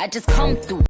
I just come through.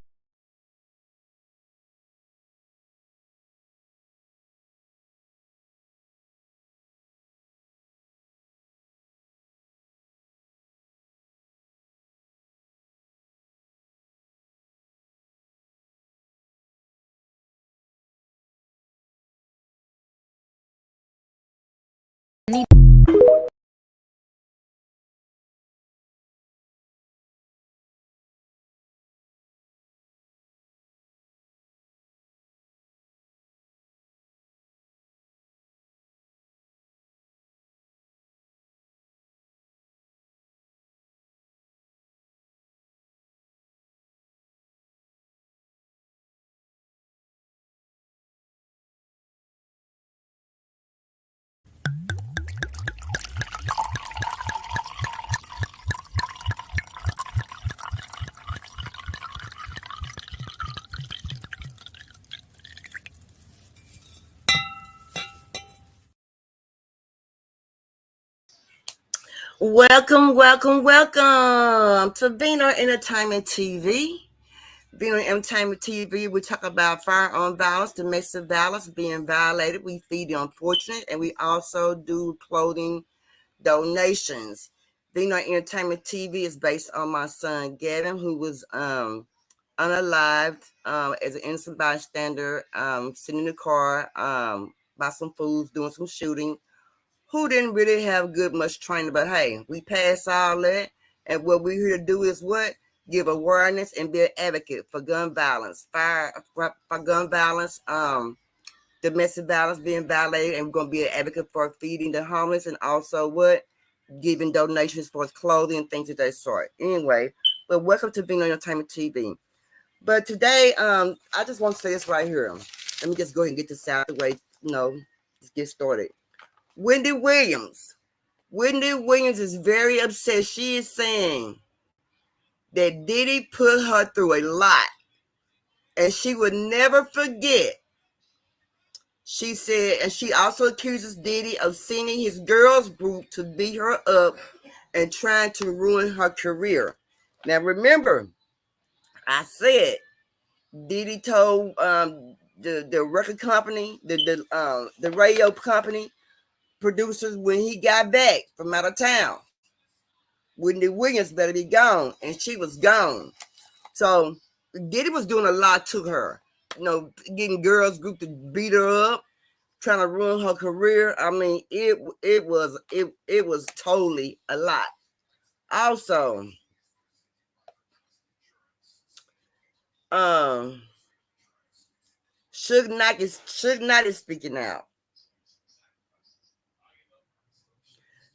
Welcome to Vino Entertainment TV. Vino Entertainment TV, we talk about firearm violence, domestic violence, being violated. We feed the unfortunate, and we also do clothing donations. Vino Entertainment TV is based on my son Gavin, who was unalived as an innocent bystander, sitting in the car, by some fools doing some shooting, who didn't really have good much training. But hey, we passed all that, and what we're here to do is what? Give awareness and be an advocate for gun violence, for gun violence, domestic violence, being violated, and we're going to be an advocate for feeding the homeless, and also what? Giving donations for clothing and things of that sort. Anyway, but welcome to Vino Entertainment TV. But today, I just want to say this right here. Let me just go ahead and get this out of the way. Let's get started. Wendy Williams is very upset. She is saying that Diddy put her through a lot, and she would never forget. She said, and she also accuses Diddy of sending his girls group to beat her up and trying to ruin her career. Now remember, I said Diddy told the record company, the radio company producers, when he got back from out of town, Wendy Williams better be gone, and she was gone. So Diddy was doing a lot to her, getting girls group to beat her up, trying to ruin her career. I mean, it was totally a lot. Also, Suge Knight is speaking out.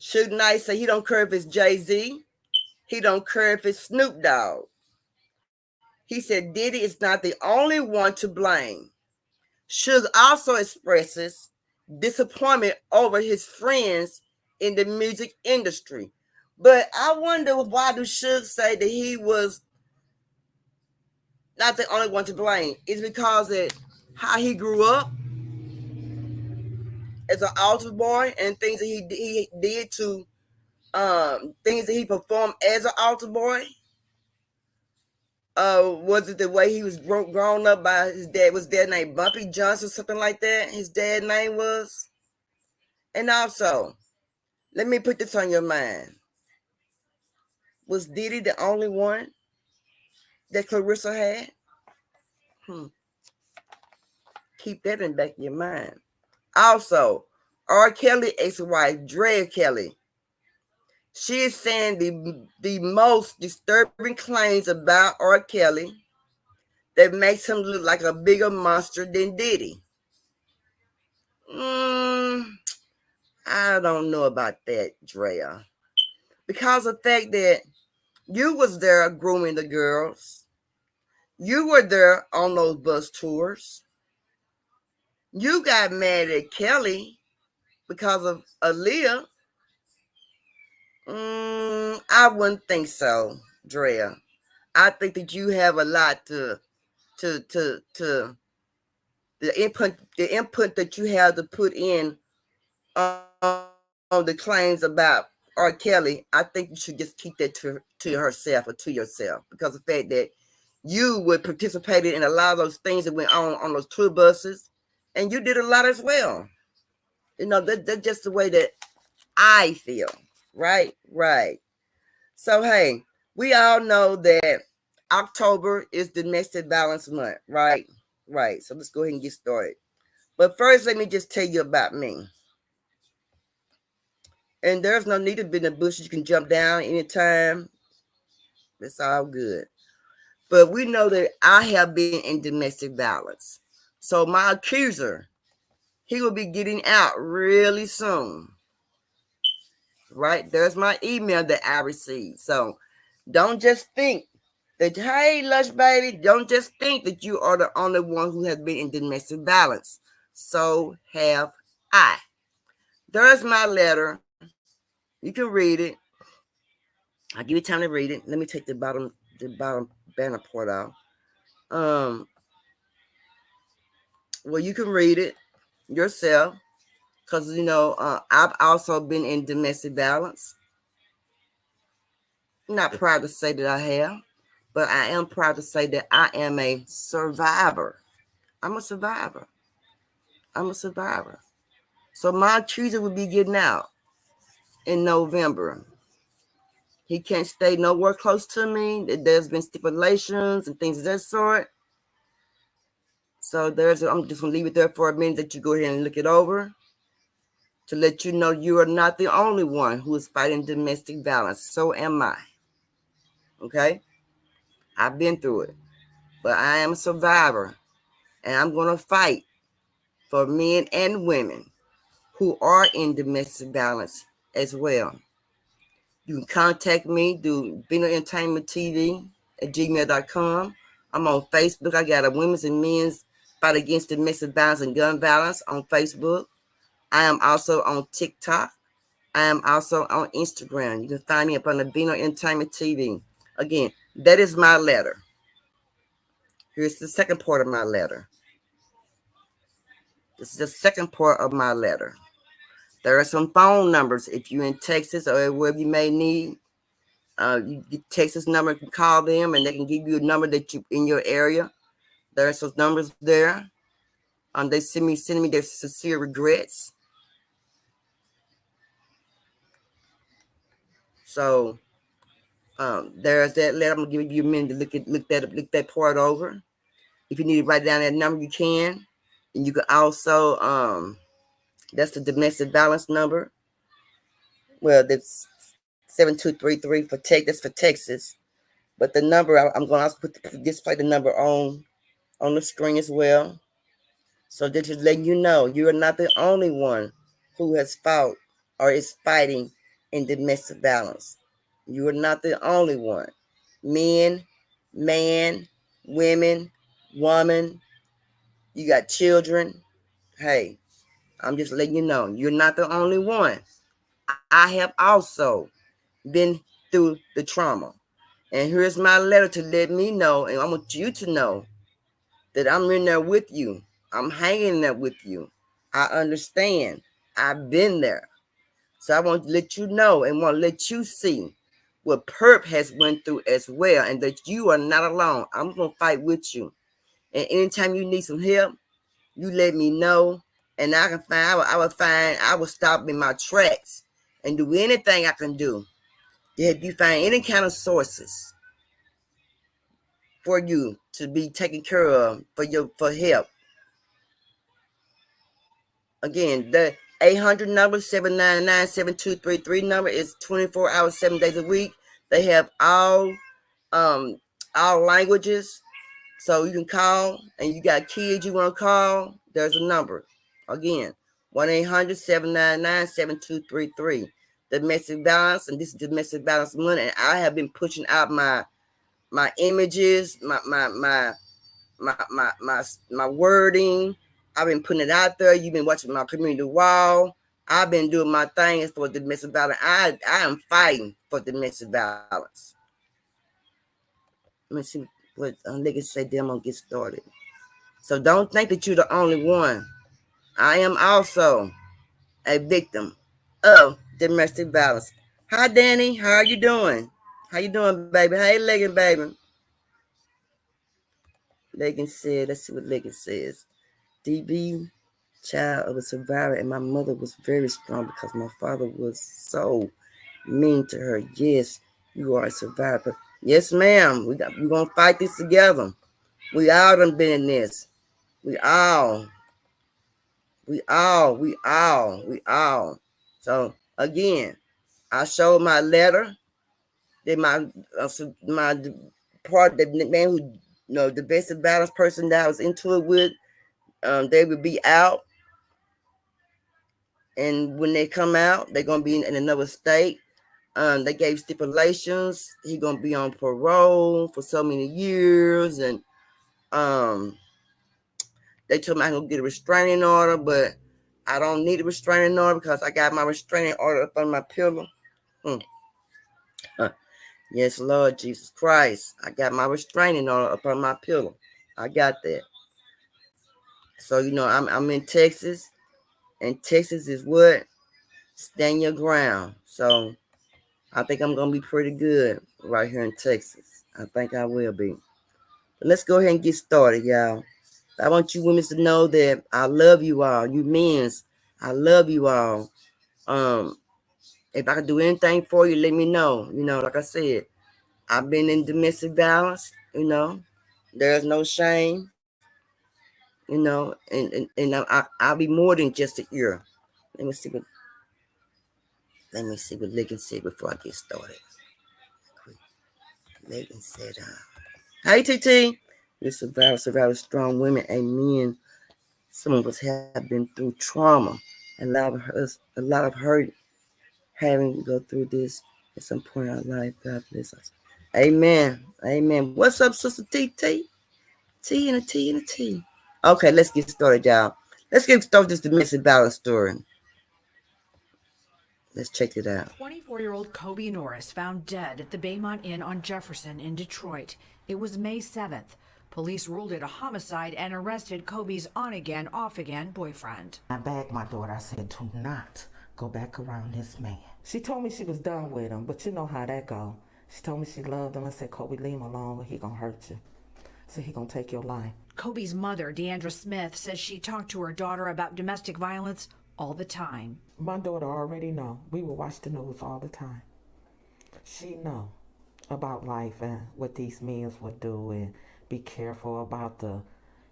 Suge Knight said he don't care if it's Jay-Z. He don't care if it's Snoop Dogg. He said Diddy is not the only one to blame. Suge also expresses disappointment over his friends in the music industry. But I wonder, why do Suge say that he was not the only one to blame? It's because of how he grew up as an altar boy, and things that he did to things that he performed as an altar boy. Was it the way he was grown up by his dad? Was dad named Bumpy Johnson, something like that? His dad's name was. And also, let me put this on your mind. Was Diddy the only one that Clarissa had? Keep that in the back of your mind. Also, R. Kelly ex-wife, Drea Kelly, she is saying the most disturbing claims about R. Kelly that makes him look like a bigger monster than Diddy. I don't know about that, Drea. Because of the fact that you was there grooming the girls. You were there on those bus tours. You got mad at Kelly because of Aaliyah. I wouldn't think so, Drea. I think that you have a lot to the input that you have to put in on the claims about R. Kelly. I think you should just keep that to herself or to yourself, because of the fact that You would participate in a lot of those things that went on those tour buses, and you did a lot as well. That's just the way that I feel. Right, right. So hey, we all know that October is Domestic Violence Month, right? Right. So let's go ahead and get started. But first, let me just tell you about me. And there's no need to be in the bush. You can jump down anytime. It's all good. But we know that I have been in domestic violence. So my accuser, he will be getting out really soon. Right? There's my email that I received. So don't just think that, hey, Lush Baby, don't just think that you are the only one who has been in domestic violence. So have I. There's my letter. You can read it. I'll give you time to read it. Let me take the bottom banner part out. Um, well, you can read it yourself because I've also been in domestic violence. I'm not proud to say that I have, but I am proud to say that I am a survivor. I'm a survivor. I'm a survivor. So my accuser will be getting out in November. He can't stay nowhere close to me. There's been stipulations and things of that sort. So I'm just gonna leave it there for a minute that you go ahead and look it over to let you know you are not the only one who is fighting domestic violence. So am I. Okay? I've been through it. But I am a survivor. And I'm gonna fight for men and women who are in domestic violence as well. You can contact me through Vino Entertainment TV at gmail.com. I'm on Facebook. I got a women's and men's fight against domestic violence and gun violence on Facebook. I am also on TikTok. I am also on Instagram. You can find me up on the Vino Entertainment TV. Again, that is my letter. Here's the second part of my letter. This is the second part of my letter. There are some phone numbers if you're in Texas or wherever you may need. You get Texas number, you can call them and they can give you a number that you in your area. There are some numbers there. They sending me their sincere regrets. So there's that letter. I'm gonna give you a minute to look that part over. If you need to write down that number, you can. And you can also that's the domestic violence number. Well, that's 7233 for Texas. That's for Texas. But the number I'm going to also display the number on the screen as well. So this is letting you know you are not the only one who has fought or is fighting in domestic violence. You are not the only one. Men, man, women, woman, you got children. Hey, I'm just letting you know you're not the only one. I have also been through the trauma. And here's my letter to let me know, and I want you to know that I'm in there with you. I'm hanging there with you. I understand. I've been there. So I want to let you know and want to let you see what Perp has went through as well, and that you are not alone. I'm going to fight with you. And anytime you need some help, you let me know. And I will stop in my tracks and do anything I can do to help you find any kind of sources for you to be taken care of for help. Again, the 800 number 799-7233 number is 24 hours, 7 days a week. They have um all languages, so you can call. And you got kids you want to call, there's a number. Again, 1-800-799-7233. Domestic violence, and this is domestic violence month. And I have been pushing out my images, my wording. I've been putting it out there. You've been watching my community wall. I've been doing my things for domestic violence. I am fighting for domestic violence. Let me see what niggas say. Then I'm gonna get started. So don't think that you're the only one. I am also a victim of domestic violence. Hi, Danny. How are you doing? How you doing, baby? Hey, Legging, baby. Leggin said, let's see what Leggin says. DB, child of a survivor, and my mother was very strong because my father was so mean to her. Yes, you are a survivor. Yes, ma'am. We're gonna fight this together. We all done been in this. We all. So again, I showed my letter. That my part, the man who, the best balanced person that I was into it with, they would be out, and when they come out, they're gonna be in another state. They gave stipulations. He gonna be on parole for so many years, and they told me I can get a restraining order, but I don't need a restraining order because I got my restraining order up on my pillow. Yes, Lord Jesus Christ. I got my restraining order up on my pillow. I got that. So, I'm in Texas, and Texas is what? Stand your ground. So I think I'm going to be pretty good right here in Texas. I think I will be. But let's go ahead and get started, y'all. I want you women to know that I love you all. You men's, I love you all. If I can do anything for you, let me know. Like I said, I've been in domestic violence. There's no shame. And I'll be more than just an ear. Let me see what Ligon said before I get started. Ligon said, "Hey TT, we survive strong women and men. Some of us have been through trauma, and a lot of hurt having to go through this at some point in our life. God bless us. Amen. Amen. What's up, Sister TT? T and a T and a T. Okay, let's get started, y'all. Let's get started with this domestic violence story. Let's check it out. 24-year-old Kobe Norris found dead at the Baymont Inn on Jefferson in Detroit. It was May 7th. Police ruled it a homicide and arrested Kobe's on-again, off-again boyfriend. I begged my daughter, I said, do not go back around this man. She told me she was done with him, but you know how that go. She told me she loved him. I said, Kobe, leave him alone, or he gonna hurt you. I said, he gonna take your life. Kobe's mother, Deandra Smith, says she talked to her daughter about domestic violence all the time. My daughter already know. We will watch the news all the time. She know about life and what these men would do, and be careful about the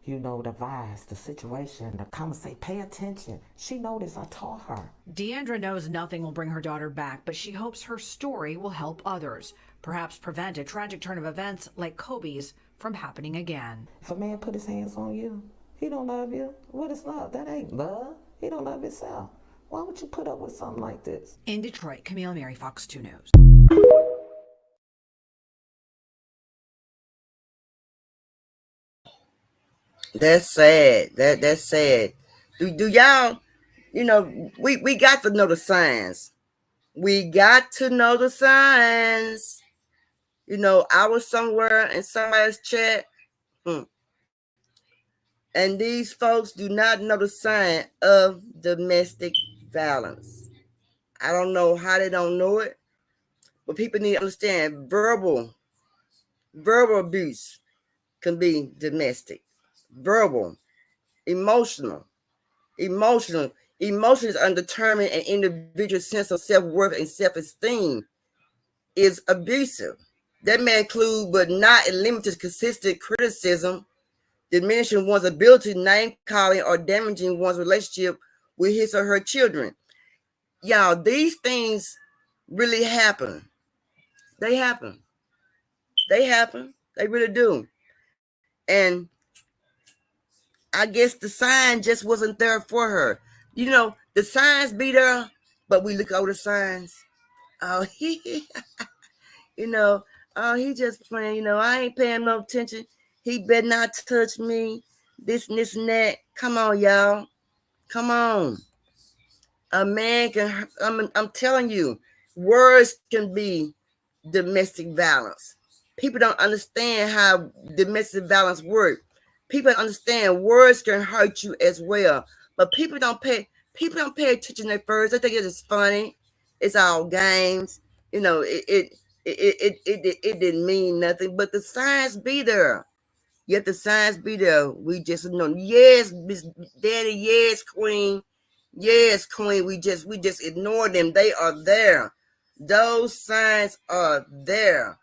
vibes, the situation, the conversation. Pay attention. She noticed I taught her. Deandra knows nothing will bring her daughter back, but she hopes her story will help others, perhaps prevent a tragic turn of events like Kobe's from happening again. If a man put his hands on you, he don't love you. What is love? That ain't love. He don't love himself. Why would you put up with something like this? In Detroit, Camille Mary, Fox 2 News. That's sad. That's sad. Do y'all, we got to know the signs. We got to know the signs. I was somewhere in somebody's chat, and these folks do not know the sign of domestic violence. I don't know how they don't know it, but people need to understand verbal abuse can be domestic. Verbal, emotional. Emotions undetermined and individual sense of self-worth and self-esteem is abusive. That may include, but not limited to, consistent criticism, diminishing one's ability, name-calling, or damaging one's relationship with his or her children. Y'all, these things really happen. They happen. They really do. And I guess the sign just wasn't there for her. The signs be there, but we look over the signs. Oh, he just playing, I ain't paying no attention. He better not touch me. This and this and that. Come on, y'all. Come on. A man can, I'm telling you, words can be domestic violence. People don't understand how domestic violence works. People understand words can hurt you as well, but people don't pay attention at first. They think it's funny. It's all games. It didn't mean nothing, but the signs be there. Yet the signs be there. We just know. Yes, Miss Daddy. Yes, Queen. Yes, Queen. We just ignore them. They are there. Those signs are there.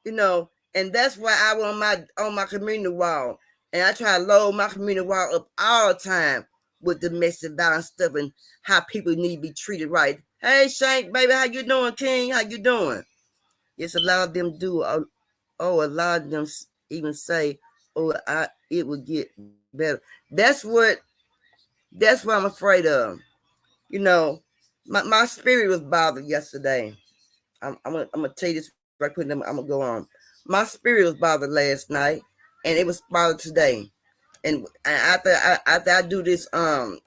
And that's why I was on my community wall. And I try to load my community wall up all the time with domestic violence stuff and how people need to be treated right. Hey, Shank, baby, how you doing, King? How you doing? Yes, a lot of them do. A lot of them even say, it will get better. That's what I'm afraid of. My spirit was bothered yesterday. I'm gonna tell you this right quick. I'm gonna go on. My spirit was bothered last night, and it was bothered today. And after I do this, what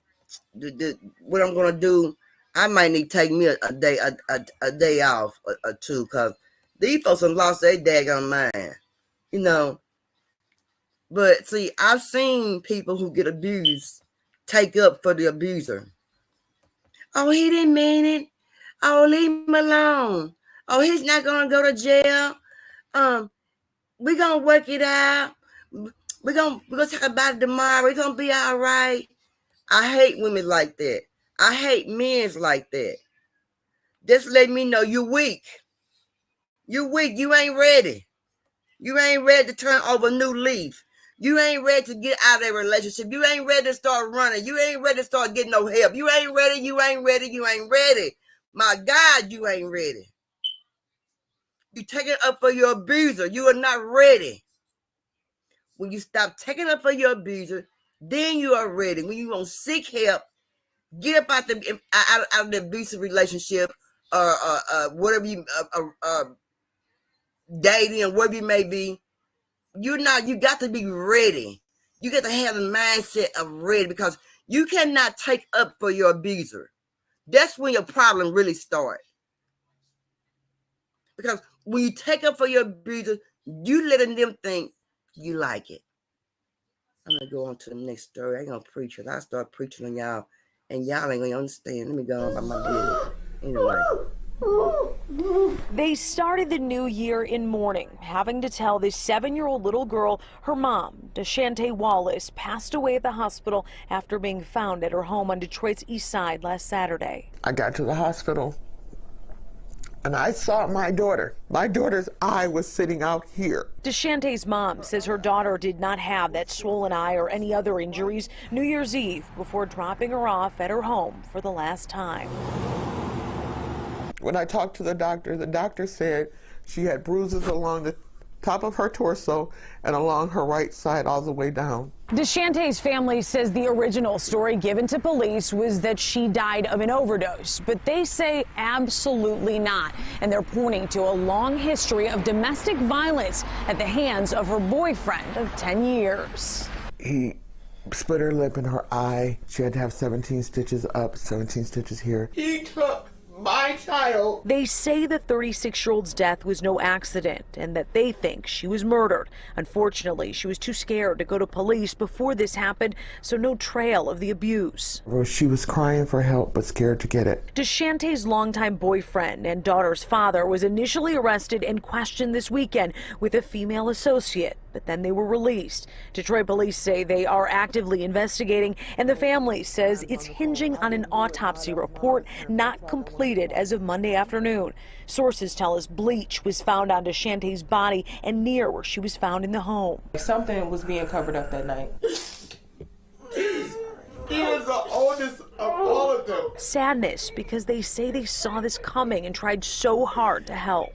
I'm gonna do, I might need to take me a day off or two, because these folks have lost their daggone mind. But see, I've seen people who get abused take up for the abuser. Oh, he didn't mean it. Oh, leave him alone. Oh, he's not gonna go to jail. We're gonna work it out. We're gonna talk about it tomorrow. We're gonna be all right. I hate women like that. I hate men like that. Just let me know you're weak. You're weak. You ain't ready. You ain't ready to turn over a new leaf. You ain't ready to get out of that relationship. You ain't ready to start running. You ain't ready to start getting no help. You ain't ready. You ain't ready. You ain't ready. My God, you ain't ready. You taking up for your abuser. You are not ready. When you stop taking up for your abuser, then you are ready. When you want to seek help, get up out of the abusive relationship, or whatever you dating or whatever you may be. You got to be ready. You got to have the mindset of ready, because you cannot take up for your abuser. That's when your problem really starts. Because when you take up for your abuser, you letting them think you like it. I'm going to go on to the next story. I ain't going to preach it. I start preaching on y'all, and y'all ain't going to understand. Let me go on by my business. Anyway. They started the new year in mourning, having to tell this 7-year-old little girl her mom, DeShante Wallace, passed away at the hospital after being found at her home on Detroit's east side last Saturday. I got to the hospital and I saw my daughter. My daughter's eye was sitting out here. DeShante's mom says her daughter did not have that swollen eye or any other injuries New Year's Eve before dropping her off at her home for the last time. When I talked to the doctor said she had bruises along the top of her torso and along her right side all the way down. DeShante's family says the original story given to police was that she died of an overdose, but they say absolutely not. And they're pointing to a long history of domestic violence at the hands of her boyfriend of 10 years. He split her lip in her eye. She had to have 17 stitches up, 17 stitches here. He took my child. They say the 36-year-old's death was no accident and that they think she was murdered. Unfortunately, she was too scared to go to police before this happened, so no trail of the abuse. She was crying for help but scared to get it. DeShante's longtime boyfriend and daughter's father was initially arrested and questioned this weekend with a female associate, but then they were released. Detroit police say they are actively investigating, and the family says it's hinging on an autopsy report not completed as of Monday afternoon. Sources tell us bleach was found on DeShante's body and near where she was found in the home. Something was being covered up that night. He was the oldest of all of them. Sadness because they say they saw this coming and tried so hard to help.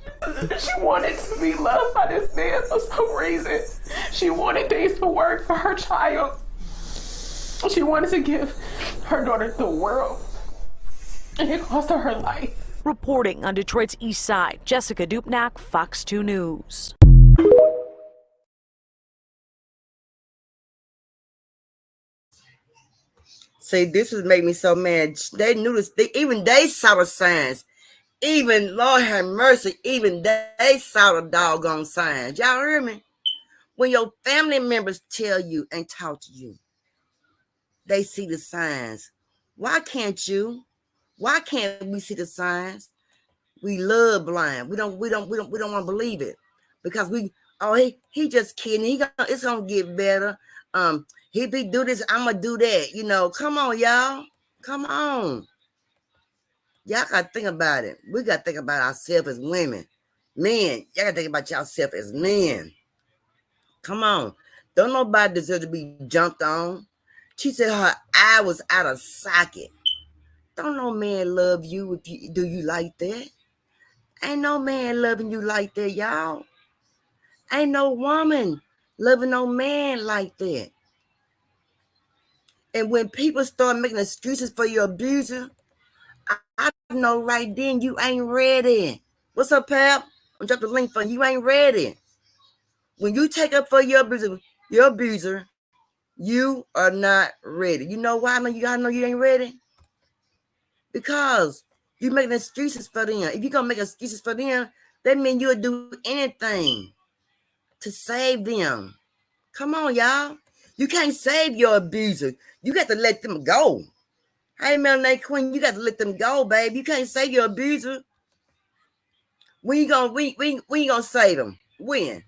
She wanted to be loved by this man for some reason. She wanted days to work for her child. She wanted to give her daughter the world. And it cost her her life. Reporting on Detroit's east side, Jessica Dupnack, Fox 2 News. See, this has made me so mad. They knew this. Even they saw the signs. Even, Lord have mercy, even they saw the doggone signs. Y'all hear me? When your family members tell you and talk to you, they see the signs. Why can't you? Why can't we see the signs? We love blind. We don't want to believe it, because we Oh, he just kidding. It's gonna get better. If he do this, I'm gonna do that. You know, come on, y'all. Come on. Y'all gotta think about it. We gotta think about ourselves as women. Men, y'all gotta think about yourself as men. Come on. Don't nobody deserve to be jumped on. She said her eye was out of socket. Don't no man love you if you do you like that. Ain't no man loving you like that, y'all. Ain't no woman loving no man like that. And when people start making excuses for your abuser, I know right then you ain't ready. What's up, pal? I'm dropping the link for you. You ain't ready. When you take up for your abuser, you are not ready. You know why? I know you ain't ready. Because you making excuses for them. If you're gonna make excuses for them, that means you'll do anything to save them. Come on, y'all. You can't save your abuser. You got to let them go. Hey, Melanie Queen, you got to let them go, babe. You can't save your abuser. When you gonna save them? When?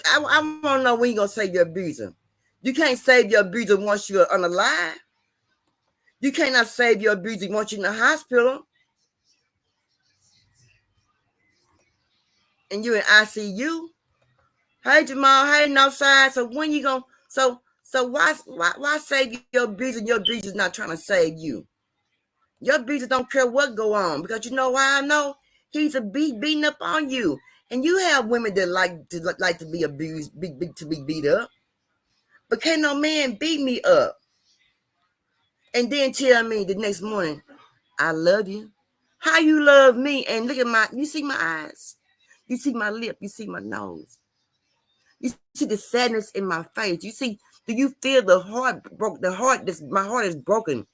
I want to know when you gonna save your abuser. You can't save your abuser once you're unalive. You cannot save your abuser once you're in the hospital and you're in ICU. Hey, Jamal. Hey, Northside. So when you gonna? So why save your abuser? Your abuser's not trying to save you. Your abuser don't care what go on, because you know why I know? He's beating up on you. And you have women that like to be abused, to be beat up. But can't no man beat me up and then tell me the next morning, I love you. How you love me? And look at you see my eyes. You see my lip. You see my nose. You see the sadness in my face. Do you feel the heart broke? My heart is broken.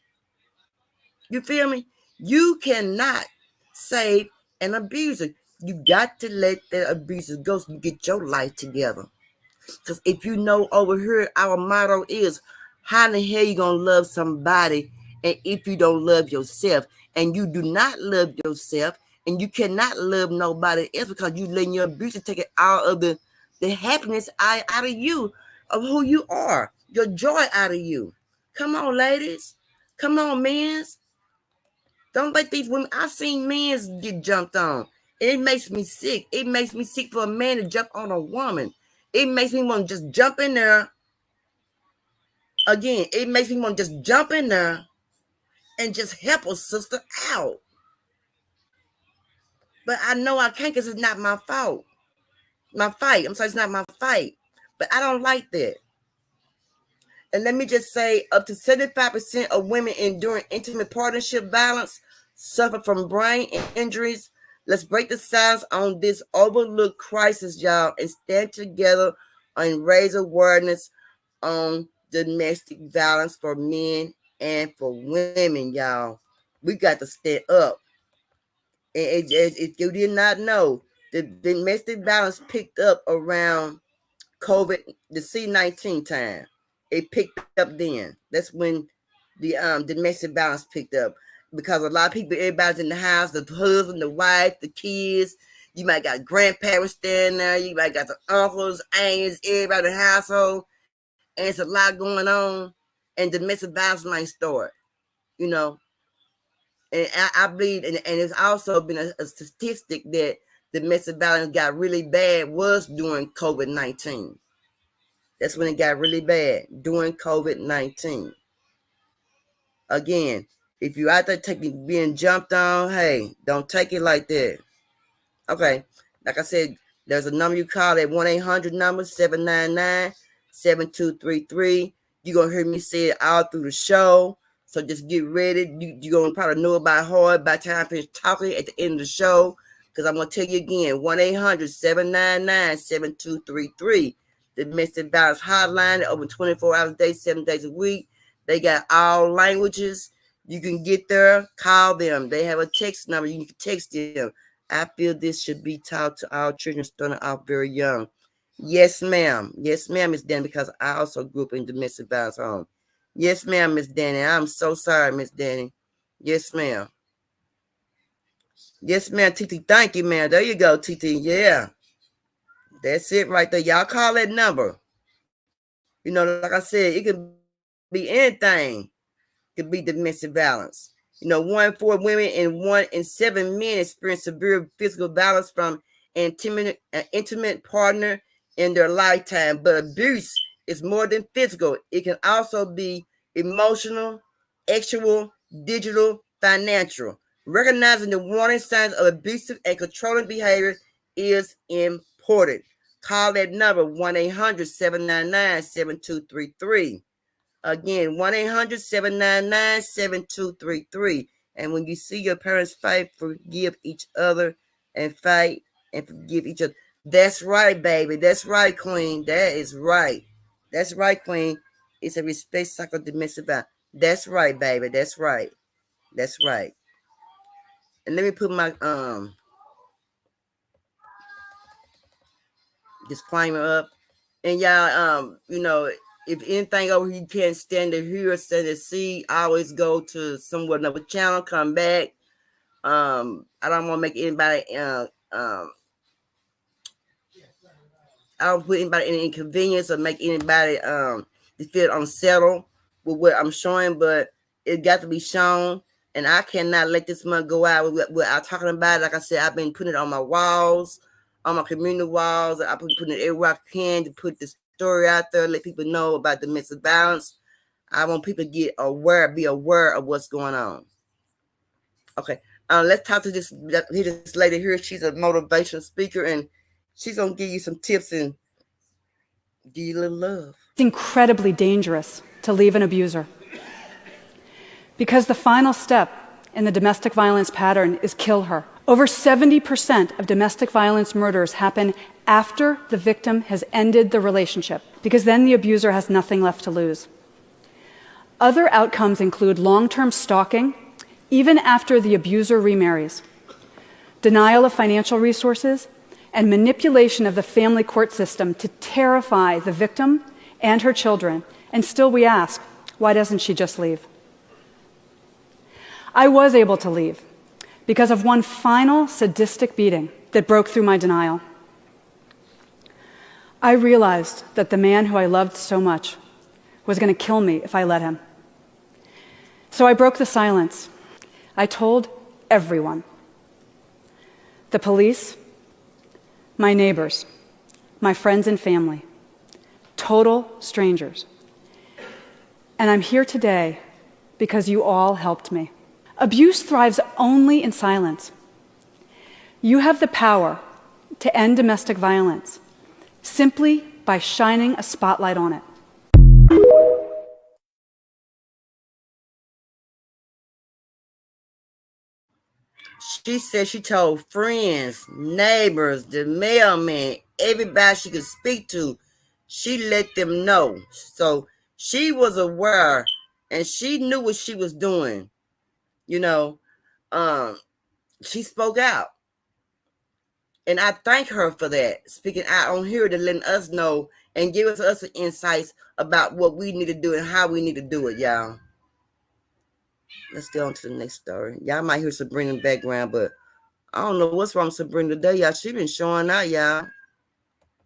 You feel me? You cannot save an abuser. You got to let that abuser go so you get your life together. Because if you know over here, our motto is, how in the hell you going to love somebody and if you don't love yourself? And you do not love yourself, and you cannot love nobody else because you letting your abuser take it all of the happiness out of you, of who you are, your joy out of you. Come on, ladies. Come on, men. Don't let these women. I've seen men get jumped on. It makes me sick. It makes me sick for a man to jump on a woman. It makes me want to just jump in there. Again, it makes me want to just jump in there and just help a sister out. But I know I can't because it's not my fault. My fight. I'm sorry, it's not my fight. But I don't like that. And let me just say, up to 75% of women enduring intimate partnership violence suffer from brain injuries. Let's break the silence on this overlooked crisis, y'all, and stand together and raise awareness on domestic violence for men and for women, y'all. We got to stand up. And if you did not know, the domestic violence picked up around COVID, the C-19 time. It picked up then. That's when the domestic violence picked up, because a lot of people, everybody's in the house, the husband, the wife, the kids. You might got grandparents standing there. You might got the uncles, aunts, everybody in the household, and it's a lot going on. And domestic violence might start, you know. And I believe, and it's also been a statistic that domestic violence got really bad was during COVID-19. That's when it got really bad, during COVID-19. Again, if you out there being jumped on, hey, don't take it like that. Okay, like I said, there's a number you call at 1-800 number 799-7233. You're going to hear me say it all through the show. So just get ready. You're going to probably know about heart by the time I finish talking at the end of the show. Because I'm going to tell you again, 1-800-799-7233. The Domestic Violence Hotline, open 24 hours a day, 7 days a week. They got all languages. You can get there, call them. They have a text number. You can text them. I feel this should be taught to our children starting off very young. Yes, ma'am. Yes, ma'am, Miss Danny, because I also grew up in domestic violence home. Yes, ma'am, Miss Danny. I'm so sorry, Miss Danny. Yes, ma'am. Yes, ma'am, TT. Thank you, ma'am. There you go, TT. Yeah. That's it right there. Y'all call that number. You know, like I said, it can be anything. It could be domestic violence. You know, 1 in 4 women and 1 in 7 men experience severe physical violence from an intimate partner in their lifetime. But abuse is more than physical. It can also be emotional, sexual, digital, financial. Recognizing the warning signs of abusive and controlling behavior is important. Call that number 1-800-799-7233. Again, 1-800-799-7233. And when you see your parents fight, forgive each other and fight and forgive each other. That's right, baby. That's right, Queen. That is right. That's right, Queen. It's a respect cycle domestic violence. That's right, baby. That's right. That's right. And let me put my disclaimer up. And y'all, you know, if anything over here you can't stand to hear, stand to see, always go to somewhere another channel, come back. I don't want to make anybody I don't put anybody in inconvenience or make anybody feel unsettled with what I'm showing, but it got to be shown. And I cannot let this month go out without talking about it. Like I said, I've been putting it on my walls, on my community walls. I've been putting it everywhere I can to put the story out there, let people know about domestic violence. I want people to be aware of what's going on. Okay, let's talk to this lady here. She's a motivational speaker, and she's gonna give you some tips and give you a little love. It's incredibly dangerous to leave an abuser because the final step in the domestic violence pattern is kill her. Over 70% of domestic violence murders happen after the victim has ended the relationship, because then the abuser has nothing left to lose. Other outcomes include long-term stalking, even after the abuser remarries, denial of financial resources, and manipulation of the family court system to terrify the victim and her children. And still we ask, why doesn't she just leave? I was able to leave because of one final sadistic beating that broke through my denial. I realized that the man who I loved so much was going to kill me if I let him. So I broke the silence. I told everyone. The police, my neighbors, my friends and family, total strangers. And I'm here today because you all helped me. Abuse thrives only in silence. You have the power to end domestic violence simply by shining a spotlight on it. She said she told friends, neighbors, the mailman, everybody she could speak to, she let them know. So she was aware and she knew what she was doing. You know, she spoke out. And I thank her for that, speaking out on here to letting us know and give us insights about what we need to do and how we need to do it, y'all. Let's get on to the next story. Y'all might hear Sabrina in the background, but I don't know what's wrong with Sabrina today, y'all. She been showing out, y'all.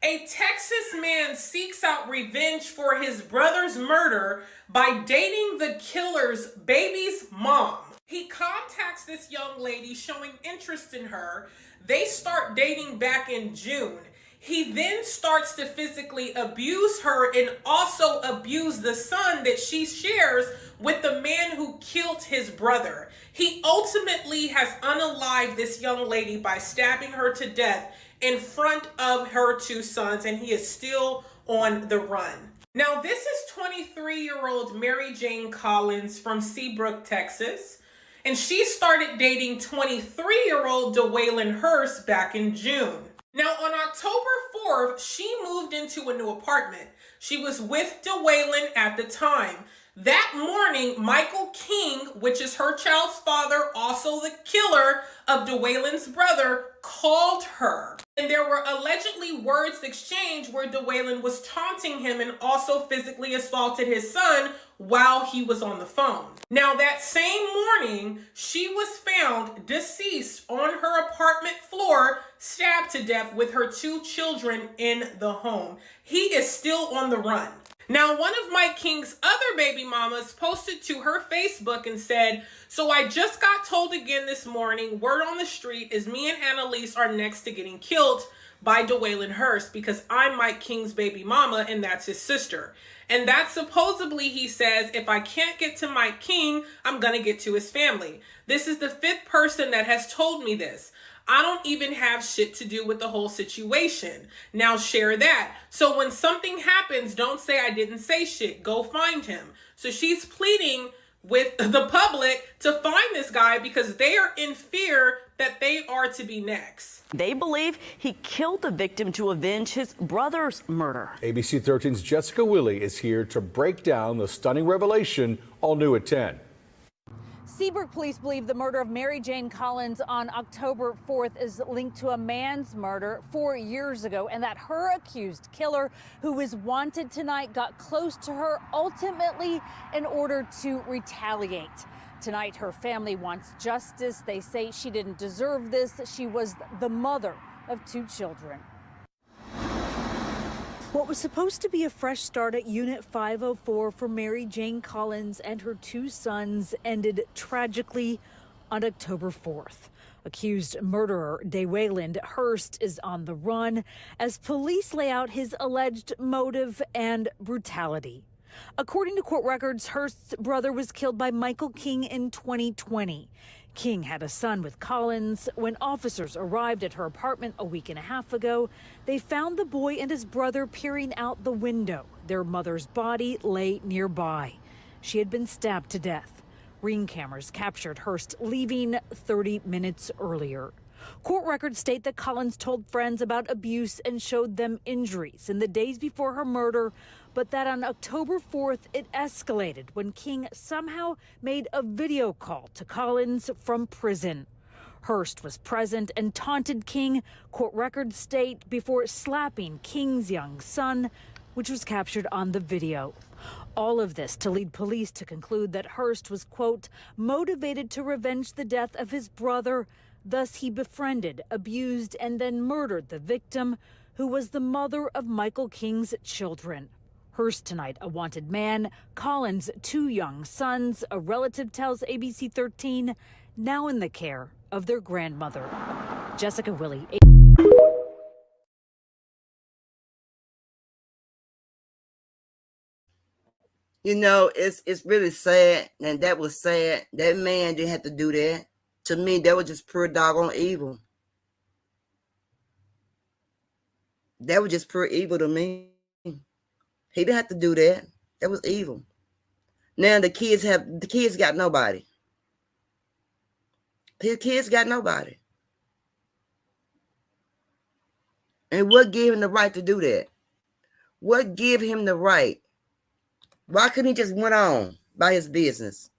A Texas man seeks out revenge for his brother's murder by dating the killer's baby's mom. He contacts this young lady showing interest in her. They start dating back in June. He then starts to physically abuse her and also abuse the son that she shares with the man who killed his brother. He ultimately has unalived this young lady by stabbing her to death in front of her 2 sons, and he is still on the run. Now, this is 23-year-old Mary Jane Collins from Seabrook, Texas, and she started dating 23-year-old DeWaylon Hurst back in June. Now, on October 4th, she moved into a new apartment. She was with DeWaylon at the time. That morning, Michael King, which is her child's father, also the killer of DeWaylon's brother, called her. And there were allegedly words exchanged where DeWaylon was taunting him and also physically assaulted his son while he was on the phone. Now, that same morning, she was found deceased on her apartment floor, stabbed to death with her 2 children in the home. He is still on the run. Now, one of Mike King's other baby mamas posted to her Facebook and said, "So I just got told again this morning, word on the street is me and Annalise are next to getting killed by Dwaylen Hurst because I'm Mike King's baby mama and that's his sister." And that supposedly, he says, if I can't get to Mike King, I'm going to get to his family. This is the 5th person that has told me this. I don't even have shit to do with the whole situation. Now share that. So when something happens, don't say I didn't say shit. Go find him. So she's pleading with the public to find this guy because they are in fear that they are to be next. They believe he killed the victim to avenge his brother's murder. ABC 13's Jessica Willey is here to break down the stunning revelation, all new at 10. Seabrook police believe the murder of Mary Jane Collins on October 4th is linked to a man's murder 4 years ago, and that her accused killer, who was wanted tonight, got close to her ultimately in order to retaliate. Tonight, her family wants justice. They say she didn't deserve this. She was the mother of 2 children. What was supposed to be a fresh start at Unit 504 for Mary Jane Collins and her 2 sons ended tragically on October 4th. Accused murderer Dwaylen Hurst is on the run as police lay out his alleged motive and brutality. According to court records, Hurst's brother was killed by Michael King in 2020. King had a son with Collins. When officers arrived at her apartment a week and a half ago, they found the boy and his brother peering out the window. Their mother's body lay nearby. She had been stabbed to death. Ring cameras captured Hurst leaving 30 minutes earlier. Court records state that Collins told friends about abuse and showed them injuries in the days before her murder, but that on October 4th, it escalated when King somehow made a video call to Collins from prison. Hurst was present and taunted King, court records state, before slapping King's young son, which was captured on the video. All of this to lead police to conclude that Hurst was, quote, motivated to revenge the death of his brother. Thus, he befriended, abused, and then murdered the victim, who was the mother of Michael King's children. Hurst tonight, a wanted man. Collins, 2 young sons. A relative tells ABC 13, now in the care of their grandmother. Jessica Willey. You know, it's really sad, and that was sad. That man didn't have to do that. To me, that was just pure doggone evil. That was just pure evil to me. He didn't have to do that. That was evil. Now the kids got nobody. The kids got nobody. And what gave him the right to do that? What gave him the right? Why couldn't he just went on by his business?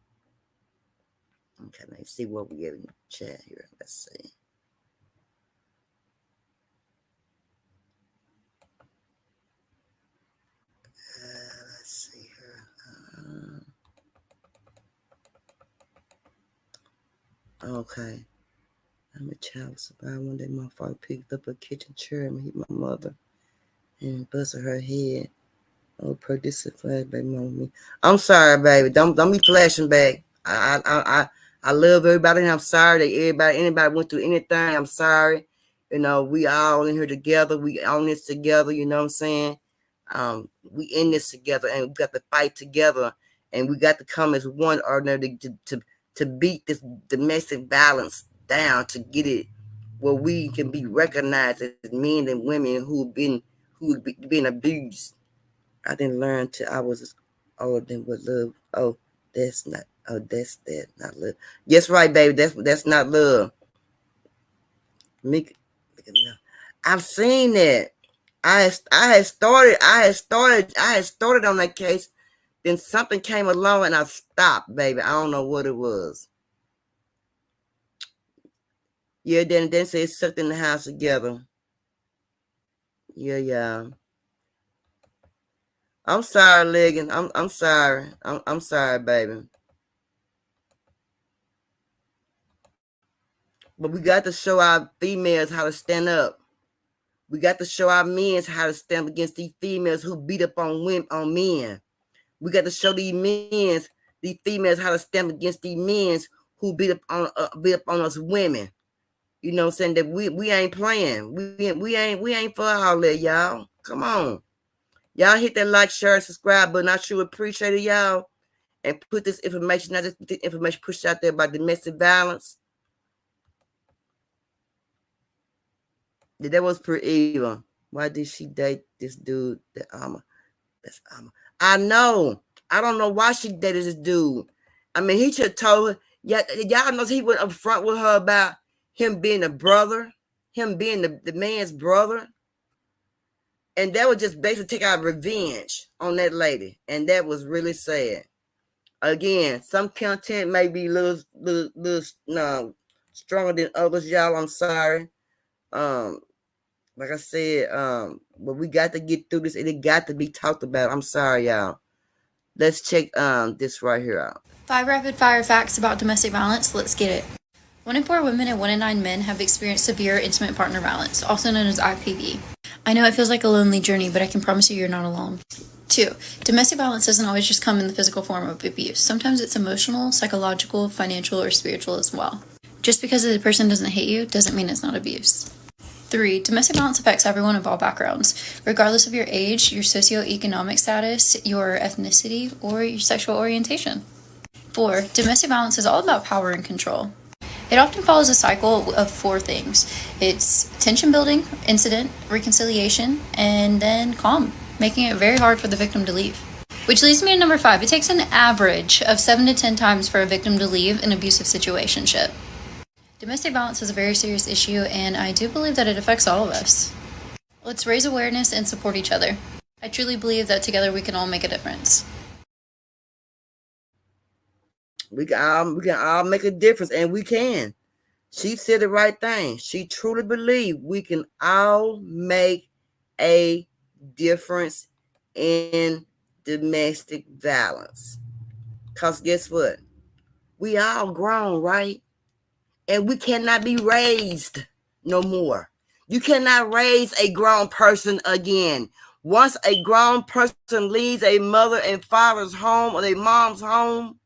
Okay, let's see what we get in the chat here. Let's see. Let's see here. Okay. I'm a child survivor. One day my father picked up a kitchen chair and hit my mother and busted her head. Oh, this is flash, baby, mama. I'm sorry, baby. Don't be flashing back. I love everybody, and I'm sorry that anybody went through anything. I'm sorry. You know, we all in here together. We on this together. You know what I'm saying? We in this together, and we got to fight together, and we got to come as one ordinary to beat this domestic violence down, to get it where we can be recognized as men and women who've been abused. I didn't learn till I was older than what love. Oh, that's not. Oh, that's not love. Yes, right, baby. That's not love. I've seen that. I had started on that case. Then something came along and I stopped, baby. I don't know what it was. Yeah, then say it's sucked in the house together. Yeah. I'm sorry, Ligon. I'm sorry. I'm sorry, baby. But we got to show our females how to stand up. We got to show our men how to stand against these females who beat up on women, on men. We got to show these females how to stand against these men who beat up on us women. You know what I'm saying? That we ain't playing. We ain't for all that, y'all. Come on. Y'all hit that like, share, and subscribe button. I sure appreciate it, y'all. And put this information, not just the information pushed out there about domestic violence. That was pretty evil. Why did she date this dude? That's I know. I don't know why she dated this dude. I mean, he should have told her. Yeah, y'all know he went up front with her about him being a brother, him being the man's brother. And that was just basically take out revenge on that lady. And that was really sad. Again, some content may be a little stronger than others, y'all. I'm sorry. Like I said, but we got to get through this, and it got to be talked about. I'm sorry, y'all. Let's check this right here out. 5 rapid-fire facts about domestic violence. Let's get it. 1 in 4 women and 1 in 9 men have experienced severe intimate partner violence, also known as IPV. I know it feels like a lonely journey, but I can promise you you're not alone. 2. Domestic violence doesn't always just come in the physical form of abuse. Sometimes it's emotional, psychological, financial, or spiritual as well. Just because the person doesn't hate you doesn't mean it's not abuse. 3. Domestic violence affects everyone of all backgrounds, regardless of your age, your socioeconomic status, your ethnicity, or your sexual orientation. 4. Domestic violence is all about power and control. It often follows a cycle of 4 things. It's tension building, incident, reconciliation, and then calm, making it very hard for the victim to leave. Which leads me to number 5. It takes an average of 7 to 10 times for a victim to leave an abusive situationship. Domestic violence is a very serious issue, and I do believe that it affects all of us. Let's raise awareness and support each other. I truly believe that together we can all make a difference. We can all make a difference, and we can. She said the right thing. She truly believed we can all make a difference in domestic violence. Because guess what? We all grown, right? And we cannot be raised no more. You cannot raise a grown person again. Once a grown person leaves a mother and father's home or their mom's home,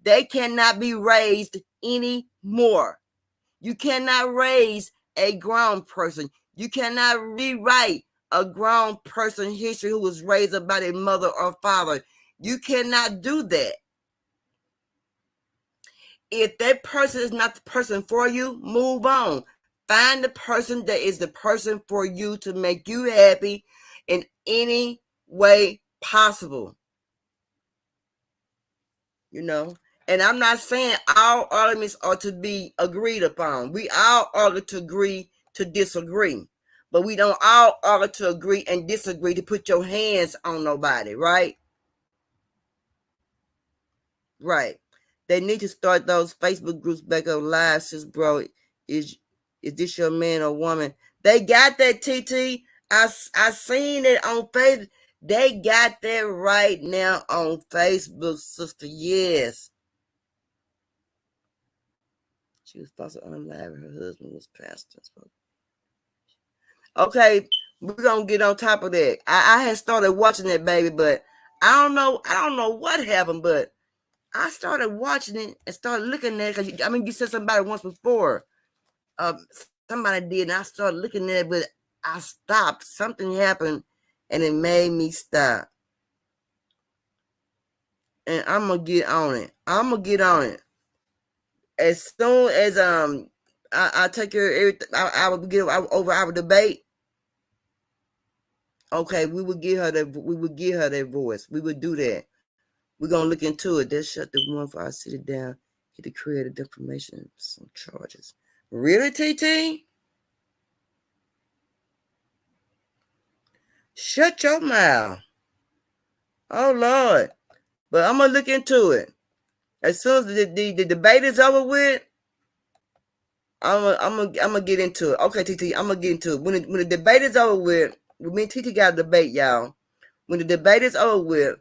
they cannot be raised anymore. You cannot raise a grown person. You cannot rewrite a grown person history who was raised up by their mother or father. You cannot do that. If that person is not the person for you, move on. Find the person that is the person for you to make you happy in any way possible. You know? And I'm not saying all arguments are to be agreed upon. We all argue to agree to disagree. But we don't all argue to agree and disagree to put your hands on nobody, right? Right. They need to start those Facebook groups back up live, sis, bro. Is this your man or woman? They got that, TT. I seen it on Facebook. They got that right now on Facebook, sister. Yes. She was supposed to unalive. Her husband was pastor. Okay, we're gonna get on top of that. I had started watching that, baby, but I don't know what happened, but I started watching it and started looking at it. Cause you said somebody once before. Somebody did, and I started looking at it, but I stopped. Something happened, and it made me stop. And I'm gonna get on it. As soon as I take care of everything, I will get over our debate. Okay, we would give her that voice. We would do that. We're gonna look into it. Let's shut the one for our city down. Get the creative information, some charges. Really, TT? Shut your mouth. Oh Lord. But I'm gonna look into it. As soon as the debate is over with, I'm gonna get into it. Okay, TT, I'm gonna get into it. When the debate is over with, me and TT got a debate, y'all. when the debate is over with,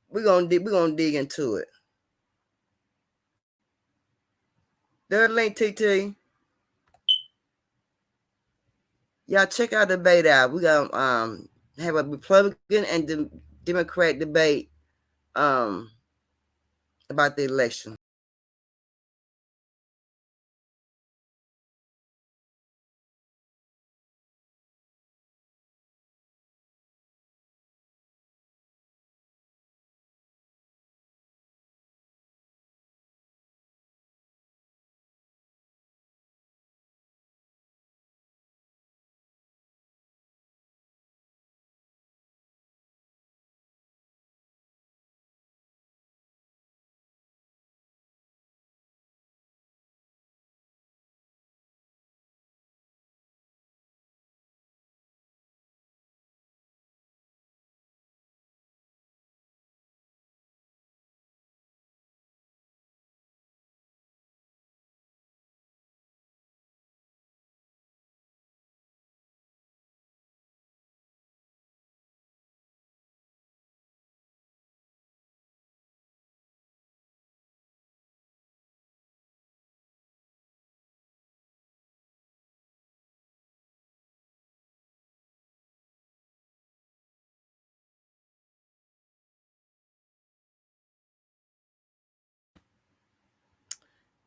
we're gonna dig into it. There's a link, TT. Y'all check our debate out. We gonna have a Republican and Democrat debate about the election.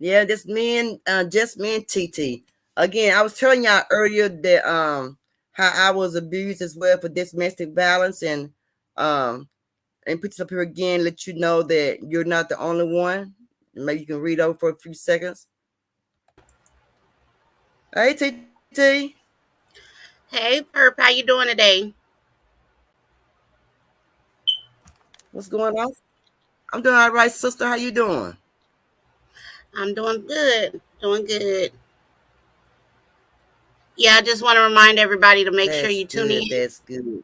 Yeah, just me and TT. Again, I was telling y'all earlier that how I was abused as well for domestic violence, and put this up here again, let you know that you're not the only one. Maybe you can read over for a few seconds. Hey, TT. Hey, Perp, how you doing today? What's going on? I'm doing all right, sister. How you doing? I'm doing good. Doing good. Yeah, I just want to remind everybody to make sure you tune in. That's good.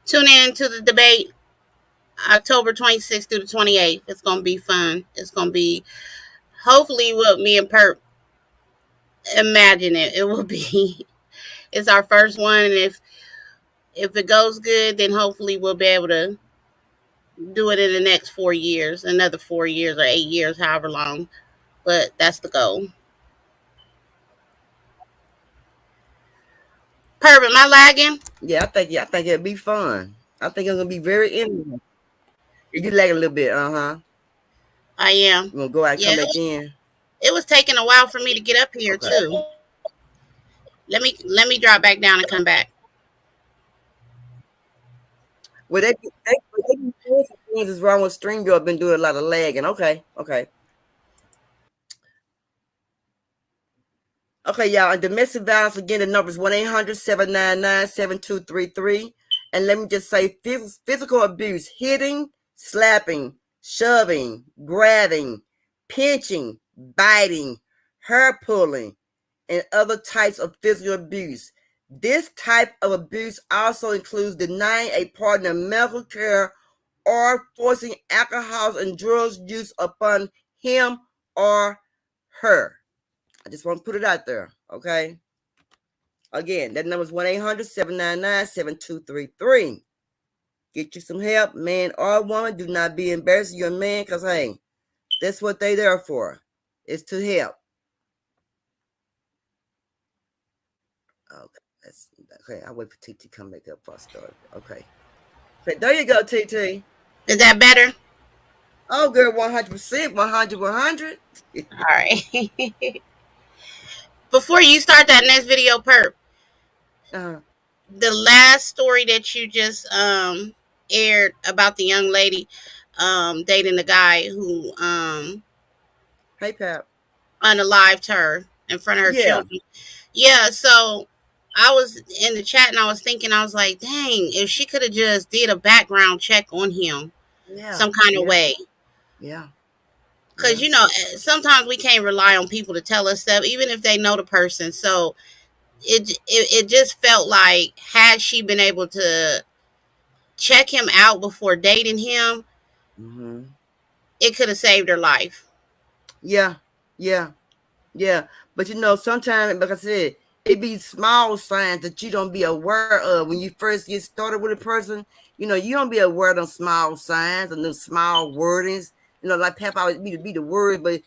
Tune in to the debate October 26th through the 28th. It's going to be fun. It's going to be hopefully what me and Perp imagine it will be. It's our first one, and if it goes good, then hopefully we'll be able to do it in the next 4 years, another 4 years or 8 years, however long. But that's the goal. Perp, am I lagging? Yeah, I think it'll be fun. I think it's gonna be very interesting. You lag a little bit, I am. You gonna go out and come back in? It was taking a while for me to get up here too. Let me drop back down and come back. Well, they things is wrong with StreamYard. Been doing a lot of lagging. Okay. Okay, y'all. And domestic violence, again, the number is 1-800-799-7233. And let me just say, physical abuse, hitting, slapping, shoving, grabbing, pinching, biting, hair pulling, and other types of physical abuse. This type of abuse also includes denying a partner medical care or forcing alcohol and drugs use upon him or her. I just want to put it out there, okay? Again, that number is 1-800-799-7233. Get you some help, man or woman. Do not be embarrassed of your man, because, hey, that's what they there for, is to help. Okay, I'll wait for TT to come back up before I start. Okay, there you go, TT. Is that better? Oh, girl, 100%, 100. All right. Before you start that next video, Perp, the last story that you just aired about the young lady dating the guy who hey, Pap, unalived her in front of her children. Yeah, so I was in the chat and I was thinking, I was like, dang, if she could have just did a background check on him some kind of way. Yeah. Because, you know, sometimes we can't rely on people to tell us stuff, even if they know the person. So it just felt like, had she been able to check him out before dating him, it could have saved her life. Yeah. But, you know, sometimes, like I said, it be small signs that you don't be aware of when you first get started with a person. You don't be aware of them small signs and them small wordings. Like Pep always be the word, but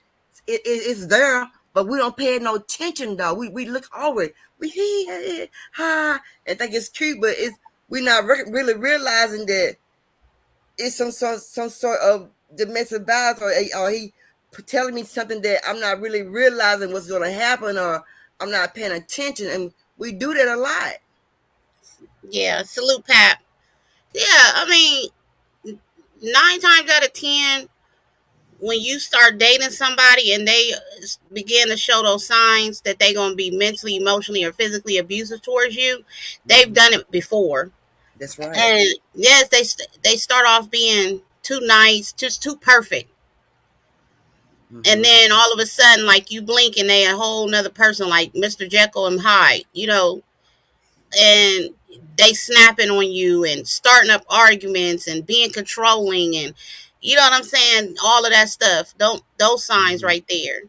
it's there. But we don't pay no attention though. We look over it. We hi and think it's cute, but we're not really realizing that it's some sort of domestic violence, or he telling me something that I'm not really realizing what's going to happen, or I'm not paying attention, and we do that a lot. Yeah, salute, Pat. Yeah, I mean, 9 times out of 10, when you start dating somebody and they begin to show those signs that they're going to be mentally, emotionally, or physically abusive towards you, they've done it before. That's right. And yes, they start off being too nice, just too perfect. And then all of a sudden, like, you blink and they a whole nother person, like Mr. Jekyll and Hyde, and they snapping on you and starting up arguments and being controlling, and you know what I'm saying? All of that stuff. Those signs right there.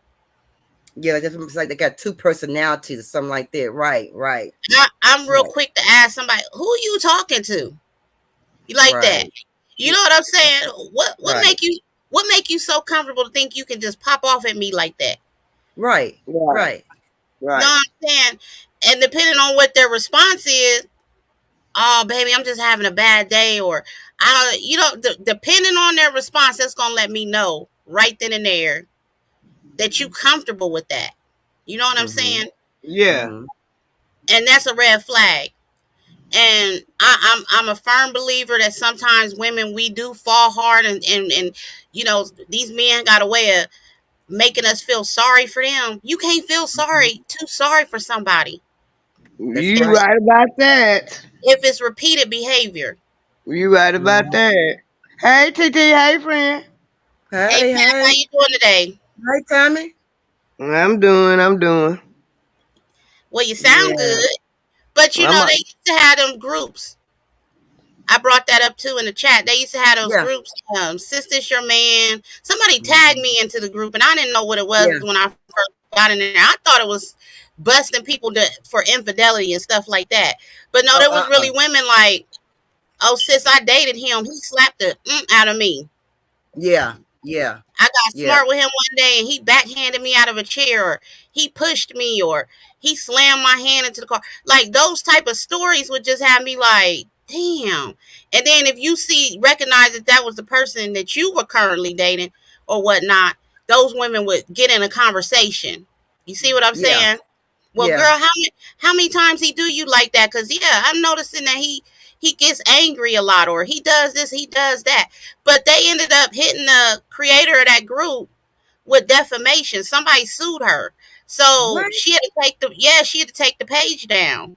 Yeah, it's like they got two personalities or something like that. Right. I'm real quick to ask somebody, who are you talking to? You like that? You know what I'm saying? What make you so comfortable to think you can just pop off at me like that? Right. You know what I'm saying? And depending on what their response is, oh baby, I'm just having a bad day, or depending on their response, that's gonna let me know right then and there that you comfortable with that. You know what I'm saying? Yeah. And that's a red flag. And I'm a firm believer that sometimes women, we do fall hard, and these men got a way of making us feel sorry for them. You can't feel too sorry for somebody. You right about that. If it's repeated behavior. You right about that. Hey TT, hey friend. Hey Pat, how you doing today? Hi Tommy. I'm doing. Well, you sound good. But they used to have them groups. I brought that up too in the chat. They used to have those groups. Sister's Your Man. Somebody tagged me into the group, and I didn't know what it was when I first got in there. I thought it was busting people for infidelity and stuff like that. But no, there was really women like, oh sis, I dated him. He slapped the out of me. Yeah. I got smart with him one day, and he backhanded me out of a chair, or he pushed me, or he slammed my hand into the car. Like, those type of stories would just have me like, damn. And then if you recognize that was the person that you were currently dating or whatnot, those women would get in a conversation. You see what I'm saying? Well, girl, how many times he do you like that? Because I'm noticing that he gets angry a lot, or he does this, he does that. But they ended up hitting the creator of that group with defamation. Somebody sued her. So she had to take the page down.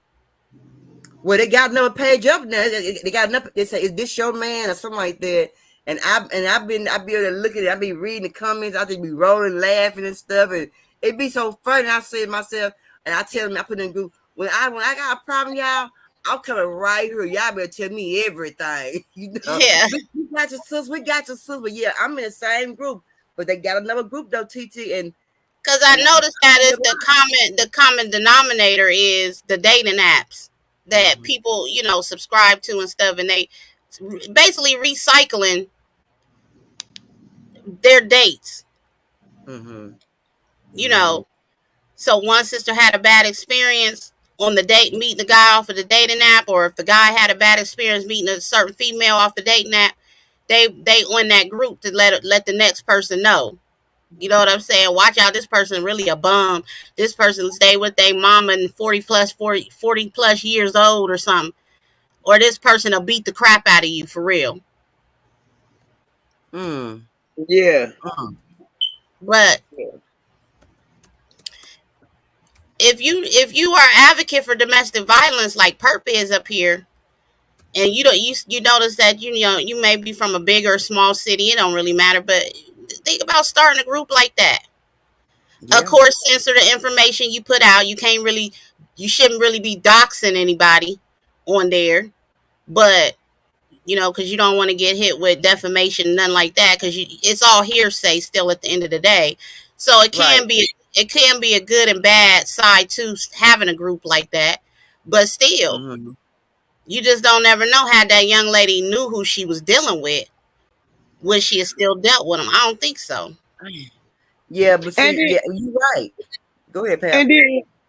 Well, they got another page up now. They got another. They say, "Is this your man?" or something like that. And I be able to look at it. I be reading the comments. I just be rolling, laughing and stuff, and it be so funny. I say to myself, and I tell them, I put in the group, when I got a problem, y'all, I'm coming right here. Y'all better tell me everything. Yeah. We got your sis. But yeah, I'm in the same group. But they got another group though, TT, and because I noticed that is the common denominator is the dating apps that people, subscribe to and stuff, and they basically recycling their dates. So one sister had a bad experience on the date, meeting the guy off of the dating app, or if the guy had a bad experience meeting a certain female off the dating app, they on that group to let the next person know. You know what I'm saying? Watch out, this person really a bum. This person stay with their mama and 40 plus years old or something. Or this person will beat the crap out of you for real. Yeah. But if you are an advocate for domestic violence like Perp is up here, and you notice that you may be from a big or small city, it don't really matter, but think about starting a group like that. Of course, censor the information you put out. You shouldn't really be doxing anybody on there, but because you don't want to get hit with defamation, nothing like that, because it's all hearsay still at the end of the day. So it can be it can be a good and bad side to having a group like that, but still, you just don't ever know how that young lady knew who she was dealing with. Would she have still dealt with him? I don't think so. Yeah, but And see, then, yeah, you're right. Go ahead, Pam.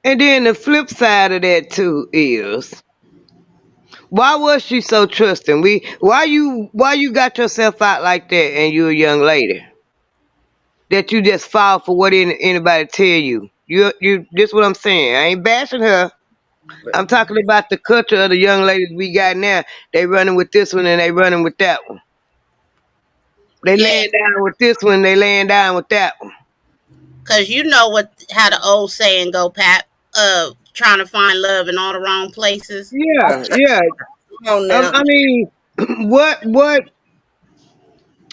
and then the flip side of that too is, why was she so trusting? Why you got yourself out like that and you a young lady? That you just fall for what anybody tell you. You this what I'm saying. I ain't bashing her. I'm talking about the culture of the young ladies we got now. They running with this one and they running with that one. They Yeah, laying down with this one, they laying down with that one. because you know how the old saying go, Pat. Trying to find love in all the wrong places. Yeah, yeah. Come on now. I mean, what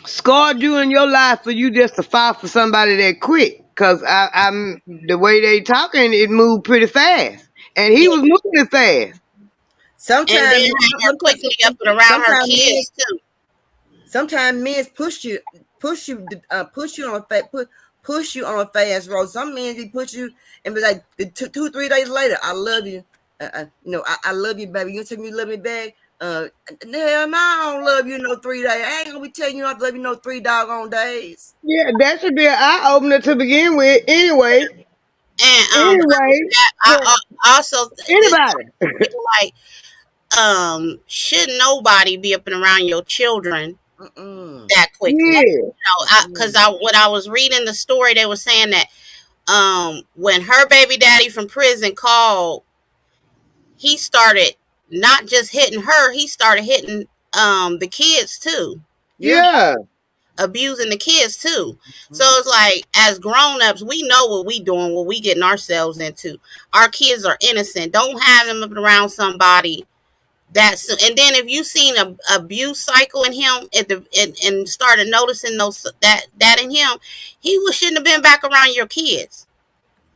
scarred you in your life for you just to fall for somebody that quick? Cause I'm the way they talking, it moved pretty fast, and he Yeah, was moving fast. and then Sometimes, had her quickly up and around her sometimes men, kids too. sometimes men push you on a push you on a fast road. Some men they push you and be like 2 3 days later, I love you. I love you, baby. You tell me you love me back. Hell no, I don't love you no 3 days. I ain't gonna be telling you I love you no 3 doggone days. Yeah, that should be an eye opener to begin with. Anyway, And for I also this anybody. like should nobody be up and around your children that quickly? Yeah, Because when I was reading the story, they were saying that when her baby daddy from prison called, he started not just hitting her, he started hitting the kids too, Yeah. yeah. abusing the kids too. So it's like, as grown-ups, we know what we doing, what we getting ourselves into. Our kids are innocent. Don't have them up around somebody that's, and then if you seen a abuse cycle in him and started noticing that in him, shouldn't have been back around your kids.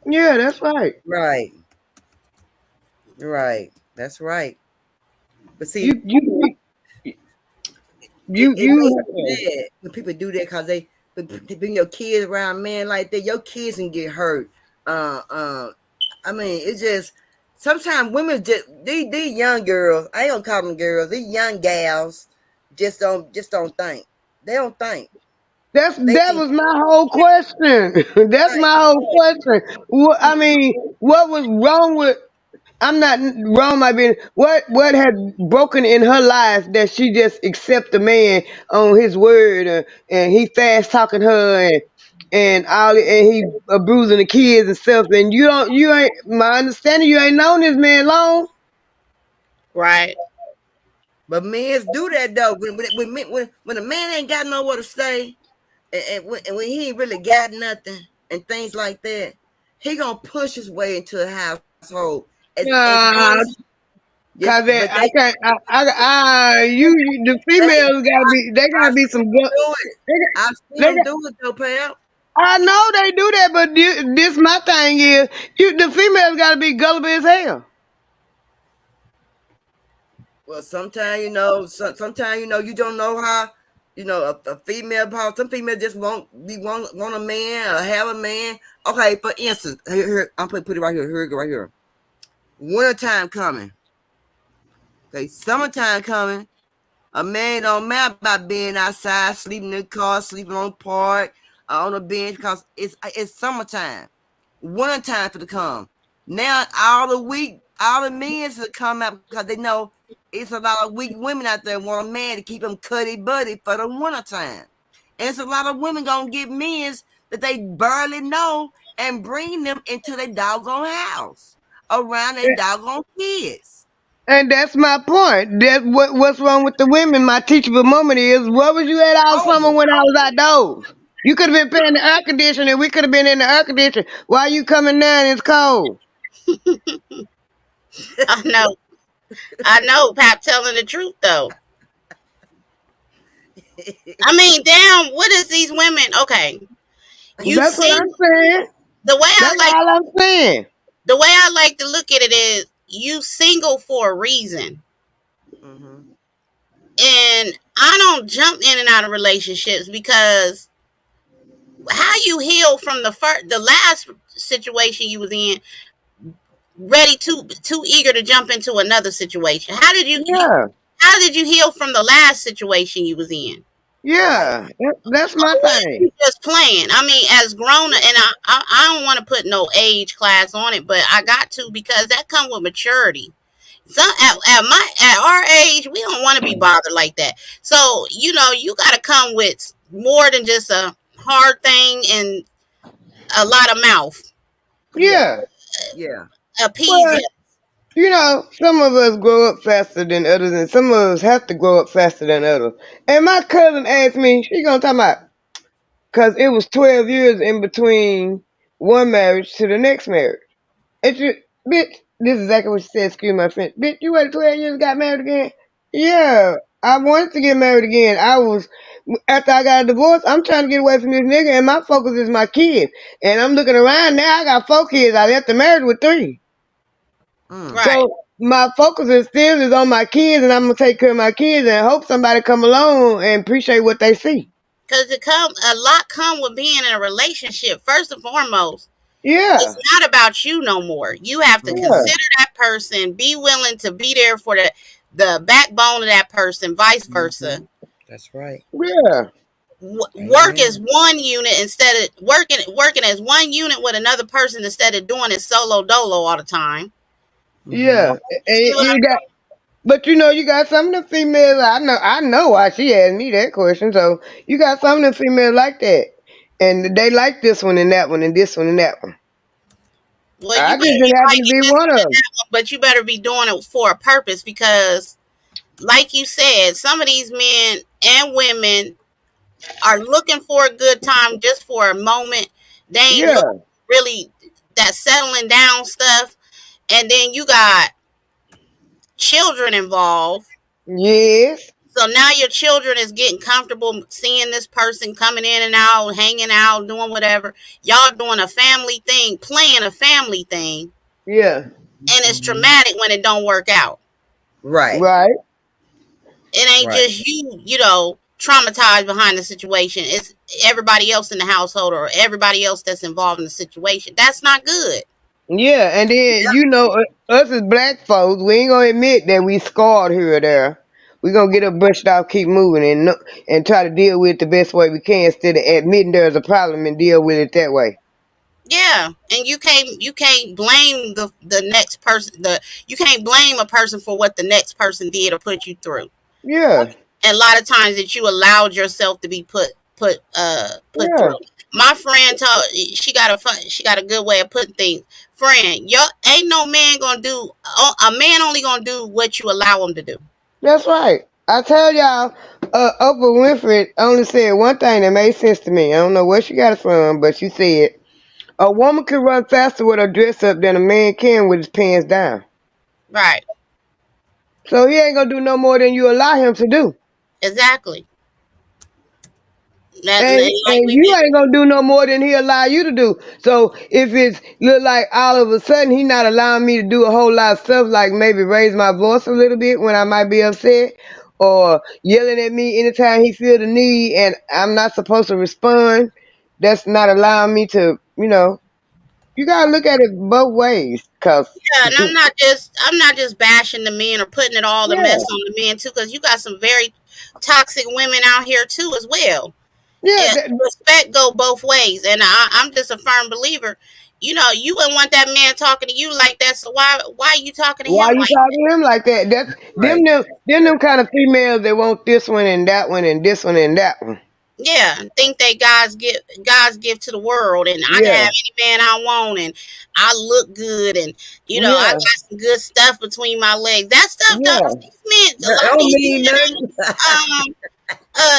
Yeah, that's right. Right. Right. That's right. But see, You you it makes you me mad when people do that because they bring your kids around men like that. Your kids can get hurt. I mean, it's just sometimes women just these young girls. I ain't gonna call them girls. These young gals just don't think. They don't think. They that think was my whole question. That's right. my whole question. I mean, what was wrong with? I'm not wrong. My being what had broken in her life that she just accept the man on his word, and he fast talking her and all, and he abusing the kids and stuff. And you ain't my understanding. You ain't known this man long. Right. But men do that though. When a man ain't got nowhere to stay, and when he ain't really got nothing and things like that, he gonna push his way into a household as hard Nah, as yes, cause but I can't. The females gotta be. They gotta I've be seen some them good. do it. They, I've seen they them got, do it though, pal. I know they do that, but this my thing is, the females gotta be gullible as hell. Well, sometimes sometimes you don't know how. A female power. Some females just want a man or have a man. Okay, for instance, here I'm put it right here. Here we go, right here. Winter time coming. Okay, summertime coming. A man don't matter about being outside, sleeping in the car, sleeping on the park, on the bench, because it's summertime. Winter time for to come. Now all the men to come out because they know it's a lot of weak women out there want a man to keep them cuddy buddy for the winter time. And it's a lot of women gonna get men that they barely know and bring them into their doggone house around their doggone kids. And that's my point. What's wrong with the women. My teachable moment is, where was you at all summer Horrible. when I was outdoors? You could have been paying the air conditioning. We could have been in the air conditioning. Why you coming down? It's cold. I know. I know, Pap telling the truth though. I mean, damn, what is these women? Okay. You That's what I'm see, saying. the way I That's like all I'm saying. the way I like to look at it is, you single for a reason. Mm-hmm. And I don't jump in and out of relationships, because how you heal from the last situation you was in, ready too eager to jump into another situation. How did you Yeah, heal from the last situation you was in? yeah, that's my thing. You just playing. I mean, as grown, and I don't want to put no age class on it, but I got to, because that come with maturity. So at our age, we don't want to be bothered like that. So you got to come with more than just a hard thing and a lot of mouth. Yeah. Yeah. Yeah. Appease Well, him. some of us grow up faster than others, and some of us have to grow up faster than others. And my cousin asked me, she gonna talk about, because it was 12 years in between one marriage to the next marriage. And she, bitch, this is exactly what she said, excuse my French. Bitch, you waited 12 years and got married again? Yeah, I wanted to get married again. After I got a divorce, I'm trying to get away from this nigga, and my focus is my kids. And I'm looking around now, I got 4 kids. I left the marriage with 3. Mm. Right. So my focus is on my kids, and I'm gonna take care of my kids and hope somebody come along and appreciate what they see. Because a lot come with being in a relationship. First and foremost, Yeah, it's not about you no more. You have to yeah, consider that person, be willing to be there for the backbone of that person, vice versa. That's right. yeah, Work Amen. as one unit instead of working as one unit with another person instead of doing it solo dolo all the time. Mm-hmm. yeah. And you got, but you got some of the females. I know why she asked me that question. So you got some of the females like that, and they like this one and that one and this one and that one. Well, I you just better be didn't happen to liking be this one one of and them. that one, but you better be doing it for a purpose, because, like you said, some of these men and women are looking for a good time just for a moment. They ain't look Yeah, really that settling down stuff. And then you got children involved. yes, So now your children is getting comfortable seeing this person coming in and out, hanging out, doing whatever. Y'all doing a family thing, playing a family thing, yeah, and it's traumatic when it don't work out. Right. right, It ain't Right. just traumatized behind the situation. It's everybody else in the household or everybody else that's involved in the situation. That's not good. yeah. And then us as black folks, we ain't gonna admit that we scarred here or there. We gonna get up, brushed off, keep moving, and try to deal with it the best way we can instead of admitting there's a problem and deal with it that way. Yeah, and you can't blame the next person. You can't blame a person for what the next person did or put you through. Yeah, And a lot of times that you allowed yourself to be put yeah. through. My friend told she got a good way of putting things. Friend, yo, ain't no man gonna do. A man only gonna do what you allow him to do. That's right. I tell y'all, Oprah Winfrey only said one thing that made sense to me. I don't know where she got it from, but she said a woman can run faster with her dress up than a man can with his pants down. Right. So he ain't gonna do no more than you allow him to do. Exactly. That, And like and we've you been. ain't gonna do no more than he allow you to do. So if it's look like all of a sudden he not allowing me to do a whole lot of stuff, like maybe raise my voice a little bit when I might be upset, or yelling at me anytime he feel the need and I'm not supposed to respond, that's not allowing me to, you gotta look at it both ways. Cause Yeah, and I'm not just bashing the men or putting it all the mess yeah, on the men too, because you got some very toxic women out here too as well. yeah, And respect go both ways, and I'm just a firm believer. You wouldn't want that man talking to you like that. So why are you talking to why him you like talking to him like that? That's Right. them kind of females that want this one and that one and this one and that one. that? Yeah, and think they God's gift to the world, and I can Yeah, have any man I want, and I look good, and I yeah, got some good stuff between my legs. That stuff don't yeah. these men. A That lot of don't these mean nothing. um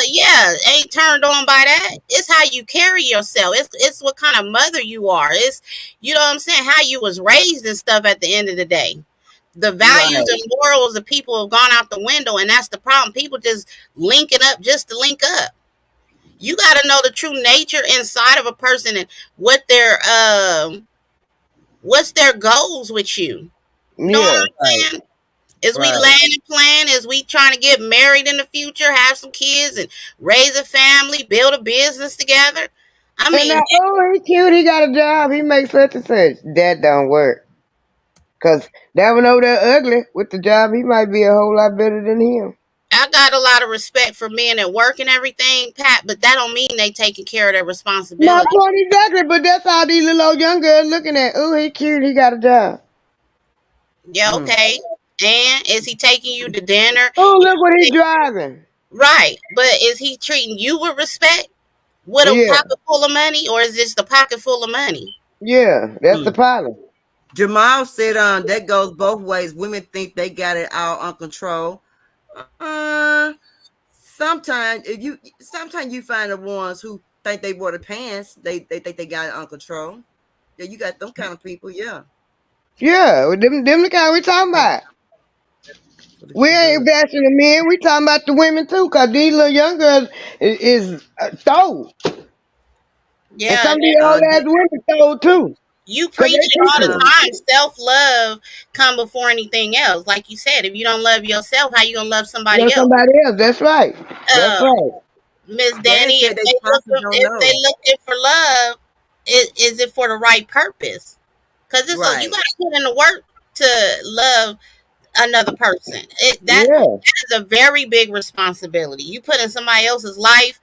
yeah, ain't turned on by that. It's how you carry yourself. It's what kind of mother you are. It's what I'm saying, how you was raised and stuff at the end of the day. The values Right. and morals of people have gone out the window, and that's the problem. People just linking up just to link up. You gotta know the true nature inside of a person and what what's their goals with you. Know what Yeah. I'm Right. saying? Is we Right. laying and plan? Is we trying to get married in the future, have some kids, and raise a family, build a business together? I And mean, now, oh, he cute. He got a job. He makes such and such. That don't work. Cause that one over there ugly with the job. He might be a whole lot better than him. I got a lot of respect for men at work and everything, Pat, but that don't mean they taking care of their My responsibility. point exactly. But that's how these little old young girls looking at. Oh, he cute. He got a job. Yeah, okay. And is he taking you to dinner? Oh, look what he driving. Right. But is he treating you with respect? With a Yeah, pocket full of money, or is this the pocket full of money? yeah. That's the problem. Jamal said that goes both ways. Women think they got it all on control. Uh sometimes you find the ones who think they wore the pants, they think they got it on control. Yeah, you got them kind of people, yeah. Yeah, them the kind we talking about. We ain't bashing the men. We talking about the women too, cause these little young girls is throw, and Yeah, some of these old ass women throw too. you Cause preach they it all the teaching them. time. Self-love come before anything else. Like you said, if you don't love yourself, how you gonna love Love somebody else? somebody else. That's right. That's Uh, right. Miss Danny Danny, said they probably don't if they know. looking for love, is it for the right purpose? Because it's you Right. got to put in the work to love another person. That Yeah. is a very big responsibility. You put in somebody else's life,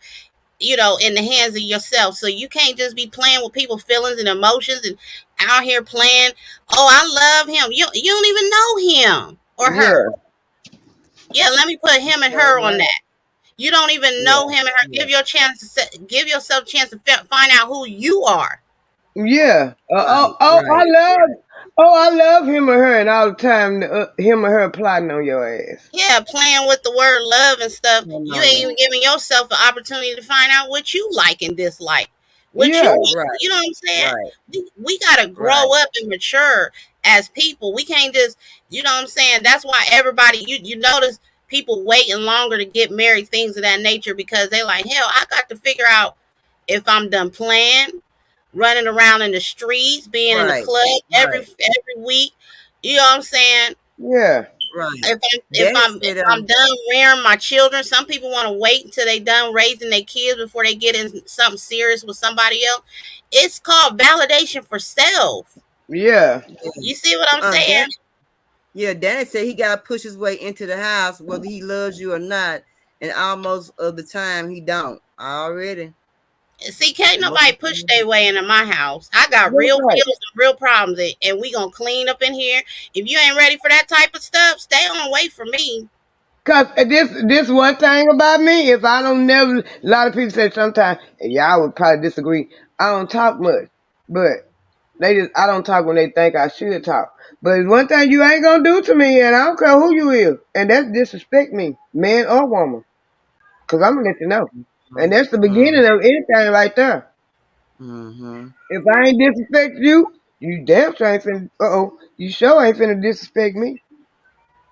in the hands of yourself. So you can't just be playing with people's feelings and emotions and out here playing. Oh, I love him. You don't even know him or her. Yeah. Yeah, let me put him and her on that. You don't even know him and her. Give give yourself a chance to find out who you are. Yeah. Right. Right. I love him or her, and all the time him or her plotting on your ass. Yeah, playing with the word love and stuff. You ain't No. even giving yourself an opportunity to find out what you like and dislike. What you Yeah. want. Right. You know what I'm saying? Right. We gotta Right. grow up and mature as people. We can't just, you know what I'm saying? That's why everybody you notice people waiting longer to get married, things of that nature, because they like, hell, I got to figure out if I'm done playing, running around in the streets, being in the Right. club every Right. week. You know what I'm saying? Yeah. Right. If Danny said I'm done rearing my children, some people want to wait until they done raising their kids before they get in something serious with somebody else. It's called validation for self. Yeah. You see what I'm saying? Danny said he got to push his way into the house whether he loves you or not, and almost of the time he don't already. See, can't nobody push their way into my house. I got That's real right. bills and real problems, and we gonna clean up in here. If you ain't ready for that type of stuff, stay on away from me. Cause this one thing about me, if I don't never, a lot of people say sometimes, and y'all would probably disagree. I don't talk much, but I don't talk when they think I should talk. But it's one thing you ain't gonna do to me, and I don't care who you is, and that's disrespect me, man or woman. Cause I'm gonna let you know, and that's the beginning of anything right there. Mm-hmm. If I ain't disrespect you, you damn sure ain't finna. You sure ain't finna disrespect me.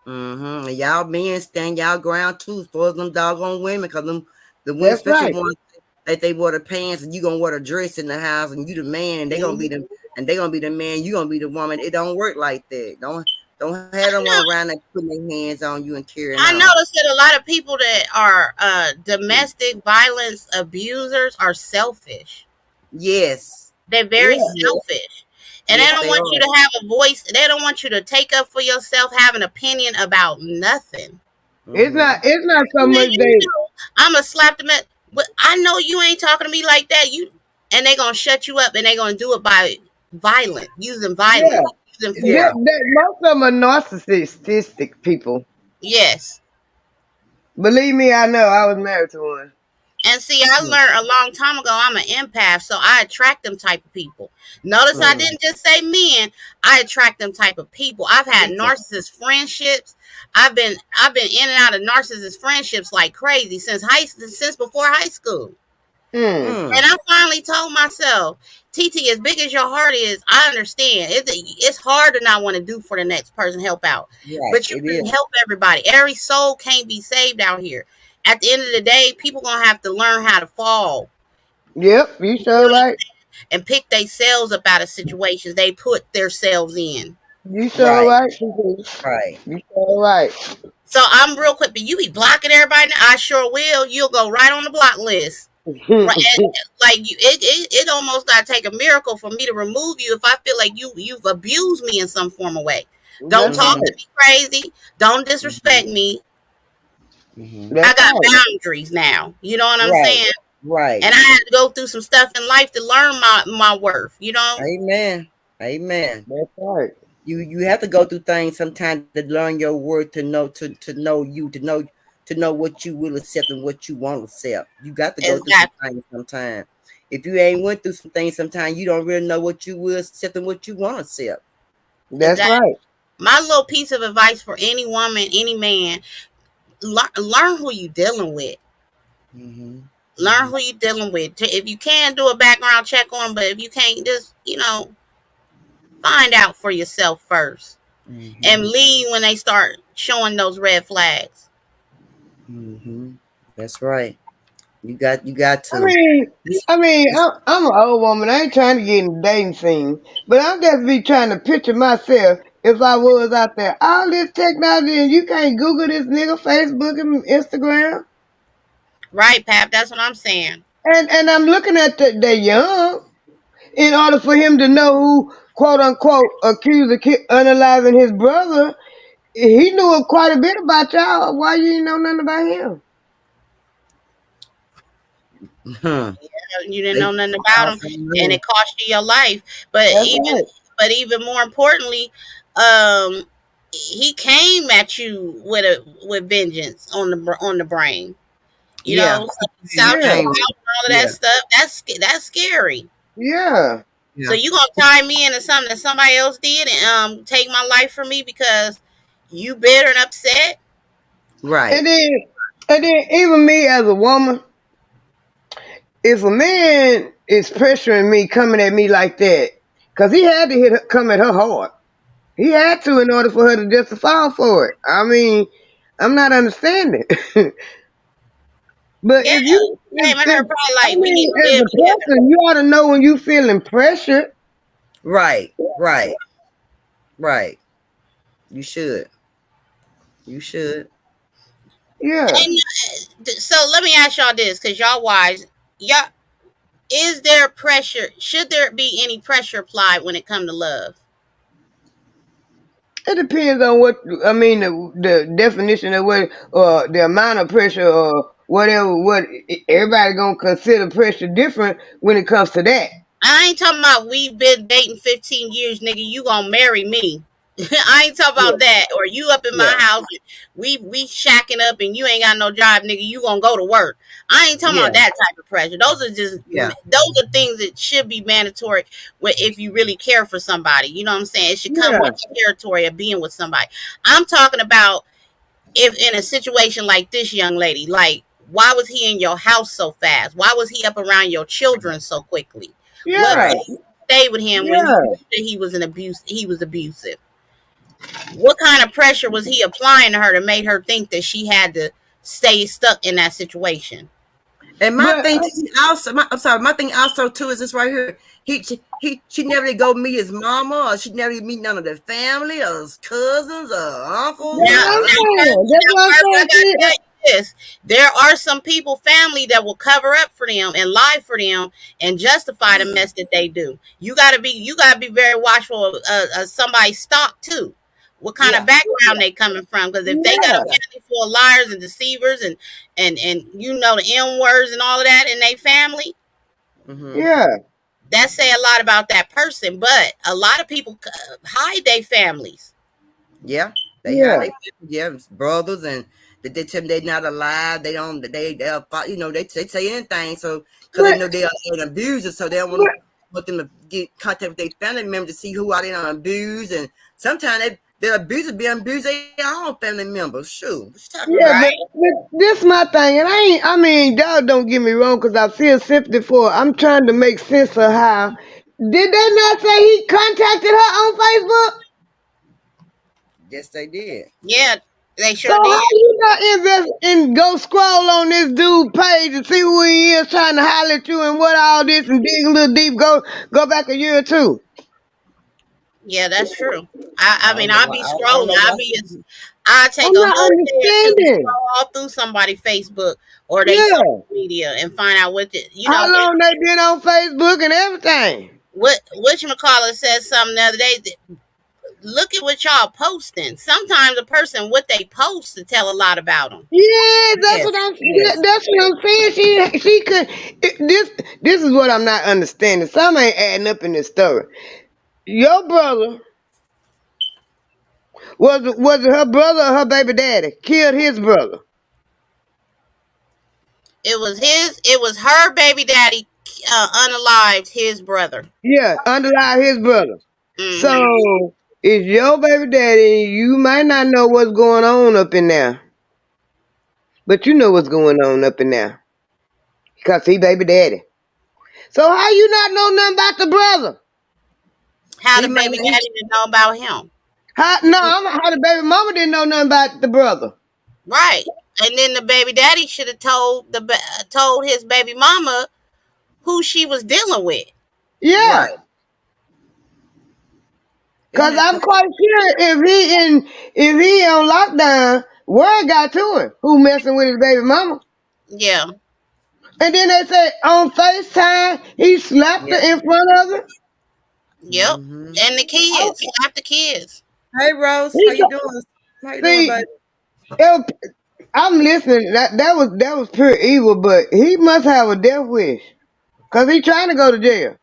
Mm-hmm. And y'all men stand y'all ground too, as far as them doggone women, cause the women, That's especially right. ones that they wear the pants, and you gonna wear the dress in the house, and you the man, and they gonna be the man, you gonna be the woman. It don't work like that. Don't have them one around there putting their hands on you and carrying I on. noticed that a lot of people that are domestic violence abusers are selfish. Yes. They're very selfish. And they Yes, don't they want are. you to have a voice. They don't want you to take up for yourself, have an opinion about nothing. It's not so Man, much they. I'm going to slap them at, but I know you ain't talking to me like that. And they going to shut you up, and they going to do it by using Yeah. violence, using force. Most of them are narcissistic people. Yes. Believe me, I know. I was married to one. And see, I learned a long time ago I'm an empath, so I attract them type of people. Notice I didn't just say men, I attract them type of people. I've had narcissist friendships. I've been in and out of narcissist friendships like crazy since before high school. And I finally told myself, TT, as big as your heart is, I understand. It's hard to not want to do for the next person, help out. Right, But you can help everybody. Every soul can't be saved out here. At the end of the day, people going to have to learn how to fall. Yep, you sure right. And pick themselves up out of situations they put themselves in. You sure right. Right. You sure right. So I'm real quick, but you be blocking everybody now? I sure will. You'll go right on the block list. Right, like it almost gotta take a miracle for me to remove you if I feel like you've abused me in some form of way. Don't That's talk Mm-hmm. to right. me crazy. Don't disrespect Mm-hmm. me. Mm-hmm. I That's got right. boundaries now. You know what I'm Right. saying? Right. And I had to go through some stuff in life to learn my worth. You know? Amen. Amen. That's right. You have to go through things sometimes to learn your word, to know you, to know what you will accept and what you won't accept. You got to go through some Exactly. things sometimes. If you ain't went through some things sometimes, you don't really know what you will accept and what you won't accept. That's Exactly. right. My little piece of advice for any woman, any man, learn who you dealing with. Mm-hmm. Learn who you dealing with. If you can, do a background check on them, but if you can't, just find out for yourself first and Mm-hmm. leave when they start showing those red flags. Mm-hmm. That's right. You got I to. mean, This, I mean, this, I'm an old woman. I ain't trying to get in the dating scene, but I'm just be trying to picture myself if I was out there. All this technology, and you can't Google this nigga, Facebook and Instagram, Right, Pap? That's what I'm saying. and I'm looking at the young. In order for him to know who, quote unquote, accused of unaliving his brother, he knew quite a bit about y'all. Why you didn't know nothing about him? huh. You didn't They know nothing about all them, from and there. it cost you your life. But That's even, right. but even more importantly, um, he came at you with vengeance on the brain. Yeah. South Yeah, you out and Came. all of that Yeah. stuff. That's scary. yeah. So Yeah. you gonna tie me into something that somebody else did and take my life from me because you bitter and upset? Right. And then, even me as a woman, if a man is pressuring me, coming at me like that, because he had to come at her hard. He had to in order for her to just fall for it. I mean, I'm not understanding. But Yeah, if you, came at her probably I like we need mean, to as live a together. person, you ought to know when you feeling pressure. Right. Right. Right. You should. You should. Yeah. And so let me ask y'all this, because y'all wise, y'all, is there pressure? Should there be any pressure applied when it comes to love? It depends on what, I mean, the definition of what, or the amount of pressure, or whatever, what everybody gonna consider pressure different when it comes to that. I ain't talking about we've been dating 15 years, nigga. You gonna marry me? I ain't talking Yeah. about that. Or you up in my Yeah. house, we shacking up, and you ain't got no job, nigga. You gonna go to work? I ain't talking Yeah. about that type of pressure. Those are just Yeah. those are things that should be mandatory if you really care for somebody. You know what I'm saying? It should come Yeah. with the territory of being with somebody. I'm talking about if in a situation like this young lady, like why was he in your house so fast? Why was he up around your children so quickly? What Yeah. Right. made you stay with him when you Yeah. knew that he was abusive? What kind of pressure was he applying to her to make her think that she had to stay stuck in that situation? And my But thing also, I'm sorry, my thing also too is this right here. She never did go meet his mama, or she never meet none of the family, or his cousins, or uncles, that's what I'm saying. That's what I'm I saying. gotta See, tell you this: there are some people, family, that will cover up for them and lie for them and justify the mess that they do. You gotta be very watchful of somebody's stock too. What kind of yeah. background they coming from? Because if they got a yeah. family full of liars and deceivers and the M words and all of that in their family, Mm-hmm. Yeah. that say a lot about that person. But a lot of people hide their families. Yeah. They have Yeah. they brothers, and they tell them they're not alive. They don't. They'll they say anything. So because they But, know they are an abuser, so they don't but want them to get contact with their family members to see who are they on abuse. And sometimes their abusers be abuse their own family members. Shoot, what you talking yeah, about? Right. but this my thing, and I mean, y'all don't get me wrong, because I feel sympathy for her. I'm trying to make sense of how. Did they not say he contacted her on Facebook? Yes, they did. Yeah, they So sure how did. you not invest and go scroll on this dude page and see who he is, trying to holler at you and what all this, and dig a little deep, go back a year or two? Yeah, that's true. I I mean, don't know I'll why. be I don't scrolling. know why. I take I'm a not whole day or two to understanding. scroll through somebody's Facebook or they social Yeah. media and find out what How long they been on Facebook and everything? what whatchamacallit said something the other day. Look at what y'all posting. Sometimes a person what they post to tell a lot about them. Yeah, that's Yes, what I'm. yes. That's what I'm saying. She could. This is what I'm not understanding. Some ain't adding up in this story. Your brother was it her brother or her baby daddy killed his brother? It was her baby daddy unalived his brother. Yeah, underlie his brother. Hmm. So it's your baby daddy. You might not know what's going on up in there, but you know what's going on up in there because he baby daddy. So how you not know nothing about the brother? How He the might baby daddy didn't know about him. How the baby mama didn't know nothing about the brother. Right. And then the baby daddy should have told his baby mama who she was dealing with. Yeah, right. Isn't cause that I'm crazy? quite sure if he on lockdown, word got to him who messing with his baby mama. Yeah. And then they say on FaceTime he slapped her Yep. in front of her. Yep. Mm-hmm. And the Oh, kids, not the kids. Hey Rose, how he you doing? How you doing, see, baby? I'm listening. That was pure evil, but he must have a death wish, cause he trying to go to jail.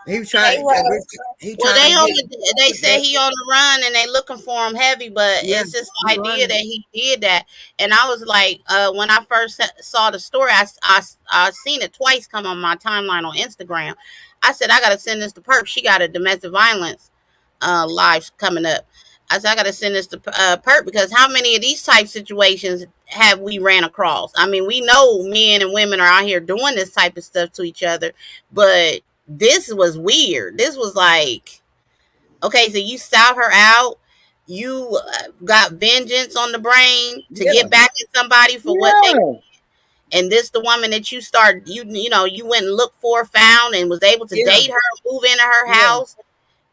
He was They trying. I were. guess he Well, trying to get they that. said he on the run and they looking for him heavy, but Yeah, it's just he the idea running. that he did that. And I was like, when I first saw the story, I seen it twice come on my timeline on Instagram. I said I gotta send this to Perp. She got a domestic violence live coming up. I said I gotta send this to Perp because how many of these type situations have we ran across? I mean, we know men and women are out here doing this type of stuff to each other, but this was weird. This was like, okay, so you stout her out. You got vengeance on the brain to Yeah, get back at somebody for what they. Yeah, And this the woman that you went and looked for, found, and was able to yeah, date her, move into her yeah, house,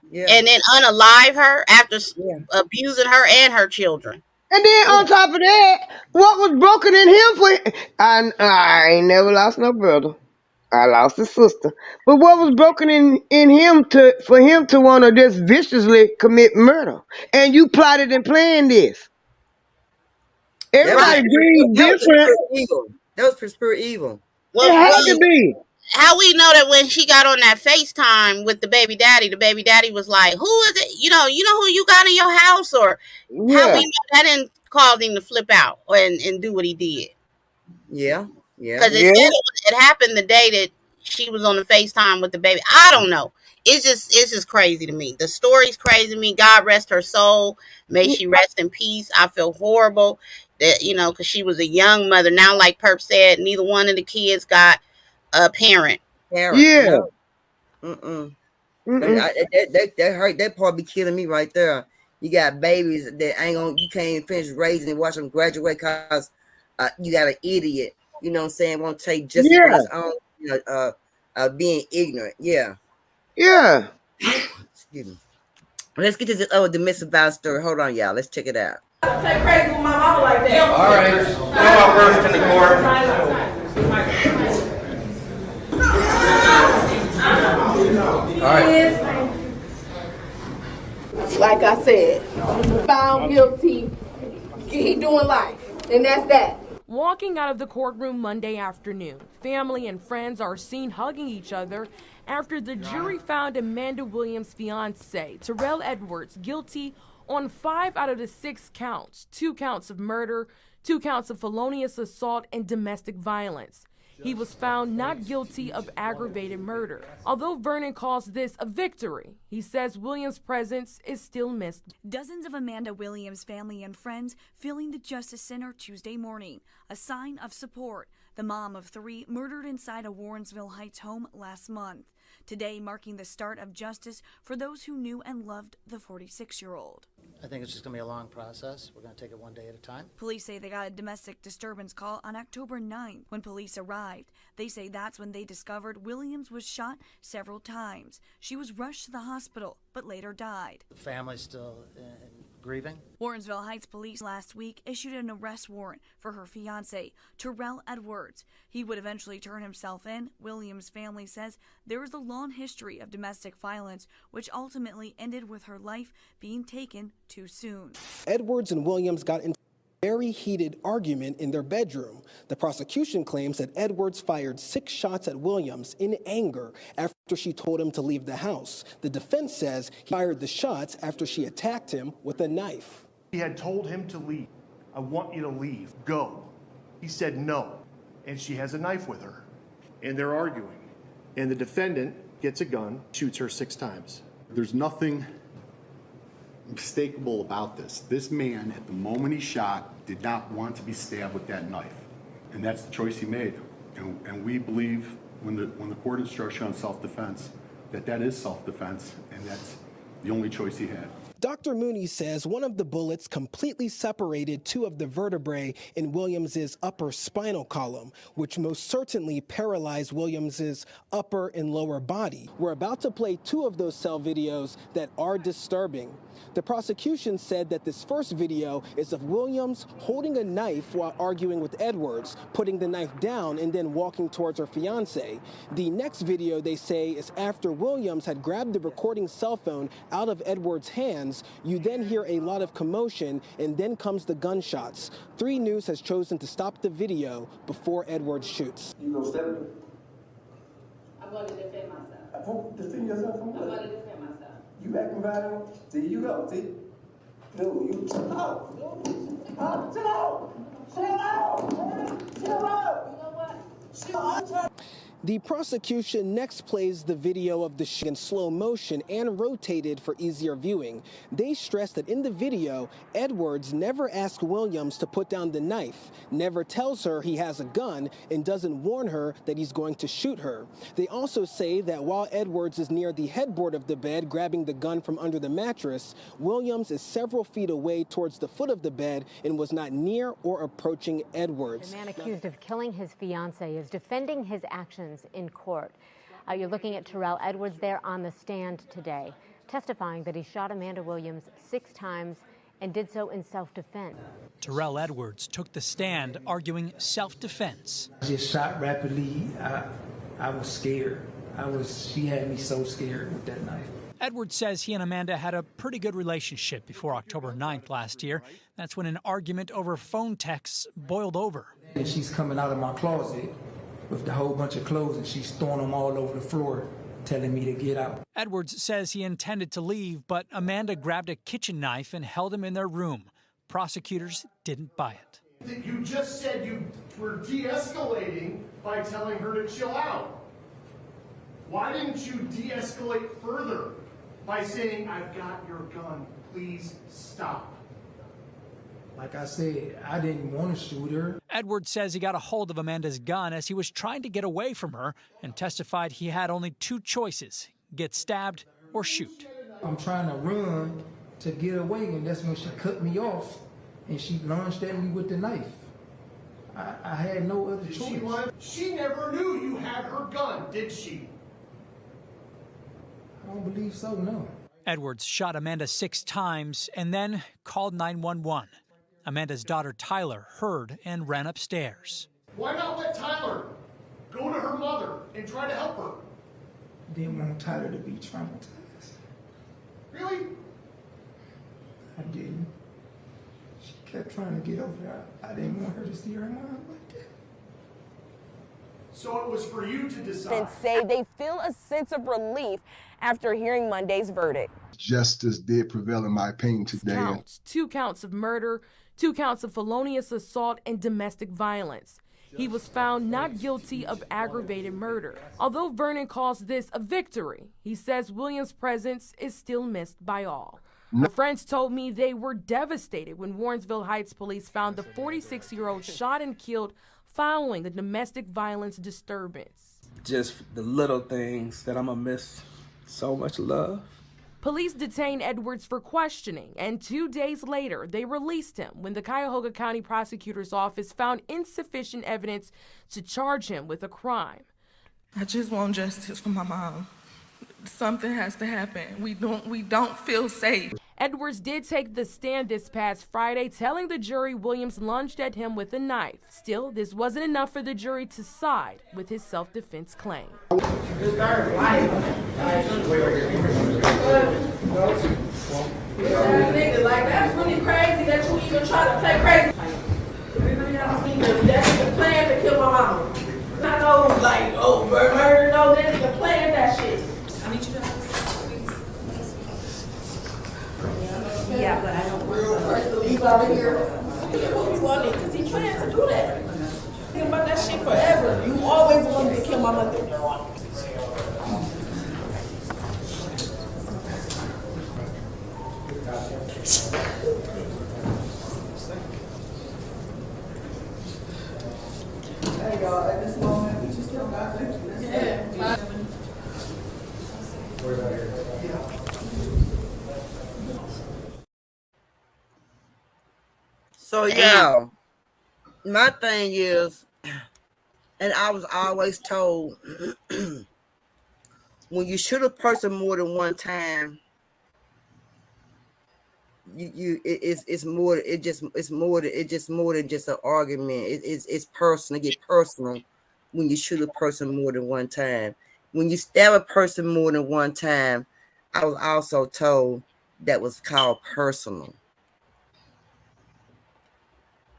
yeah, and then unalive her after yeah. abusing her and her children. and then on top of that, what was broken in him for? I ain't never lost no brother. I lost a sister. But what was broken in him for him to want to just viciously commit murder? And you plotted and planned this. That was Right. Everybody grieves that was different. pure evil. That was pure evil. It Well, had to be. how we know that when she got on that FaceTime with the baby daddy was like, "Who is it? You know who you got in your house?" Or how we Yeah. know that didn't cause him to flip out and do what he did. Yeah, yeah. Because it Yeah. said it happened the day that she was on the FaceTime with the baby. I don't know. It's just crazy to me. The story's crazy to me. God rest her soul. May she rest in peace. I feel horrible that because she was a young mother. Now, like Perp said, neither one of the kids got a parent. Parent. Yeah. No. Mm-mm. Mm-mm. That hurt. That part be killing me right there. You got babies that ain't gonna. You can't even finish raising and watch them graduate because you got an idiot. You know what I'm saying? Won't take justice for Yeah. his own. Being ignorant. Yeah. Yeah. Excuse me. Let's get to this other domestic violence story. Hold on, y'all. Let's check it out. Say crazy with my mama like that. All right. Come on, first in the court. All right. Like I said, found guilty. He doing life, and that's that. Walking out of the courtroom Monday afternoon, family and friends are seen hugging each other after the jury found Amanda Williams' fiancé, Terrell Edwards, guilty on 5 out of the 6 counts, 2 counts of murder, 2 counts of felonious assault and domestic violence. He was found not guilty of aggravated murder. Although Vernon calls this a victory, he says Williams' presence is still missed. Dozens of Amanda Williams' family and friends filling the Justice Center Tuesday morning, a sign of support. The mom of 3 murdered inside a Warrensville Heights home last month. Today marking the start of justice for those who knew and loved the 46-year-old. I think it's just going to be a long process. We're going to take it one day at a time. Police say they got a domestic disturbance call on October 9th. When police arrived, they say that's when they discovered Williams was shot several times. She was rushed to the hospital, but later died. The family's still grieving. Warrensville Heights police last week issued an arrest warrant for her fiancé, Terrell Edwards. He would eventually turn himself in. Williams' family says there is a long history of domestic violence, which ultimately ended with her life being taken too soon. Edwards and Williams got into a very heated argument in their bedroom. The prosecution claims that Edwards fired 6 shots at Williams in anger after she told him to leave the house. The defense says he fired the shots after she attacked him with a knife. He had told him to leave. I want you to leave. Go. He said no. And she has a knife with her. And they're arguing. And the defendant gets a gun, shoots her 6 times. There's nothing mistakable about this. This man, at the moment he shot, did not want to be stabbed with that knife. And that's the choice he made. And we believe when the court instructs you on self-defense, that is self-defense, and that's the only choice he had. Dr. Mooney says one of the bullets completely separated 2 of the vertebrae in Williams's upper spinal column, which most certainly paralyzed Williams's upper and lower body. We're about to play 2 of those cell videos that are disturbing. The prosecution said that this first video is of Williams holding a knife while arguing with Edwards, putting the knife down and then walking towards her fiancé. The next video, they say, is after Williams had grabbed the recording cell phone out of Edwards' hands. You then hear a lot of commotion, and then comes the gunshots. 3 News has chosen to stop the video before Edwards shoots. You gonna step it? I'm going to defend myself. Defend yourself from what? I'm going to defend myself. You acting violent? See, you go. See? No, you chill out. Chill out. Chill out. Chill out. Chill out. You know what? Chill out. The prosecution next plays the video of the shooting in slow motion and rotated for easier viewing. They stress that in the video, Edwards never asks Williams to put down the knife, never tells her he has a gun, and doesn't warn her that he's going to shoot her. They also say that while Edwards is near the headboard of the bed grabbing the gun from under the mattress, Williams is several feet away towards the foot of the bed and was not near or approaching Edwards. The man accused of killing his fiancée is defending his actions in court. You're looking at Terrell Edwards there on the stand today, testifying that he shot Amanda Williams 6 times and did so in self-defense. Terrell Edwards took the stand arguing self-defense. I just shot rapidly. I was scared. She had me so scared with that knife. Edwards says he and Amanda had a pretty good relationship before October 9th last year. That's when an argument over phone texts boiled over. And she's coming out of my closet with a whole bunch of clothes, and she's throwing them all over the floor, telling me to get out. Edwards says he intended to leave, but Amanda grabbed a kitchen knife and held him in their room. Prosecutors didn't buy it. You just said you were de-escalating by telling her to chill out. Why didn't you de-escalate further by saying, I've got your gun, please stop? Like I said, I didn't want to shoot her. Edwards says he got a hold of Amanda's gun as he was trying to get away from her and testified he had only 2 choices, get stabbed or shoot. I'm trying to run to get away, and that's when she cut me off and she lunged at me with the knife. I had no other choice. She never knew you had her gun, did she? I don't believe so, no. Edwards shot Amanda 6 times and then called 911. Amanda's daughter, Tyler, heard and ran upstairs. Why not let Tyler go to her mother and try to help her? Didn't want Tyler to be traumatized. Really? I didn't. She kept trying to get over there. I didn't want her to see her mom like that. So it was for you to decide. Say they feel a sense of relief after hearing Monday's verdict. Justice did prevail in my opinion today. 2 counts of murder, 2 counts of felonious assault and domestic violence. He was found not guilty of aggravated murder. Although Vernon calls this a victory, he says Williams' presence is still missed by all. Her friends told me they were devastated when Warrensville Heights police found the 46-year-old shot and killed following the domestic violence disturbance. Just the little things that I'm gonna miss so much love. Police detained Edwards for questioning, and 2 days later, they released him when the Cuyahoga County Prosecutor's Office found insufficient evidence to charge him with a crime. I just want justice for my mom. Something has to happen. We don't feel safe. Edwards did take the stand this past Friday, telling the jury Williams lunged at him with a knife. Still, this wasn't enough for the jury to side with his self-defense claim. That's really crazy that you even try to play crazy. That's the plan to kill my mama. I know, like, murder, no, that's the plan, that shit. I need you to. Yeah, but I don't want to leave out of here. You wanted because he planned to do that. Think about that shit forever. You always wanted to kill my mother. Hey y'all, at this moment, we just still got things. Yeah. So yeah, my thing is, and I was always told, when you shoot a person more than one time, it's more than just an argument. It's personal. It get personal when you shoot a person more than one time. When you stab a person more than one time, I was also told that was called personal.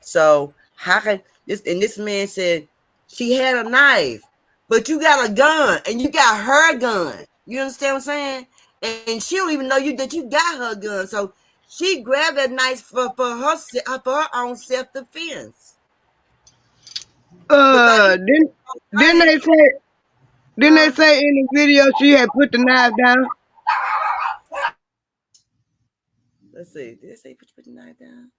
So how can this? And this man said she had a knife, but you got a gun and you got her gun. You understand what I'm saying? And she don't even know that you got her gun. So she grabbed that knife for her own self-defense. Didn't they say in the video she had put the knife down? Let's see. Did they say put the knife down?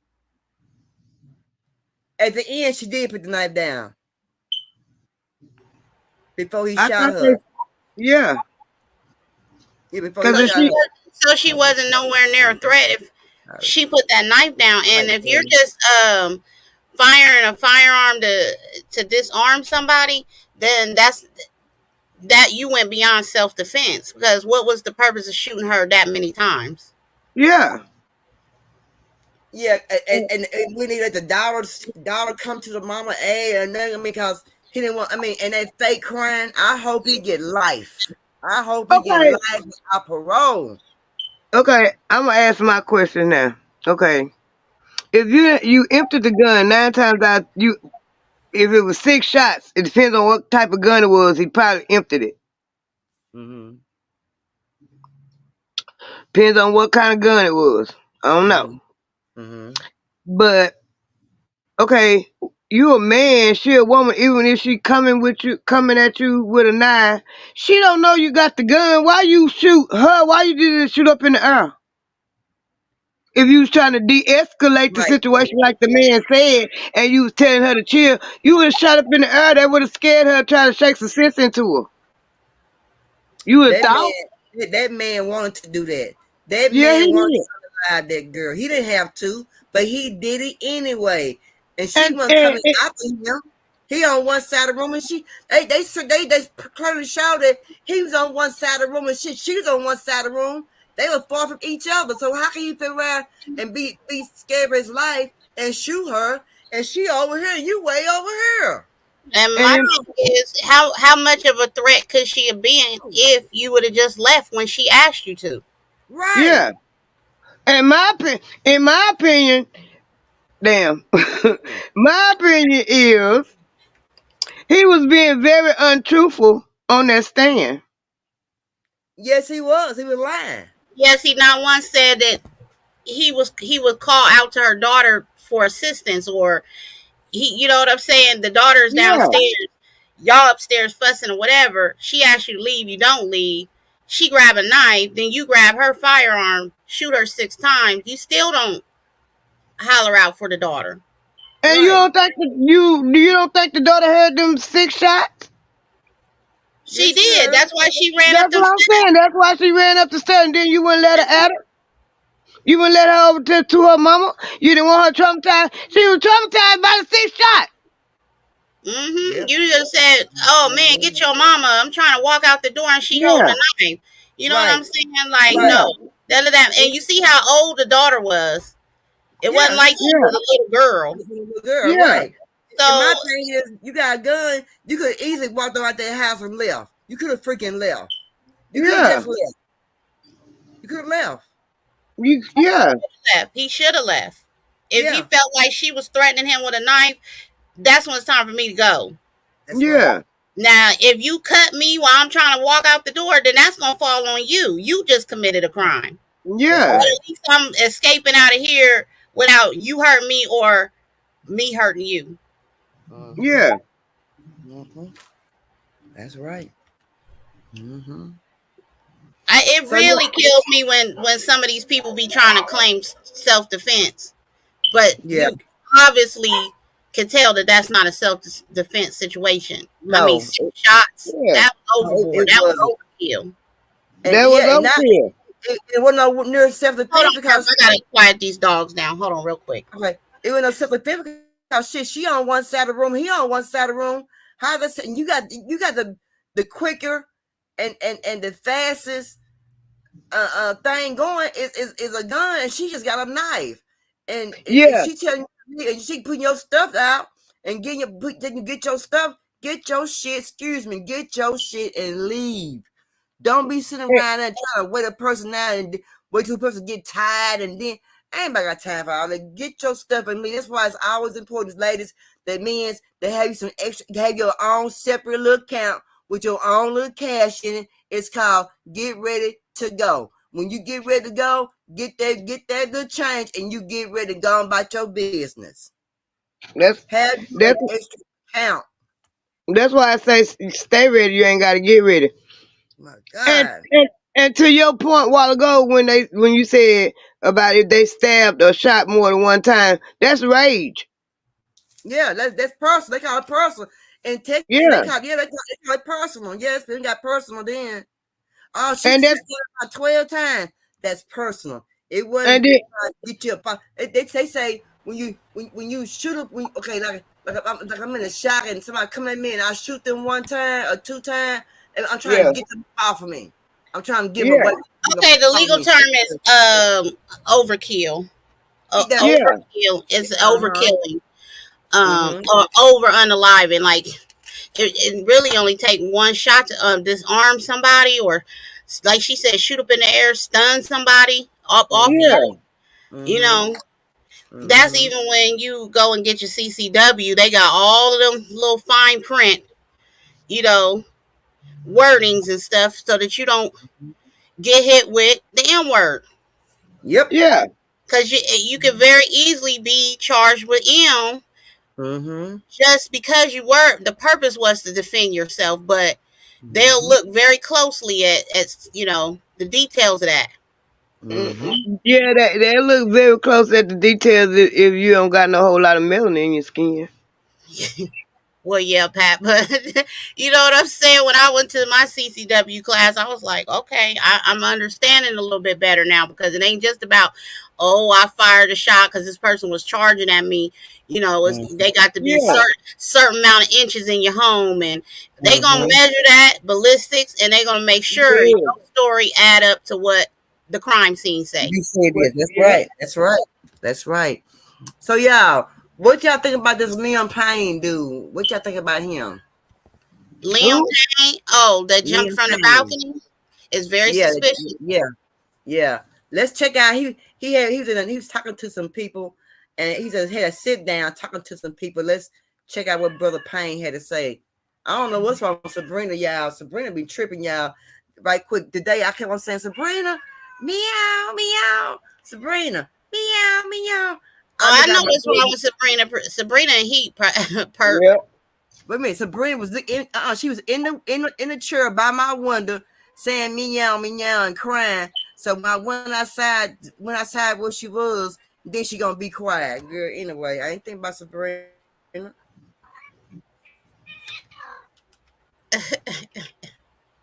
At the end, she did put the knife down before he shot her. Yeah. Before he shot her. So she wasn't nowhere near a threat if she put that knife down. And if you're just firing a firearm to disarm somebody, then that you went beyond self-defense, because what was the purpose of shooting her that many times? Yeah. Yeah, and we need let the dollar come to the mama and then because he didn't want. And that fake crime. I hope he get life. I hope he get life without parole. Okay, I'm gonna ask my question now. Okay, if you emptied the gun 9 times out, if it was 6 shots, it depends on what type of gun it was. He probably emptied it. Mm-hmm. Depends on what kind of gun it was. I don't know. Mm-hmm. But okay, you a man, she a woman. Even if she coming at you with a knife, she don't know you got the gun. Why you shoot her? Why you didn't shoot up in the air? If you was trying to de-escalate the situation, like the man said, and you was telling her to chill, you would have shot up in the air. That would have scared her, trying to shake some sense into her. You would have thought. That man wanted to do that. That man wanted to alive that girl. He didn't have to, but he did it anyway. And she wasn't coming after him. He on one side of the room, and they clearly showed that he was on one side of the room, and she was on one side of the room. They were far from each other. So how can you fit around and be scared for his life and shoot her, and she over here and you way over here? And my thing is, how much of a threat could she have been if you would have just left when she asked you to? Right. Yeah. In my opinion, damn. My opinion is he was being very untruthful on that stand. Yes, he was. He was lying. Yes, he not once said that he would call out to her daughter for assistance, or you know what I'm saying? The daughter's downstairs, y'all upstairs fussing or whatever. She asks you to leave, you don't leave. She grab a knife, then you grab her firearm, shoot her 6 times. You still don't holler out for the daughter. And you don't think you don't think the daughter heard them 6 shots? She did. That's why she ran up the stairs. That's what I'm saying. That's why she ran up the stairs, and then you wouldn't let her at her. You wouldn't let her over to her mama. You didn't want her traumatized. She was traumatized by the 6 shots. Mm-hmm. You just said, "Oh man, get your mama." I'm trying to walk out the door, and she holding a knife. You know what I'm saying? Like, no. None of that. And you see how old the daughter was. It wasn't like she was a little girl. Little girl, Yeah. right? So and my thing is, you got a gun. You could easily walked out that house and left. You could have freaking left. You could have just left. You could have left. He should have left. If he felt like she was threatening him with a knife, that's when it's time for me to go. Right. Now, if you cut me while I'm trying to walk out the door, then that's gonna fall on you. You just committed a crime. Yeah. But at least I'm escaping out of here without you hurting me or me hurting you. Yeah. That's right. It really kills me when some of these people be trying to claim self-defense, but you obviously can tell that that's not a self-defense situation. No. I mean, 6 shots, that was overboard. That was overkill. That was overkill. It wasn't no near self-defense because I gotta quiet these dogs down. Hold on, real quick. Okay, it was no self-defense because shit. She on one side of the room, he on one side of the room. How this? You got the quicker and the fastest thing going is a gun, and she just got a knife, and she telling you, and she putting your stuff out and then you get your stuff, get your shit. Get your shit and leave. Don't be sitting around and trying to wait a person out and wait till the person get tired and then I ain't got time for all that. Get your stuff and leave. That's why it's always important, ladies, that means they have you some extra, have your own separate little account with your own little cash in it. It's called get ready to go. When you get ready to go, get that little change and you get ready to go about your business. Have that extra account. That's why I say stay ready. You ain't got to get ready. My God. And to your point a while ago when you said about if they stabbed or shot more than one time, that's rage. Yeah, that's personal. They call it personal. In Texas, they call it personal. Yes, they got personal then. Oh, she said about 12 times. That's personal. It wasn't get you a. They say when you shoot up, like I'm in a shot and somebody come at me and I shoot them 1 time or 2 times and I'm trying to get them off of me. I'm trying to get them away. Okay, the legal term is overkill. Overkill is overkilling. Or over unaliving. Like it really only take 1 shot to disarm somebody, or like she said, shoot up in the air, stun somebody off you. You know, that's even when you go and get your CCW. They got all of them little fine print, wordings and stuff, so that you don't get hit with the M word. Yep. Yeah. Because you could very easily be charged with M. Just because the purpose was to defend yourself, but they'll look very closely at the details of that. Yeah, they look very close at the details if you don't got no whole lot of melanin in your skin. Well, yeah, Pat, but you know what I'm saying? When I went to my CCW class, I was like, okay, I'm understanding a little bit better now, because it ain't just about, I fired a shot because this person was charging at me. They got to be a certain amount of inches in your home, and they gonna measure that ballistics, and they gonna make sure your story add up to what the crime scene say. You said it. That's right. That's right. That's right. So y'all, what y'all think about this Liam Payne dude? What y'all think about him? Liam Payne? Oh, that jumped from the balcony is very suspicious. Yeah. Let's check out. He was talking to some people, and he just had a sit down talking to some people. Let's check out what Brother Payne had to say. I don't know what's wrong with Sabrina, y'all. Sabrina be tripping, y'all. Right quick today, I kept on saying, Sabrina, meow, meow. Sabrina, meow, meow. I know what's wrong with Sabrina. Sabrina and Heat perk. Wait a minute, Sabrina was she was in the chair by my window saying meow, meow, and crying. So when I went outside where she was, then she gonna be quiet, girl. Anyway, I ain't think about Sabrina.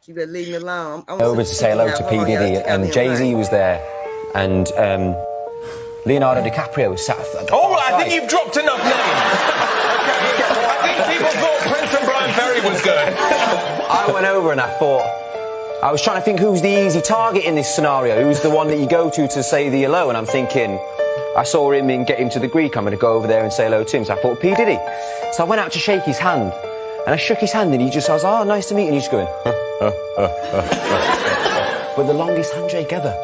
She better leave me alone. Over to say hello to P. Diddy, and Jay-Z was there, and Leonardo DiCaprio sat. All right, I think you've dropped enough names. I think people thought Prince and Brian Ferry was good. I went over and I thought, I was trying to think who's the easy target in this scenario, who's the one that you go to say the hello, and I'm thinking, I saw him in Get Him to the Greek, I'm going to go over there and say hello to him, so I thought, P. Diddy. So I went out to shake his hand, and I shook his hand, and I was like, oh, nice to meet you, and he's going, with the longest handshake ever.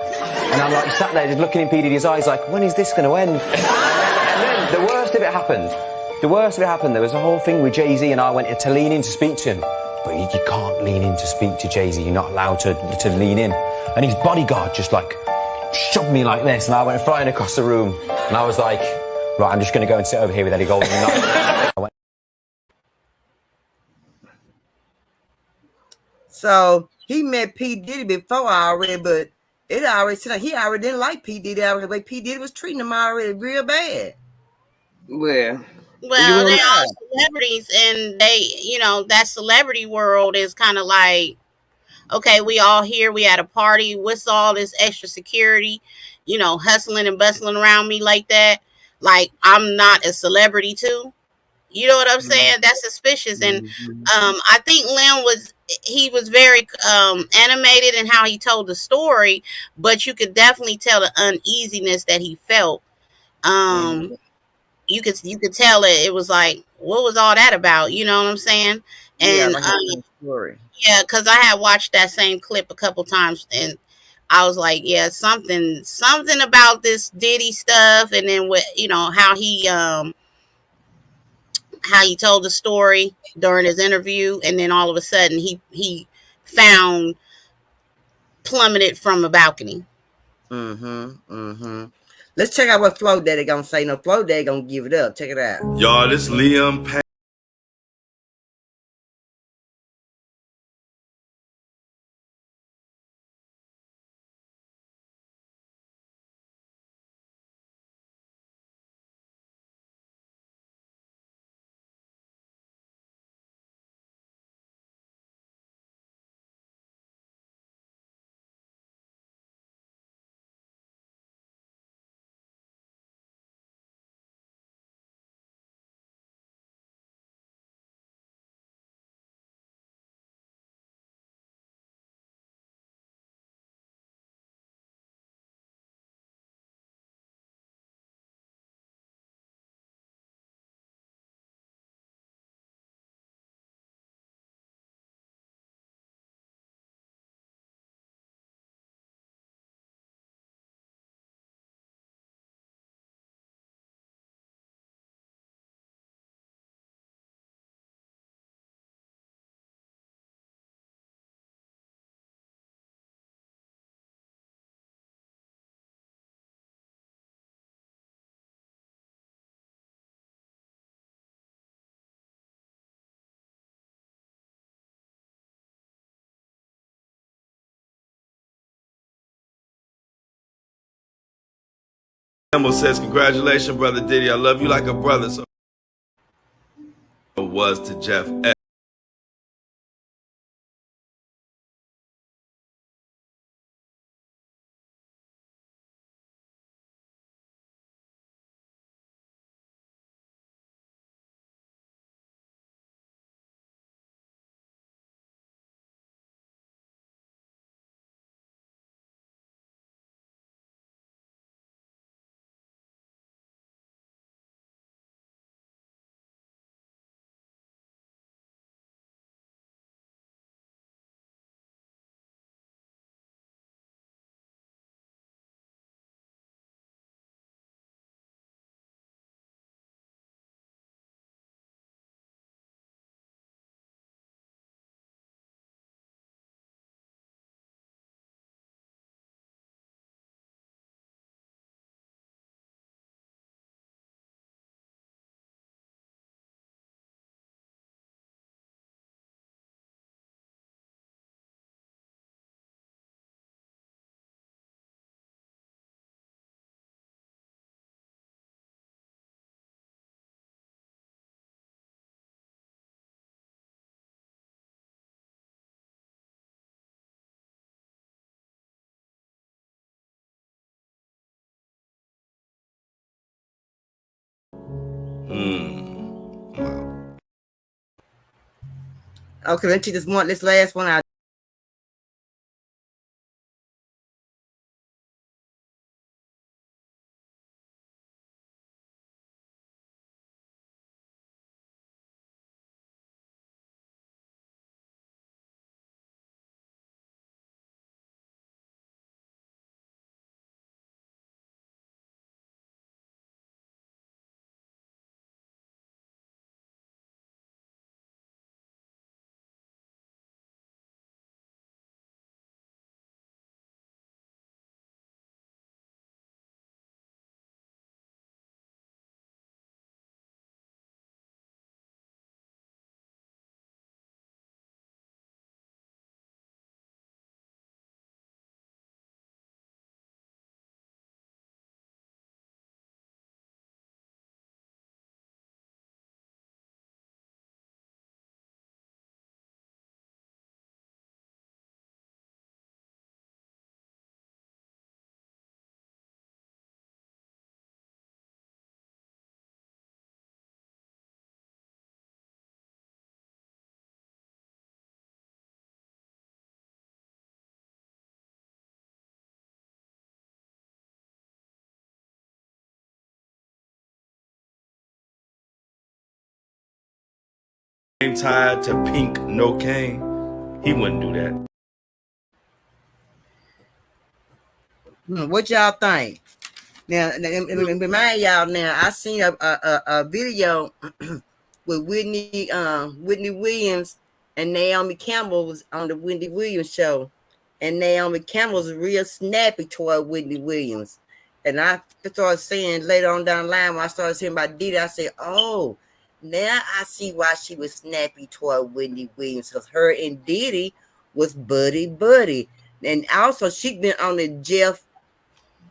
And I'm like, sat there just looking in P. Diddy's eyes like, when is this going to end? And then the worst of it happened. There was a whole thing with Jay-Z, and I went to lean in to speak to him. But you can't lean in to speak to Jay-Z, you're not allowed to lean in. And his bodyguard just like shoved me like this, and I went flying across the room, and I was like, right, I'm just going to go and sit over here with Eddie Golden. So he met P. Diddy before already, but it already said he already didn't like P. Diddy already. The way P. Diddy was treating him already real bad. Well, they are celebrities, and they, that celebrity world is kind of like, okay, we all here, we at a party. What's all this extra security, hustling and bustling around me like that? Like, I'm not a celebrity too. You know what I'm saying? That's suspicious. And I think Lim was very animated in how he told the story, but you could definitely tell the uneasiness that he felt. You could tell it was like, what was all that about? You know what I'm saying? And yeah, because I had watched that same clip a couple times, and I was like, yeah, something about this Diddy stuff, and then what, how he told the story during his interview, and then all of a sudden he found plummeted from a balcony. Let's check out what Flo Daddy gonna say. No, Flo Daddy gonna give it up. Check it out. Y'all, this Liam Payne. Campbell says, congratulations, brother Diddy. I love you like a brother. So was to Jeff F. Okay, let's check this last one out. tied to pink, no cane. He wouldn't do that. What y'all think? Now, remind y'all. Now, I seen a video with Whitney Williams and Naomi Campbell was on the Whitney Williams show, and Naomi Campbell was real snappy toward Whitney Williams. And I started saying later on down the line when I started hearing about Diddy, I said, "Oh, now I see why she was snappy toward Whitney Williams, because her and Diddy was buddy, and also she'd been on the Jeff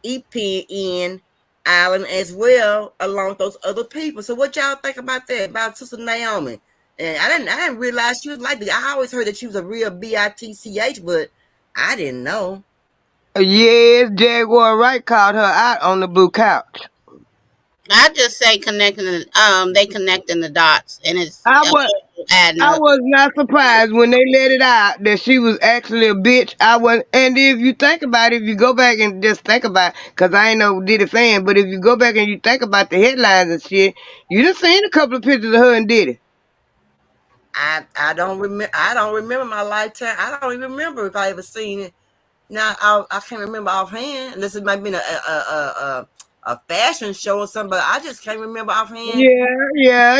EPN Island as well, along with those other people." So what y'all think about that, about Sister Naomi? And I didn't realize she was like that. I always heard that she was a real bitch, but I didn't know. Yes, Jaguar Wright called her out on the blue couch. I just say they connecting the dots, and it's I was not surprised when they let it out that she was actually a bitch. And if you think about it, if you go back and just think about, because I ain't no Diddy fan, but if you go back and you think about the headlines and shit, you done seen a couple of pictures of her and Diddy. I don't remember my lifetime. I don't even remember if I ever seen it. Now I can't remember offhand, unless it might have been a fashion show or something, but I just can't remember offhand. Yeah,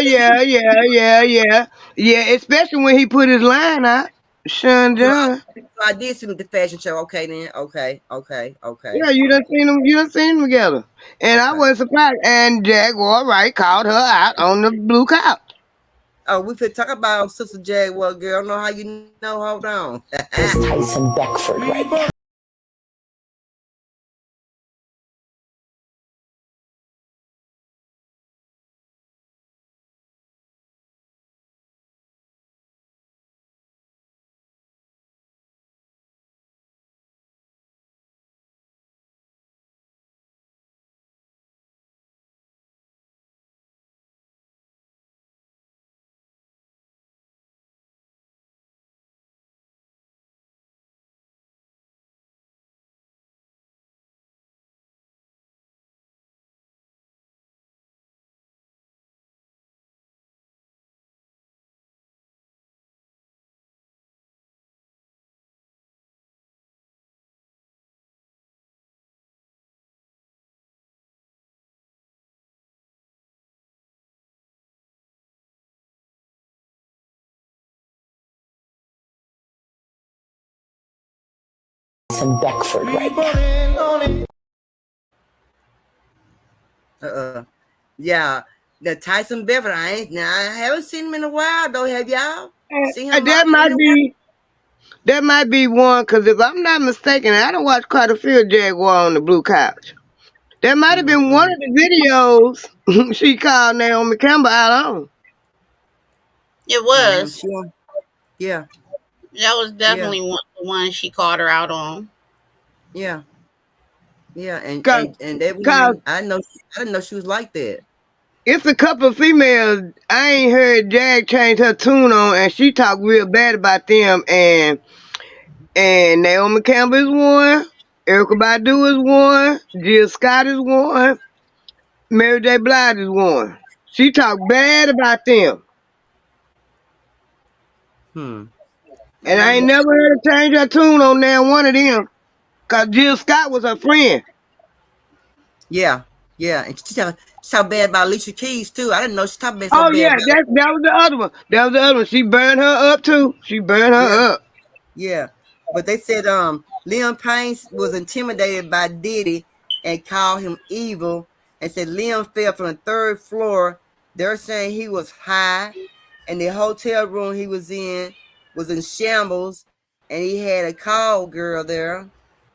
especially when he put his line out. Sean John. So I did see the fashion show. Okay then. Okay. Yeah, you done seen them together. And I wasn't surprised. And Jaguar Wright called her out on the blue couch. Oh, we could talk about Sister Jaguar, girl. Know how you know? Hold on. It's Tyson Bedford right now. Tyson Bedford right now. Yeah, the Tyson Bedford. I haven't seen him in a while though. Have y'all seen him? That might be one, because if I'm not mistaken, I done watched quite a few Jaguar on the blue couch. That might have been one of the videos she called Naomi Campbell out on. It was. Yeah. That was definitely the one she called her out on. Yeah. And that I didn't know she was like that. It's a couple of females I ain't heard Jag change her tune on, and she talked real bad about them. And Naomi Campbell is one, Erykah Badu is one, Jill Scott is one, Mary J. Blige is one. She talked bad about them. And I ain't never heard her change her tune on now one of them, because Jill Scott was her friend. Yeah. And she talked bad about Alicia Keys too. I didn't know she talked bad. That was the other one. That was the other one. She burned her up too. Up. Yeah. But they said Liam Payne was intimidated by Diddy and called him evil, and said Liam fell from the 3rd floor. They're saying he was high, and the hotel room he was in shambles, and he had a call girl there,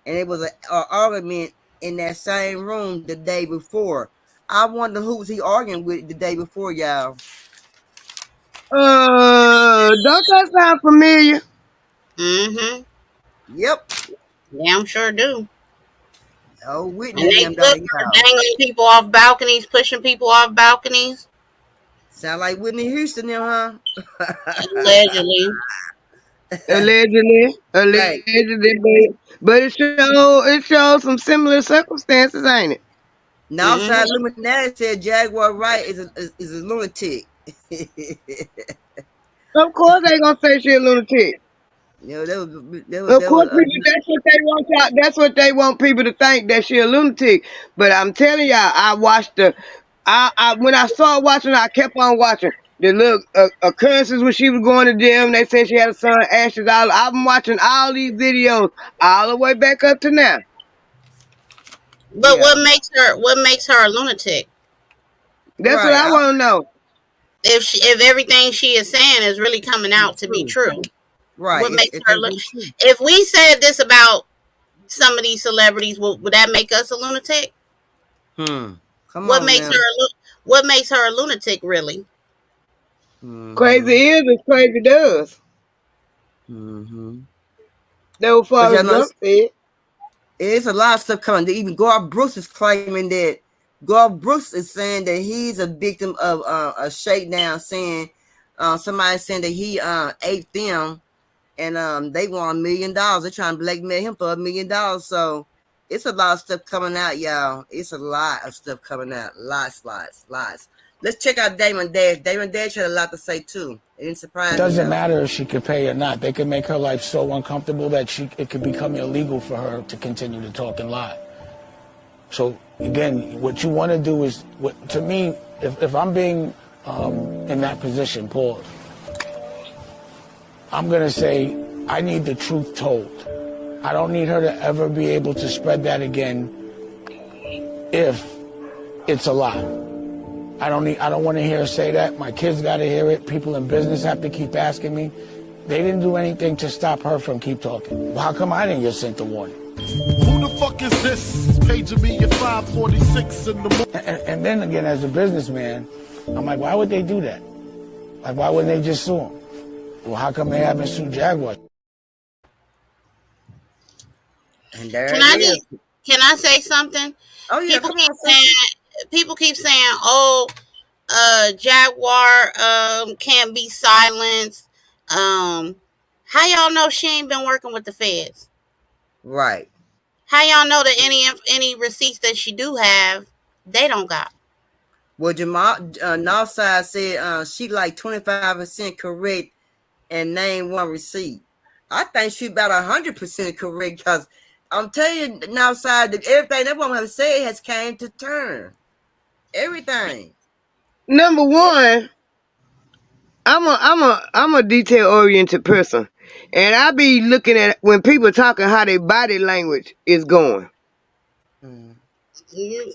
and it was an argument in that same room the day before. I wonder who was he arguing with the day before, y'all. Don't that sound familiar? Mm-hmm. Yep. Damn sure do. Oh, Whitney. And they dangling people off balconies, pushing people off balconies. Sound like Whitney Houston now, huh? Allegedly. But it shows some similar circumstances, ain't it? Now, Illuminati said Jaguar Wright is a lunatic. Of course they gonna say she a lunatic. You know, Of course, people, that's what they want y'all. That's what they want people to think, that she a lunatic. But I'm telling y'all, I watched when I started watching, I kept on watching the little occurrences when she was going to gym. They said she had a son, ashes. I've been watching all these videos all the way back up to now. But what makes her a lunatic? That's what I want to know. If everything she is saying is really coming out to be true, right? What makes her? If we said this about some of these celebrities, would that make us a lunatic? Come what on makes now. her? What makes her a lunatic? Really? Crazy is as crazy does. That was far as Gump said. It's a lot of stuff coming. Even Garth Brooks is claiming that. Garth Brooks is saying that he's a victim of a shakedown, saying somebody saying that he ate them, and they want $1 million. They're trying to blackmail him for $1 million. So it's a lot of stuff coming out, y'all. It's a lot of stuff coming out. Lots. Let's check out Damon Dash. Damon Dash had a lot to say too. It didn't surprise me. It doesn't matter if she could pay or not. They could make her life so uncomfortable that it could become illegal for her to continue to talk and lie. So again, what you want to do is, to me, if I'm being in that position, Paul, I'm going to say I need the truth told. I don't need her to ever be able to spread that again if it's a lie. I don't want to hear her say that. My kids got to hear it. People in business have to keep asking me. They didn't do anything to stop her from keep talking. Well, how come I didn't get sent the warning? Who the fuck is this? Paging me at 5:46 in the morning. And then again, as a businessman, I'm like, why would they do that? Like, why wouldn't they just sue him? Well, how come they haven't sued Jaguar? And there Can I say something? Oh yeah, people keep saying, "Oh, Jaguar can't be silenced." How y'all know she ain't been working with the feds? Right. How y'all know that any receipts that she do have, they don't got? Well, Jamal Northside said she like 25% correct and name one receipt. I think she about 100% correct, because I'm telling you, Northside, that everything that woman has said has came to turn. Everything. Number one, I'm a detail oriented person, and I be looking at when people talking how their body language is going. And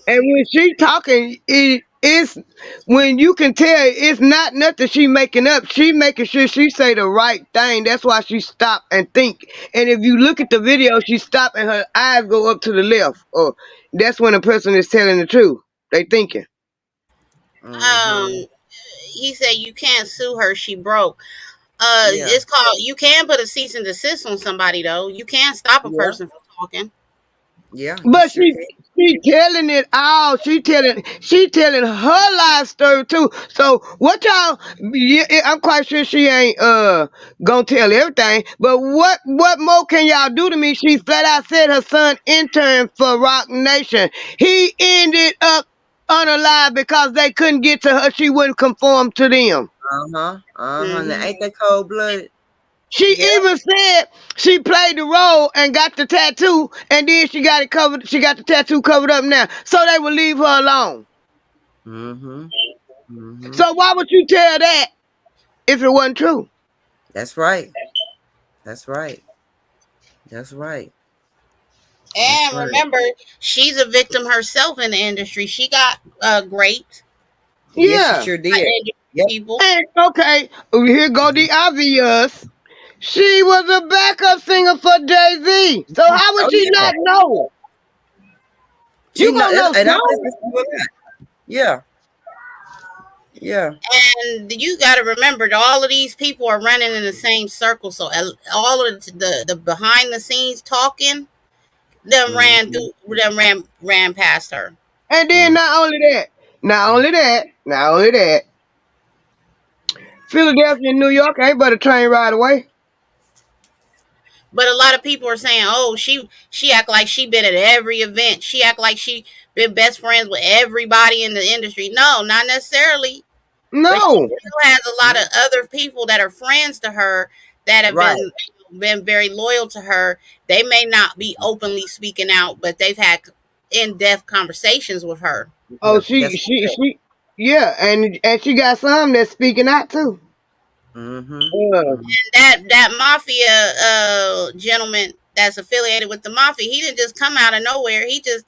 when she talking, it's when you can tell it's not nothing she making up. She making sure she say the right thing. That's why she stop and think. And if you look at the video, she stop and her eyes go up to the left. Or that's when a person is telling the truth. They thinking. He said you can't sue her. She broke. It's called. You can put a cease and desist on somebody though. You can't stop a person from talking. Yeah, but she telling it all. She telling her life story too. So what y'all? I'm quite sure she ain't gonna tell everything. But what more can y'all do to me? She flat out said her son interned for Rock Nation. He ended up unalive because they couldn't get to her. She wouldn't conform to them. Now, ain't that cold blooded? She even said she played the role and got the tattoo, and then she got it covered. She got the tattoo covered up now, so they would leave her alone. So why would you tell that if it wasn't true? That's right. That's right. That's right. And remember, she's a victim herself in the industry. She got great. Yeah, yes, she sure did. People. And, okay, here go the obvious. She was a backup singer for Jay-Z. So how would she not know? You gonna know something. Yeah. And you got to remember that all of these people are running in the same circle. So all of the behind the scenes talking, them ran past her. And then not only that, Philadelphia and New York ain't but a train ride away. But a lot of people are saying, "Oh, she act like she been at every event. She act like she been best friends with everybody in the industry." No, not necessarily. But she No. still has a lot of other people that are friends to her that have Right. been very loyal to her. They may not be openly speaking out, but they've had in-depth conversations with her. Oh, That's yeah, and she got some that's speaking out too. Uh, That mafia gentleman that's affiliated with the mafia, he didn't just come out of nowhere. He just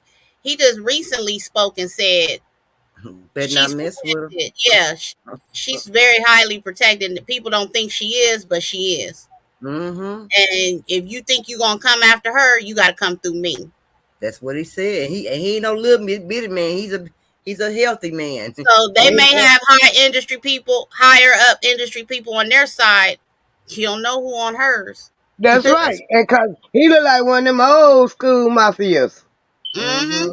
recently spoke and said better not she's mess with her. protected. Yeah, she's very highly protected. People don't think she is, but she is. Mm-hmm. And if you think you're gonna come after her, you got to come through me. That's what he said. He ain't no little bitty man. He's a healthy man. So they may have higher up industry people on their side. You don't know who on hers. that's right. And cause he look like one of them old school mafias. Mm-hmm.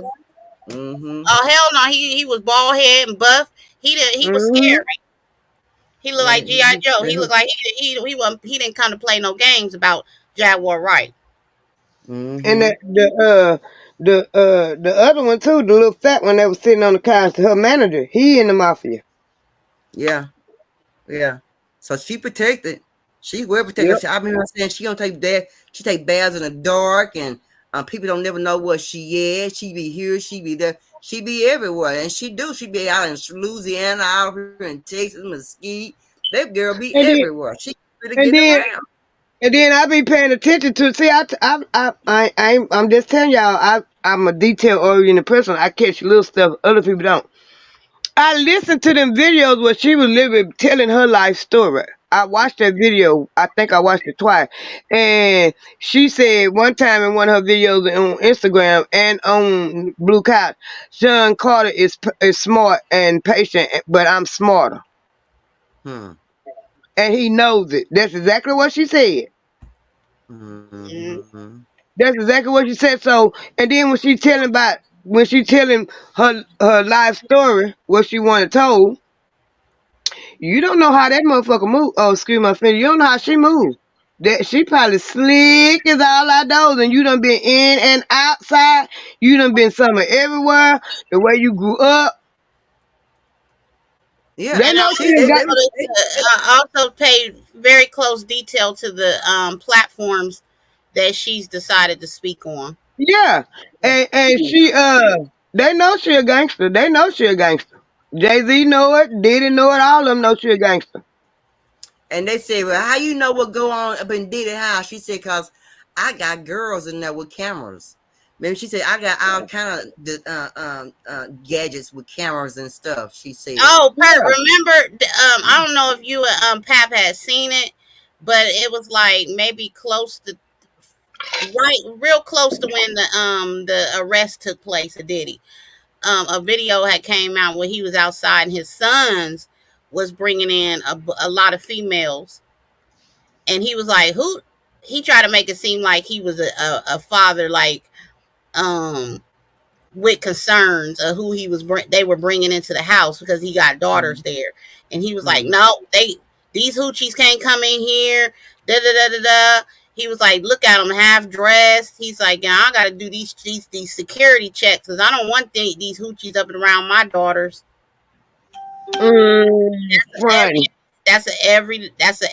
Mm-hmm. Oh hell no, he was bald head and buff. He was scary. He looked like G.I. Joe. He looked like he didn't come to play no games about Jaguar Wright. And the other one too, the little fat one that was sitting on the couch, her manager, he in the mafia. Yeah. Yeah. So she protected. She well protected. Yep. I remember saying she don't take she take baths in the dark, and people don't never know where she is. She be here, she be there, she be everywhere, and she be out in Louisiana, out here in Texas, Mesquite. That girl be And then everywhere. She really and getting then around. and then I be paying attention to. See, I'm just telling y'all, I'm a detail oriented person. I catch little stuff other people don't. I listened to them videos where she was living, telling her life story. I watched that video. I think I watched it twice. And she said one time in one of her videos on Instagram and on Blue Couch, Sean Carter is smart and patient, but I'm smarter. Hmm. And he knows it. That's exactly what she said. Mm-hmm. That's exactly what she said. So, and then when she telling her life story, what she wanted told, you don't know how that motherfucker move. Oh, excuse my friend. You don't know how she moved. That she probably slick as all outdoors, and you done been in and outside. You done been summer everywhere. The way you grew up. Yeah, They And know she done got. I also paid very close detail to the platforms that she's decided to speak on. Yeah, and she they know she a gangster. They know she a gangster. Jay-Z know it. Diddy know it. All of them know she a gangster. And they said, well, how you know what go on up in Diddy house? She said, because I got girls in there with cameras. Maybe she said, I got all kind of gadgets with cameras and stuff, she said. Oh, remember, I don't know if you Pap had seen it, but it was like maybe close to real close to when the arrest took place of Diddy. A video had came out where he was outside and his sons was bringing in a lot of females, and he was like, who? He tried to make it seem like he was a father, like with concerns of who they were bringing into the house because he got daughters there, and he was like, no, these hoochies can't come in here. Da da da da da. He was like, look at them half dressed. He's like, yeah, I got to do these security checks because I don't want these hoochies up and around my daughters. Funny. That's a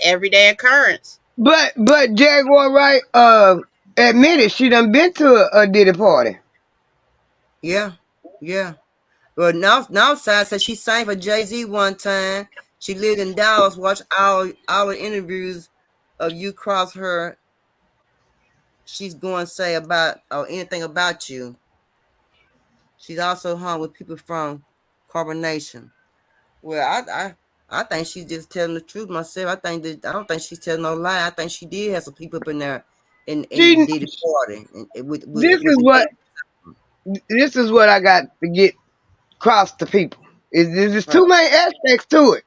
everyday occurrence. But Jaguar Wright admitted she done been to a Diddy party. Yeah, yeah. Well, now Side said she sang for Jay-Z one time. She lived in Dallas, watched all the interviews of you cross her. She's going to say about or anything about you. She's also hung with people from Carbonation. Well, I think she's just telling the truth myself. I don't think she's telling no lie. I think she did have some people up in there in the Diddy party. This is what I got to get across to people. There's too many aspects to it.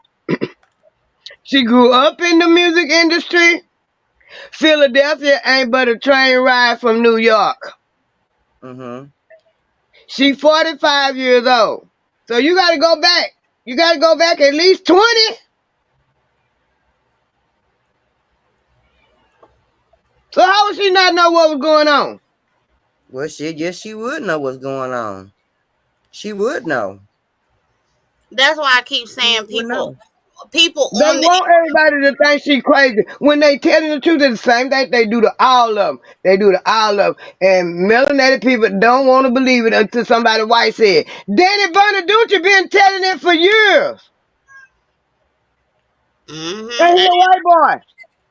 She grew up in the music industry. Philadelphia ain't but a train ride from New York. Mm-hmm. She 45 years old. So you got to go back. You got to go back at least 20. So how would she not know what was going on? Well, she would know what's going on. She would know. That's why I keep saying You know. people They on the want everybody to think she crazy. When they telling the truth, it's the same thing they do to all of them. They do to all of them. And melanated people don't want to believe it until somebody white said, Danny Bonaducci been telling it for years. And he a white boy.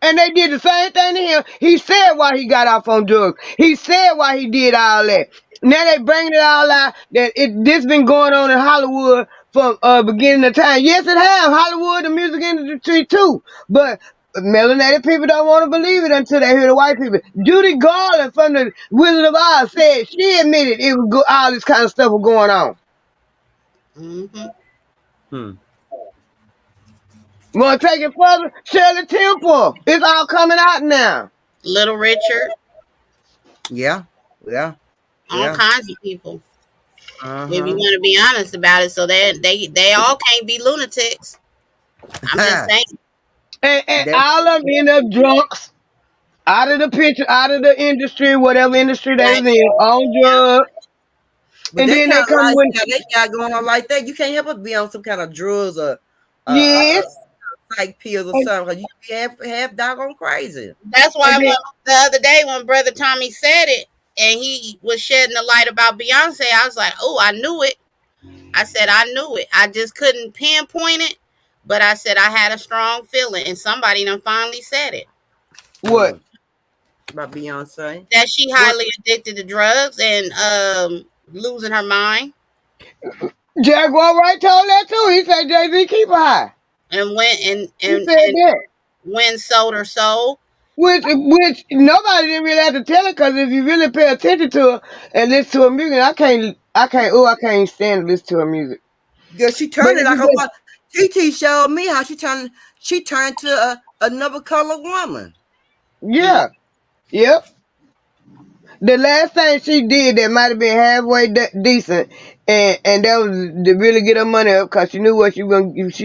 And they did the same thing to him. He said why he got off on drugs. He said why he did all that. Now they bringing it all out that this been going on in Hollywood from beginning of time. Yes, it have. Hollywood, the music industry too. But melanated people don't want to believe it until they hear the white people. Judy Garland from the Wizard of Oz said she admitted it was all this kind of stuff was going on. Want to take it further? Shirley Temple. It's all coming out now. Little Richard. Yeah. All kinds of people. Uh-huh. If you want to be honest about it, so they all can't be lunatics. I'm just saying. And all of them end up drunks, out of the picture, out of the industry, whatever industry they was in, on drugs. But And they then they kind of come with they got going on like that. You can't help but be on some kind of drugs or psych pills or something. You be half doggone crazy. That's why the other day when Brother Tommy said it and he was shedding the light about Beyonce, I was like, oh, I knew it. I said, I knew it. I just couldn't pinpoint it. But I said, I had a strong feeling. And somebody done finally said it. What? About Beyonce? That she highly addicted to drugs and losing her mind. Jaguar Wright told that too. He said Jay-Z keep her high. And He said that. When sold her soul. Which nobody didn't really have to tell her, because if you really pay attention to her and listen to her music, I can't stand to listen to her music. Girl, she turned it like a TT showed me how she turned to another colored woman. Yeah. Yep. The last thing she did that might have been halfway decent, and that was to really get her money up, because she knew what she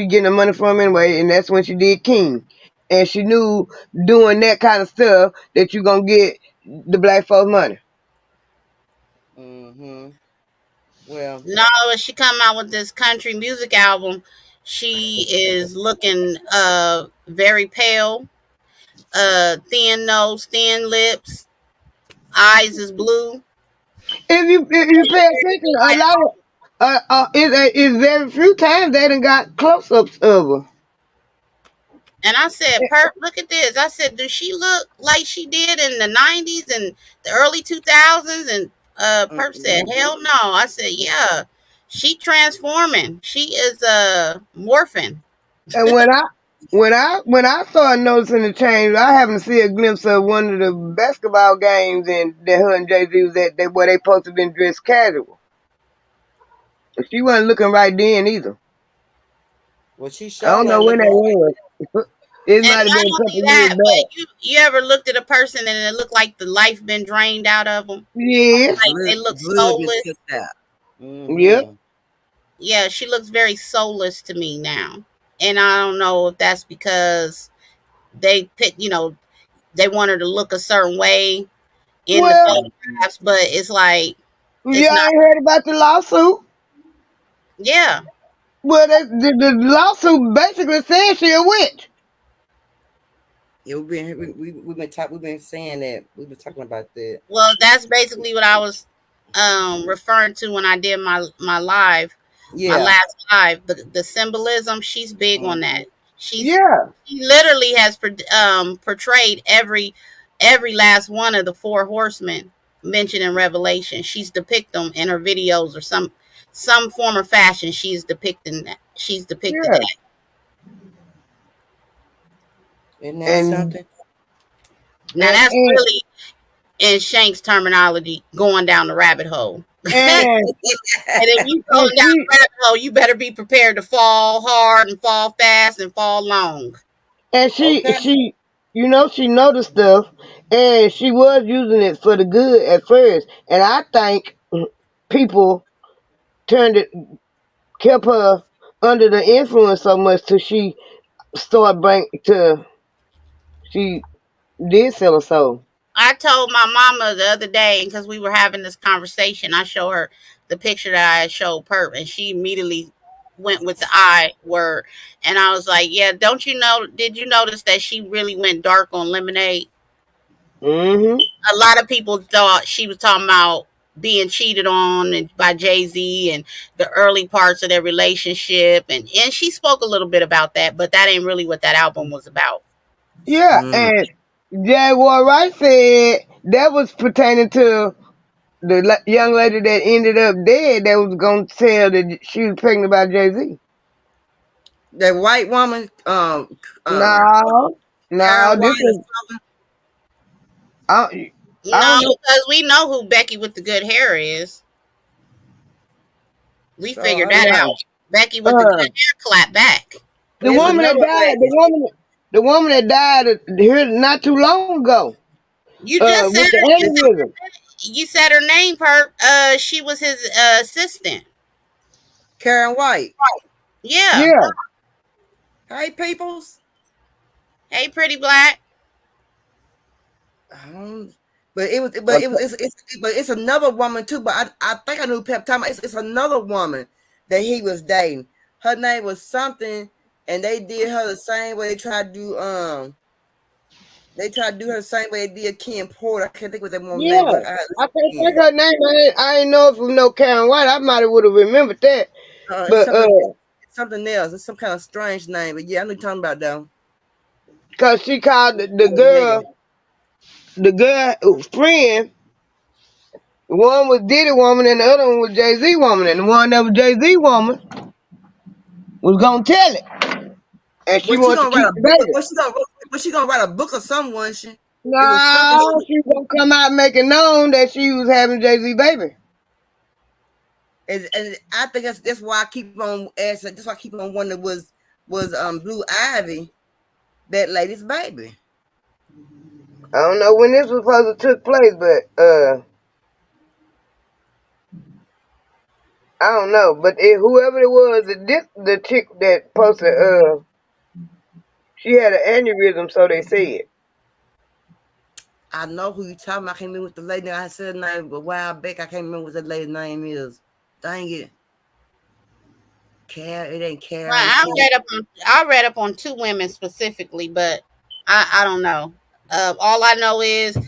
getting her money from anyway, and that's when she did King. And she knew doing that kind of stuff that you're going to get the black folks money. Well, no, she come out with this country music album. She is looking very pale, thin nose, thin lips, eyes is blue. If you pay attention, a lot of it's very few times they done got close-ups of her. And I said, Perp, look at this. I said, does she look like she did in the 90s and the early 2000s? And Perp said, hell no. I said, yeah, she transforming. She is morphing. And when I started noticing the change, I happened to see a glimpse of one of the basketball games and that her and Jay-Z was at, where they supposed to have been dressed casual. And she wasn't looking right then either. Well, she I don't know when that was. It might have been a couple years back. You ever looked at a person and it looked like the life been drained out of them? Yes. Like they look soulless. Yep. Yeah, she looks very soulless to me now. And I don't know if that's because they they want her to look a certain way in the photographs, but it's like I ain't heard about the lawsuit. Yeah. Well, the lawsuit basically says she a witch. Yeah, we've been saying that. We've been talking about that. Well, that's basically what I was referring to when I did my live. My last live, the symbolism, she's big on that. She literally has portrayed every last one of the four horsemen mentioned in Revelation. She's depicted them in her videos or some form or fashion. She's depicting that. She's depicted that. Isn't that something? Now that's really, in Shank's terminology, going down the rabbit hole. And if you go down the rabbit hole, you better be prepared to fall hard and fall fast and fall long. And she know the stuff, and she was using it for the good at first. And I think people kept her under the influence so much till she she did sell her soul. I told my mama the other day, because we were having this conversation, I showed her the picture that I showed Perp, and she immediately went with the I word. And I was like, yeah, did you notice that she really went dark on Lemonade? Mm-hmm. A lot of people thought she was talking about being cheated on by Jay-Z and the early parts of their relationship. And she spoke a little bit about that, but that ain't really what that album was about. Yeah, and Jaguar Wright said that was pertaining to the young lady that ended up dead that was going to tell that she was pregnant by Jay-Z. That white woman, No, Karen this White or is. something. I No, don't know. because we know who Becky with the good hair is. We So figured I that know. out. Becky with the good hair clap back. The There's woman that another died, lady. the woman that died here not too long ago, You just said with the aneurysm. you said her name, Perk. She was his assistant. Karen White. Yeah. Yeah. Hey, peoples. Hey, pretty black. But it's another woman too. But I think I knew Pep time. It's another woman that he was dating. Her name was something, and they did her the same way they tried to do her the same way they did Kim Porter. I can't think what that woman's Yeah. name, but I can't think her name. I ain't know if we know Karen White. I might have would have remembered that. it's But something else. It's some kind of strange name. But yeah, I know you're talking about though. Cause she called the girl friend. One was Diddy woman and the other one was Jay-Z woman. And the one that was Jay-Z woman was gonna tell it. And she Was she wanted to gonna keep write a the book? baby. Was she gonna write a book or something? She? It was something. No, she was gonna come out making known that she was having Jay-Z baby. And I think that's why I keep on asking. That's why I keep on wondering was Blue Ivy that lady's baby? I don't know when this was supposed to took place, but I don't know. But whoever it was, the chick that posted, she had an aneurysm, so they said. I know who you talking about. I can't remember what the lady I said her name a while back. I can't remember what that lady's name is. Dang it. It ain't Karen. Right, I read up on two women specifically, but I don't know. All I know is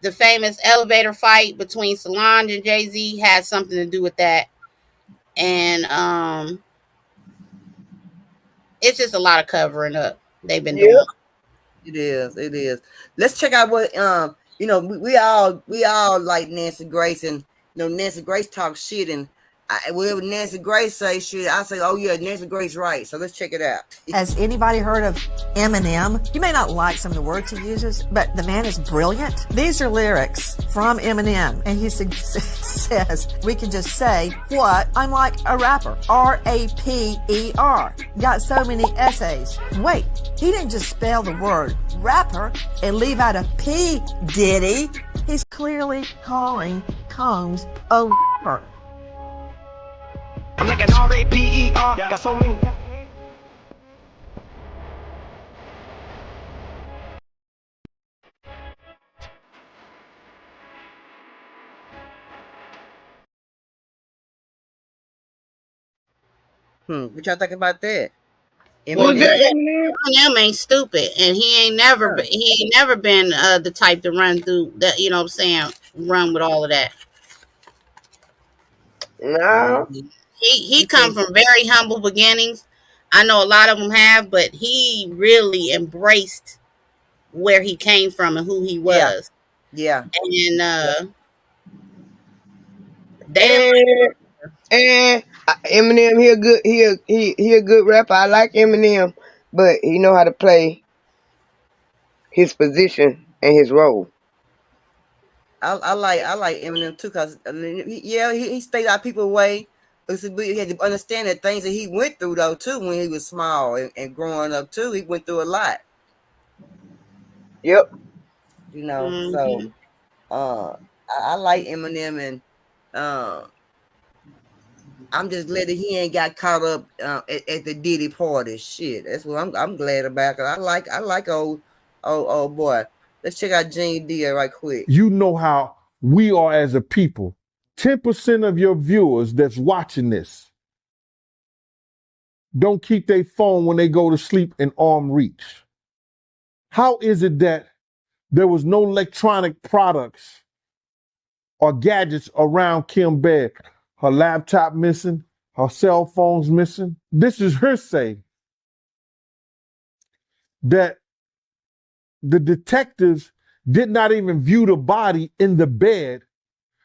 the famous elevator fight between Solange and Jay-Z had something to do with that. And it's just a lot of covering up they've been doing. It is. Let's check out what we all like Nancy Grace, and Nancy Grace talks shit, and whatever Nancy Grace say shit, I say, oh yeah, Nancy Grace right. So let's check it out. Has anybody heard of Eminem? You may not like some of the words he uses, but the man is brilliant. These are lyrics from Eminem, and he says, we can just say, what? I'm like a rapper. R-A-P-E-R. Got so many essays. Wait, he didn't just spell the word rapper and leave out a P, did he? He's clearly calling Combs a rapper. I'm like an R-A-P-E-R. Got so many. What y'all think about that? Eminem ain't stupid, and he ain't never been the type to run through that. You know what I'm saying? Run with all of that. No. He come from very humble beginnings. I know a lot of them have, but he really embraced where he came from and who he was. Yeah. And Eminem, he a good rapper. I like Eminem, but he know how to play his position and his role. I like Eminem too, because he stayed out people's way. But he had to understand the things that he went through though too when he was small and growing up too. He went through a lot. Yep. So I like Eminem, and I'm just glad that he ain't got caught up at the Diddy party. Shit, that's what I'm glad about. Cause I like old boy. Let's check out Gene D right quick. You know how we are as a people. 10% of your viewers that's watching this don't keep their phone when they go to sleep in arm reach? How is it that there was no electronic products or gadgets around Kim bed? Her laptop missing, her cell phone's missing. This is her say that the detectives did not even view the body in the bed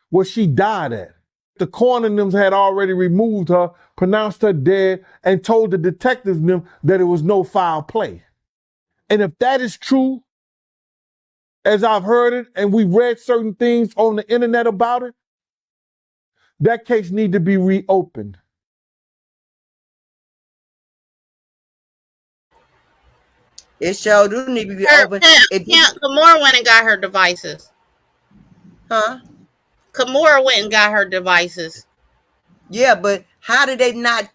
where she died at. The coroner had already removed her, pronounced her dead, and told the detectives that it was no foul play. And if that is true, as I've heard it, and we read certain things on the internet about it, that case need to be reopened. It sure do need to be open. Kimora went and got her devices. Huh? Kimora went and got her devices. Yeah, but how did they not?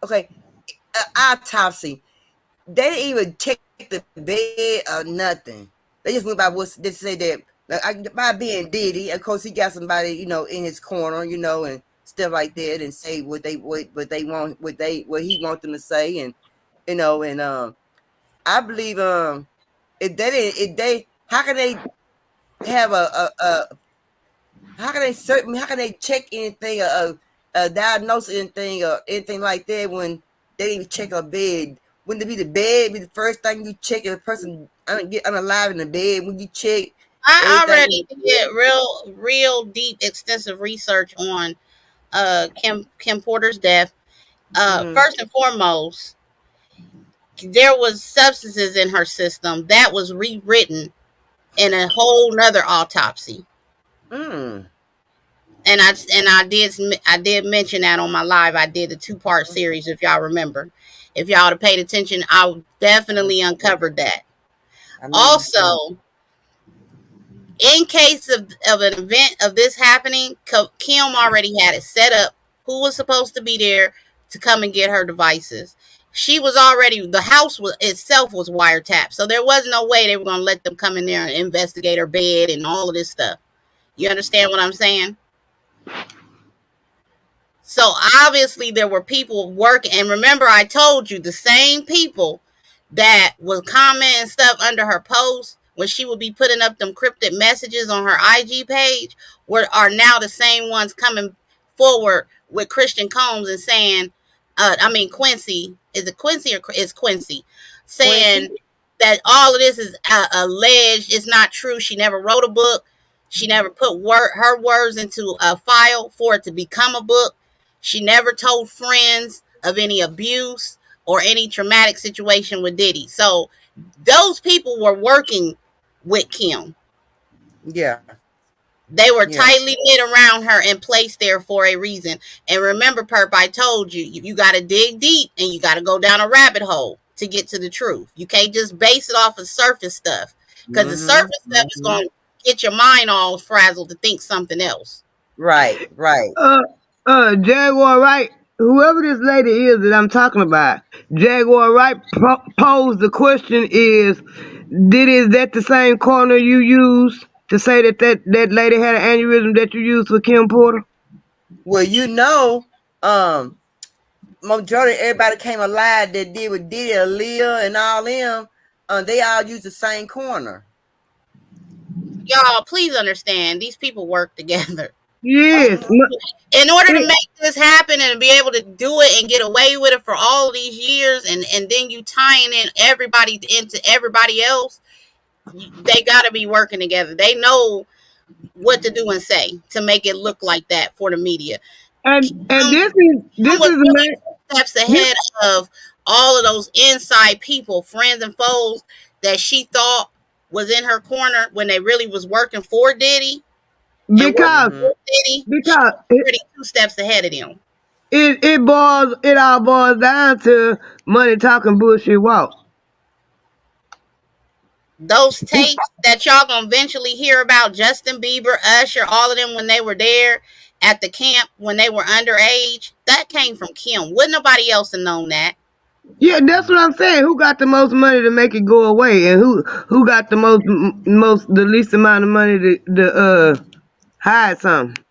Okay, autopsy. They didn't even check the bed or nothing. They just went by what they say that by being Diddy. Of course, he got somebody in his corner, and stuff like that, and say what he want them to say, and I believe how can they have how can they check anything diagnose anything or anything like that when they didn't even check a bed? Wouldn't it be the bed be the first thing you check if a person get unalive in the bed when you check? I already did real deep extensive research on Kim Porter's death. First and foremost, there was substances in her system that was rewritten in a whole nother autopsy. And I did mention that on my live. I did a 2-part series, if y'all remember. If y'all have paid attention, I definitely uncovered that. Also, in case of an event of this happening, Kim already had it set up who was supposed to be there to come and get her devices. She was already, the house itself was wiretapped, so there was no way they were going to let them come in there and investigate her bed and all of this stuff. You understand what I'm saying? So obviously there were people working, and remember I told you the same people that would comment and stuff under her posts when she would be putting up them cryptic messages on her IG page are now the same ones coming forward with Christian Combs and saying, Quincy, is it Quincy or is Quincy? Saying that all of this is alleged, it's not true. She never wrote a book. She never put her words into a file for it to become a book. She never told friends of any abuse or any traumatic situation with Diddy. So those people were working with Kim. Yeah. They were tightly knit around her and placed there for a reason. And remember, Perp, I told you, you got to dig deep and you got to go down a rabbit hole to get to the truth. You can't just base it off of surface stuff, because the surface stuff is going to get your mind all frazzled to think something else. Right. Jaguar Wright, whoever this lady is that I'm talking about, Jaguar Wright posed the question is that the same corner you used to say that lady had an aneurysm that you used for Kim Porter? Well, majority everybody came alive that did with Diddy, Aaliyah, and all them. They all use the same corner. Y'all, please understand, these people work together. Yes. In order to make this happen and be able to do it and get away with it for all of these years, and then you tying in everybody into everybody else, they got to be working together. They know what to do and say to make it look like that for the media. And this is really steps ahead of all of those inside people, friends and foes that she thought was in her corner when they really was working for Diddy. Because pretty 2 steps ahead of them. It all boils down to money talking, bullshit walk. Those tapes that y'all gonna eventually hear about, Justin Bieber, Usher, all of them when they were there at the camp when they were underage, that came from Kim. Wouldn't nobody else have known that? Yeah, that's what I'm saying. Who got the most money to make it go away, and who got the the least amount of money to hide something?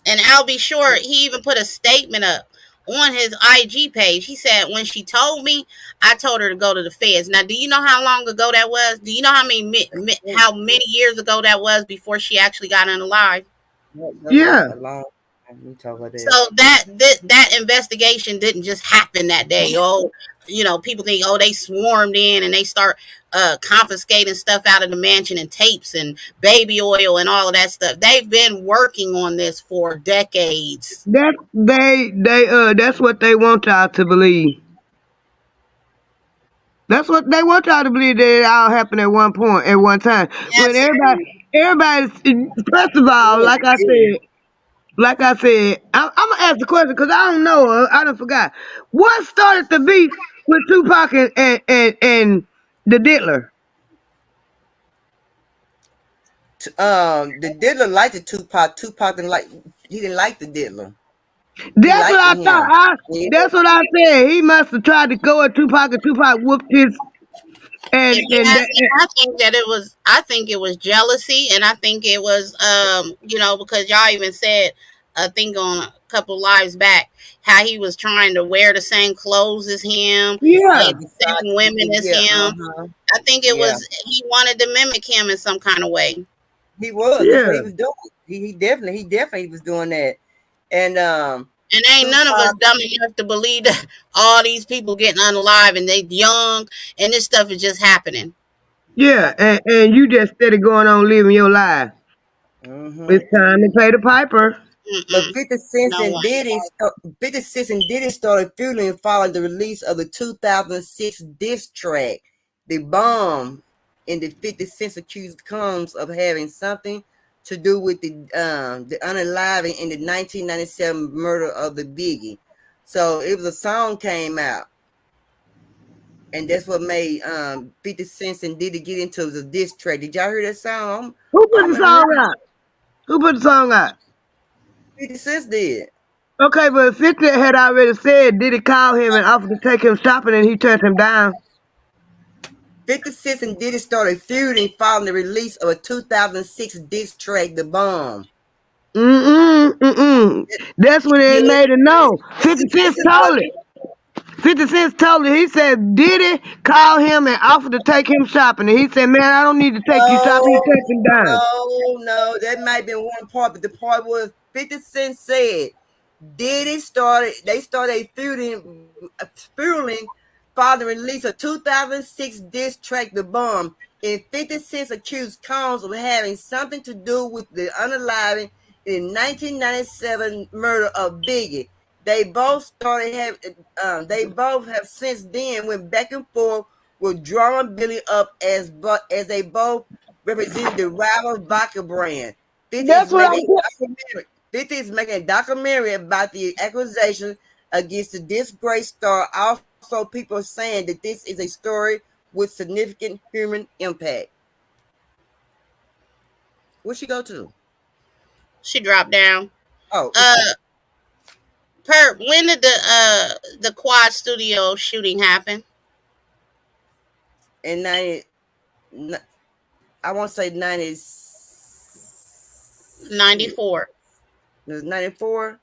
And I'll be sure he even put a statement up on his IG page. He said, when she told me, I told her to go to the feds. Now, do you know how long ago that was? Do you know how many years ago that was before she actually got unalive? Yeah. A long time. We told her that. So that investigation didn't just happen that day. Oh, people think, oh, they swarmed in and they start confiscating stuff out of the mansion and tapes and baby oil and all of that stuff. They've been working on this for decades. That's what they want y'all to believe. That's what they want y'all to believe, that it all happened at one point, at one time. When everybody's, first of all, like I said, I'm gonna ask the question because I don't know. I done forgot. What started the beef with Tupac and the Diddler? The Diddler liked the Tupac. Tupac didn't like the Diddler. That's what I thought. That's what I said. He must have tried to go at Tupac, and Tupac whooped his. If you ask me, I think it was jealousy, and I think it was because y'all even said, I think on a couple lives back, how he was trying to wear the same clothes as him, date the same women as him. I think it was he wanted to mimic him in some kind of way. He was. That's what he was doing. He definitely was doing that. And ain't none of us dumb enough to believe that all these people getting unalive and they young and this stuff is just happening. Yeah, and you just steady going on living your life. It's time to pay the piper. But 50 Cent and Diddy started feuding following the release of the 2006 diss track, "The Bomb," in the 50 Cent accused Combs of having something to do with the unaliving in the 1997 murder of the Biggie. So it was a song came out, and that's what made 50 Cent and Diddy get into the diss track. Did y'all hear that song? Who put the song out? Who put the song out? 50 Cent did. Okay, but 50 had already said Diddy called him and offered to take him shopping, and he turned him down. 50 Cent and Diddy started feuding following the release of a 2006 diss track, "The Bomb." That's when they made it known. 50 Cent told it. 50 Cent told it. He said Diddy called him and offered to take him shopping, and he said, "Man, I don't need to take you shopping." He turned him down. No, that might have been one part, but the part was 50 Cent said Diddy started feuding following the release of 2006 diss track, "The Bomb," and 50 Cent accused Combs of having something to do with the unaliving in 1997 murder of Biggie. They both have since then went back and forth with drawing Billy up as they both represented the rival vodka brand. 50 is making a documentary about the accusation against the disgraced star. Also, people are saying that this is a story with significant human impact. Where'd she go to? She dropped down. Oh. Perp, when did the Quad Studio shooting happen? In I want to say 94. It was 94?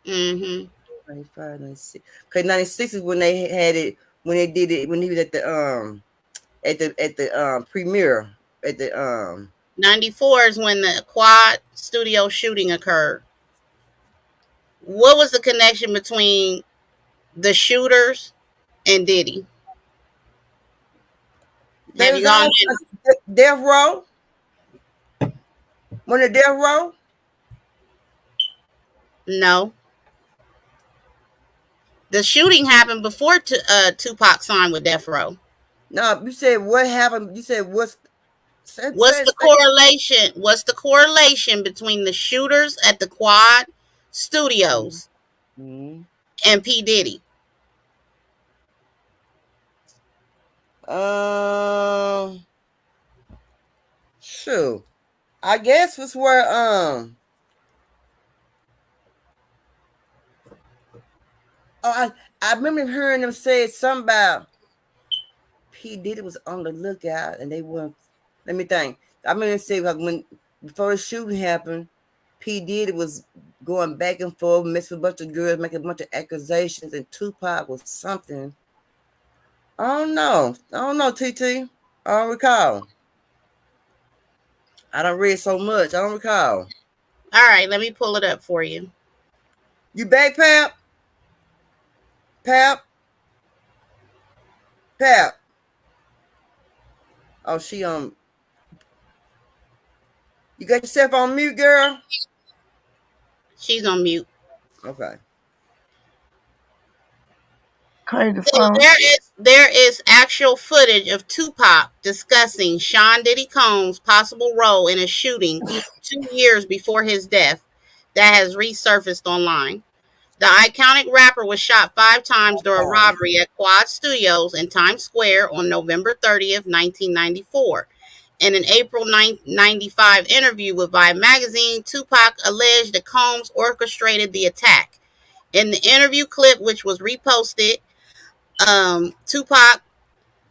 95, 96. Okay, 96 is when they had it, when they did it, when he was at the premiere at the 94 is when the Quad Studio shooting occurred. What was the connection between the shooters and Diddy? Have you all Death Row? When the Death Row? No. The shooting happened before Tupac signed with Death Row. No, you said what happened? You said what's the correlation? What's the correlation between the shooters at the Quad Studios and P. Diddy? Sure. I guess was where I remember hearing them say something about P. Diddy was on the lookout and they weren't. Let me think. I remember say like when before the shooting happened, P. Diddy was going back and forth, mixing a bunch of girls, making a bunch of accusations, and Tupac was something. I don't know, TT. I don't recall. I don't read so much. I don't recall. All right, let me pull it up for you. You back, Pap? Pap? Pap? Oh, she You got yourself on mute, girl? She's on mute. Okay. So there is actual footage of Tupac discussing Sean Diddy Combs' possible role in a shooting 2 years before his death that has resurfaced online. The iconic rapper was shot 5 times during a robbery at Quad Studios in Times Square on November 30th, 1994. In an April 1995 interview with Vibe magazine, Tupac alleged that Combs orchestrated the attack. In the interview clip, which was reposted, Tupac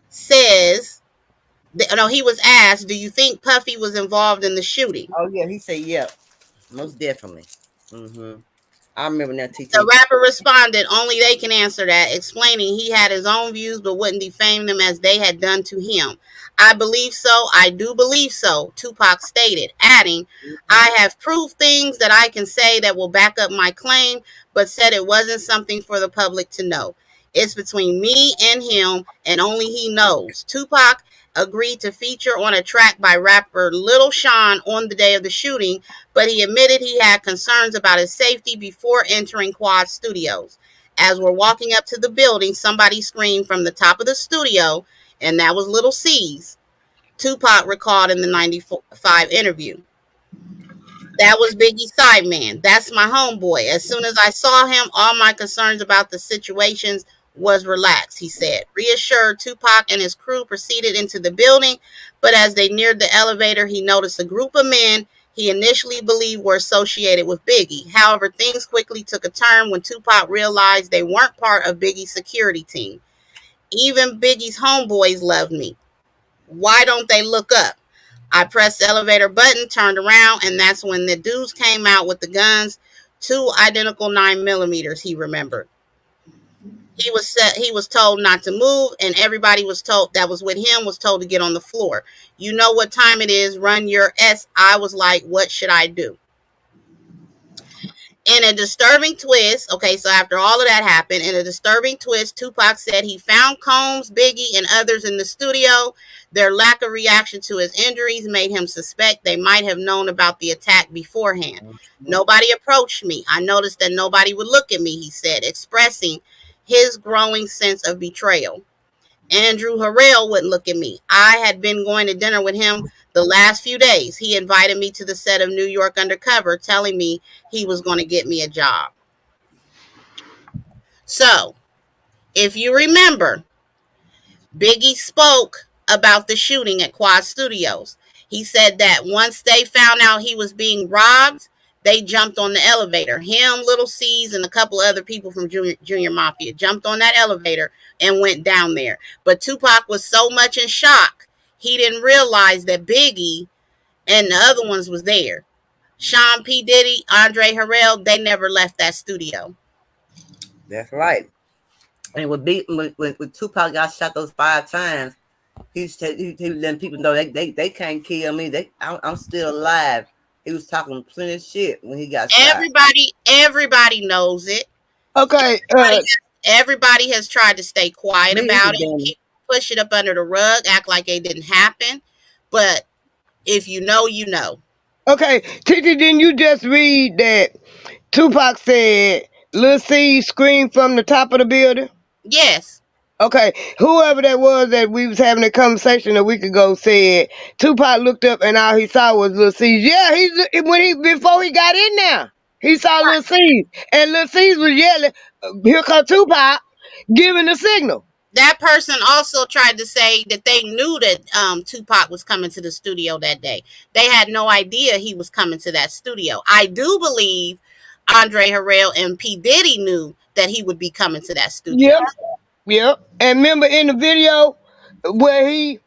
says, he was asked, do you think Puffy was involved in the shooting? Oh, yeah, he said, yeah, most definitely. Mm-hmm. I remember that, TT. The rapper responded, only they can answer that, explaining he had his own views but wouldn't defame them as they had done to him. I believe so. I do believe so, Tupac stated, adding, I have proved things that I can say that will back up my claim, but said it wasn't something for the public to know. It's between me and him, and only he knows. Tupac agreed to feature on a track by rapper Lil Sean on the day of the shooting, but he admitted he had concerns about his safety before entering Quad Studios. As we're walking up to the building, somebody screamed from the top of the studio, and that was Little C's, Tupac recalled in the 95 interview. That was Biggie Sideman. That's my homeboy. As soon as I saw him, all my concerns about the situations was relaxed, he said. Reassured, Tupac and his crew proceeded into the building, but as they neared the elevator, he noticed a group of men he initially believed were associated with Biggie. However, things quickly took a turn when Tupac realized they weren't part of Biggie's security team. Even Biggie's homeboys loved me. Why don't they look up? I pressed the elevator button, turned around, and that's when the dudes came out with the guns, 2 identical 9mm, he remembered. He was told not to move, and everybody was told that was with him was told to get on the floor. You know what time it is, run your S. I was like, what should I do? In a disturbing twist, okay, so after all of that happened, in a disturbing twist, Tupac said he found Combs, Biggie, and others in the studio. Their lack of reaction to his injuries made him suspect they might have known about the attack beforehand. Nobody approached me. I noticed that nobody would look at me, he said, expressing his growing sense of betrayal. Andrew Harrell wouldn't look at me. I had been going to dinner with him the last few days. He invited me to the set of New York Undercover, telling me he was going to get me a job. So, if you remember, Biggie spoke about the shooting at Quad Studios. He said that once they found out he was being robbed, they jumped on the elevator. Him, Little C's, and a couple other people from Junior Mafia jumped on that elevator and went down there. But Tupac was so much in shock, he didn't realize that Biggie and the other ones was there. Sean P. Diddy, Andre Harrell, they never left that studio. That's right. And when Tupac got shot those 5 times, he was letting people know they can't kill me. I'm still alive. He was talking plenty of shit when he got shot. Everybody knows it. Okay. Everybody has tried to stay quiet about it, push it up under the rug, act like it didn't happen. But if you know, you know. Okay, Titi, didn't you just read that Tupac said Lil C screamed from the top of the building? Yes. Okay, whoever that was that we was having a conversation a week ago said Tupac looked up and all he saw was Lil C. Yeah, before he got in there, he saw Lil C, and Lil C was yelling, "Here comes Tupac," giving the signal. That person also tried to say that they knew that Tupac was coming to the studio that day. They had no idea he was coming to that studio. I do believe Andre Harrell and P. Diddy knew that he would be coming to that studio. Yep. And remember in the video where he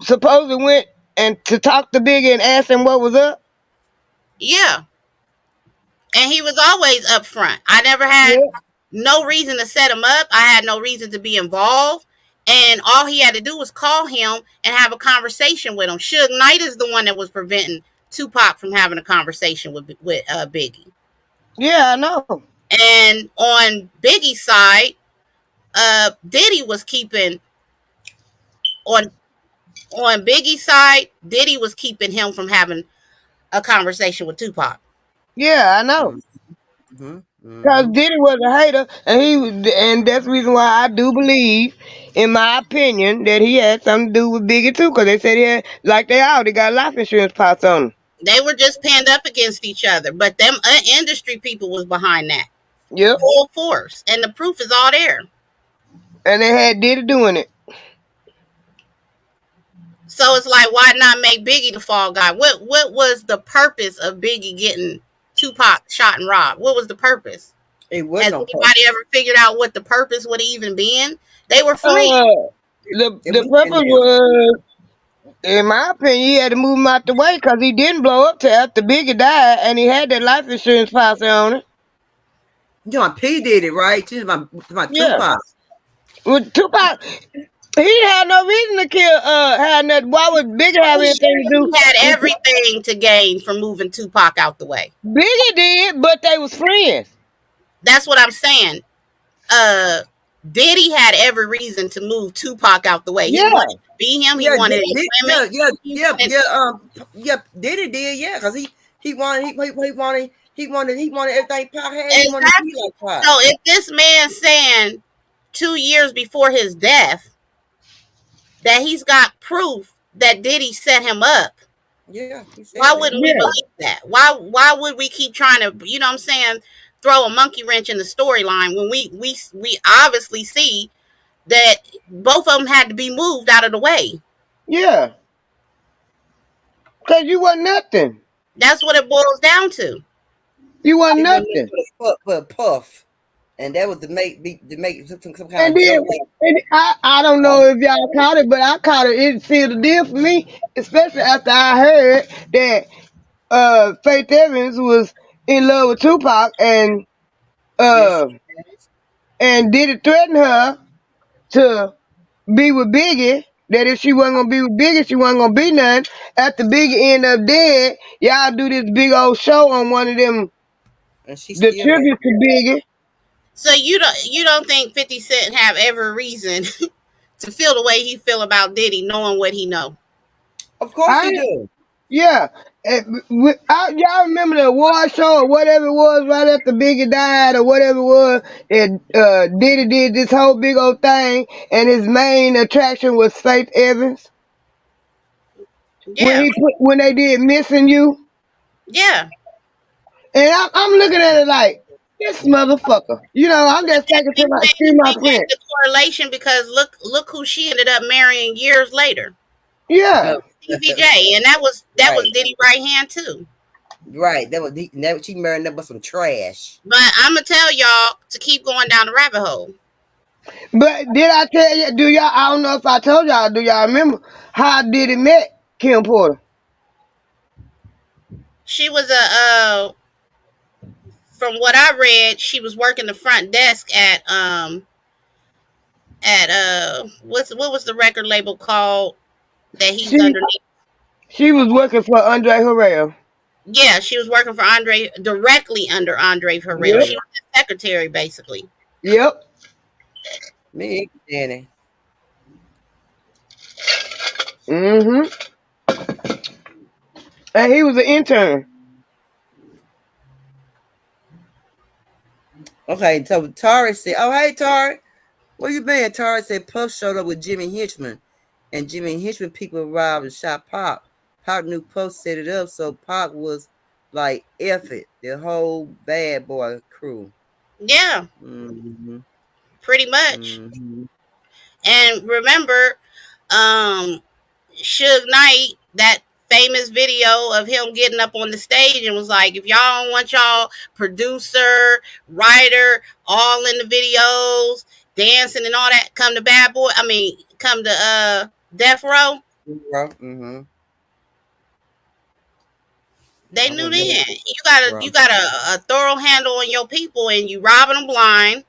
supposedly went and to talk to Biggie and ask him what was up? Yeah. And he was always upfront. I never had no reason to set him up. I had no reason to be involved. And all he had to do was call him and have a conversation with him. Suge Knight is the one that was preventing Tupac from having a conversation with Biggie. Yeah, I know. And on Biggie's side, Diddy was keeping on Biggie's side. Diddy was keeping him from having a conversation with Tupac. Yeah, I know. Cause Diddy was a hater, and that's the reason why I do believe, in my opinion, that he had something to do with Biggie too. Cause they said he had, like they already got life insurance pots on him. They were just panned up against each other, but them industry people was behind that. Yep. Full force, and the proof is all there. And they had Diddy doing it. So it's like, why not make Biggie the fall guy? What was the purpose of Biggie getting Tupac shot and robbed? What was the purpose? It wasn't Has no anybody purpose. ever figured out what the purpose would have even been? They were friends. The purpose was, in my opinion, he had to move him out the way because he didn't blow up till after Biggie died, and he had that life insurance policy on it. John P did it, right? She's my Tupac. With Tupac, he had no reason to kill. Had nothing. Why would Biggie have anything to do? He had everything to gain from moving Tupac out the way. Biggie did, but they was friends. That's what I'm saying. Diddy had every reason to move Tupac out the way. He wanted to be him. He wanted women. Diddy did, yeah, because he wanted everything Pac had. He wanted to be like Pac. So if this man saying 2 years before his death that he's got proof that Diddy set him up, yeah, why wouldn't we believe that? Why would we keep trying to, you know what I'm saying, throw a monkey wrench in the storyline when we obviously see that both of them had to be moved out of the way? Yeah. Because you wasn't nothing. That's what it boils down to. You wasn't nothing. But Puff. And that was to make some kind And of then, joke. and I don't know if y'all caught it, but I caught it. It sealed the deal for me, especially after I heard that Faith Evans was in love with Tupac, and Diddy threatened her to be with Biggie. That if she wasn't gonna be with Biggie, she wasn't gonna be nothing. After Biggie ended up dead, y'all do this big old show on one of them, the tribute to Biggie. So you don't think 50 Cent have every reason to feel the way he feel about Diddy, knowing what he know? Of course he do. Yeah. Y'all remember the award show or whatever it was right after Biggie died or whatever it was, and Diddy did this whole big old thing, and his main attraction was Faith Evans? Yeah. When they did Missing You? Yeah. And I'm looking at it like, this motherfucker. You know, I'm just thinking to my friend. The correlation, because look who she ended up marrying years later. Yeah. Stevie J, and that was Diddy right hand too. Right. That was she married up with some trash. But I'm gonna tell y'all to keep going down the rabbit hole. But did I tell you? I don't know if I told y'all. Do y'all remember how Diddy met Kim Porter? She was from what I read, she was working the front desk at what was the record label called that he's underneath? She was working for Andre Harrell. Yeah, she was working for directly under Andre Harrell. Yep. She was the secretary, basically. Yep. Me, Danny. Mm-hmm. And he was an intern. Okay, so Tari said, "Oh, hey, Tari, where you been?" Tari said, "Puff showed up with Jimmy Henchman, and Jimmy Henchman people robbed and shot Pac. Pac knew Puff set it up, so Pac was like, F it, the whole bad boy crew." Yeah. Mm-hmm. Pretty much. Mm-hmm. And remember, Suge Knight, that famous video of him getting up on the stage and was like, if y'all don't want y'all producer, writer, all in the videos, dancing and all that, come to come to Death Row. Mm-hmm. They I knew wouldn't let then. it. You Right. got a thorough handle on your people, and you robbing them blind,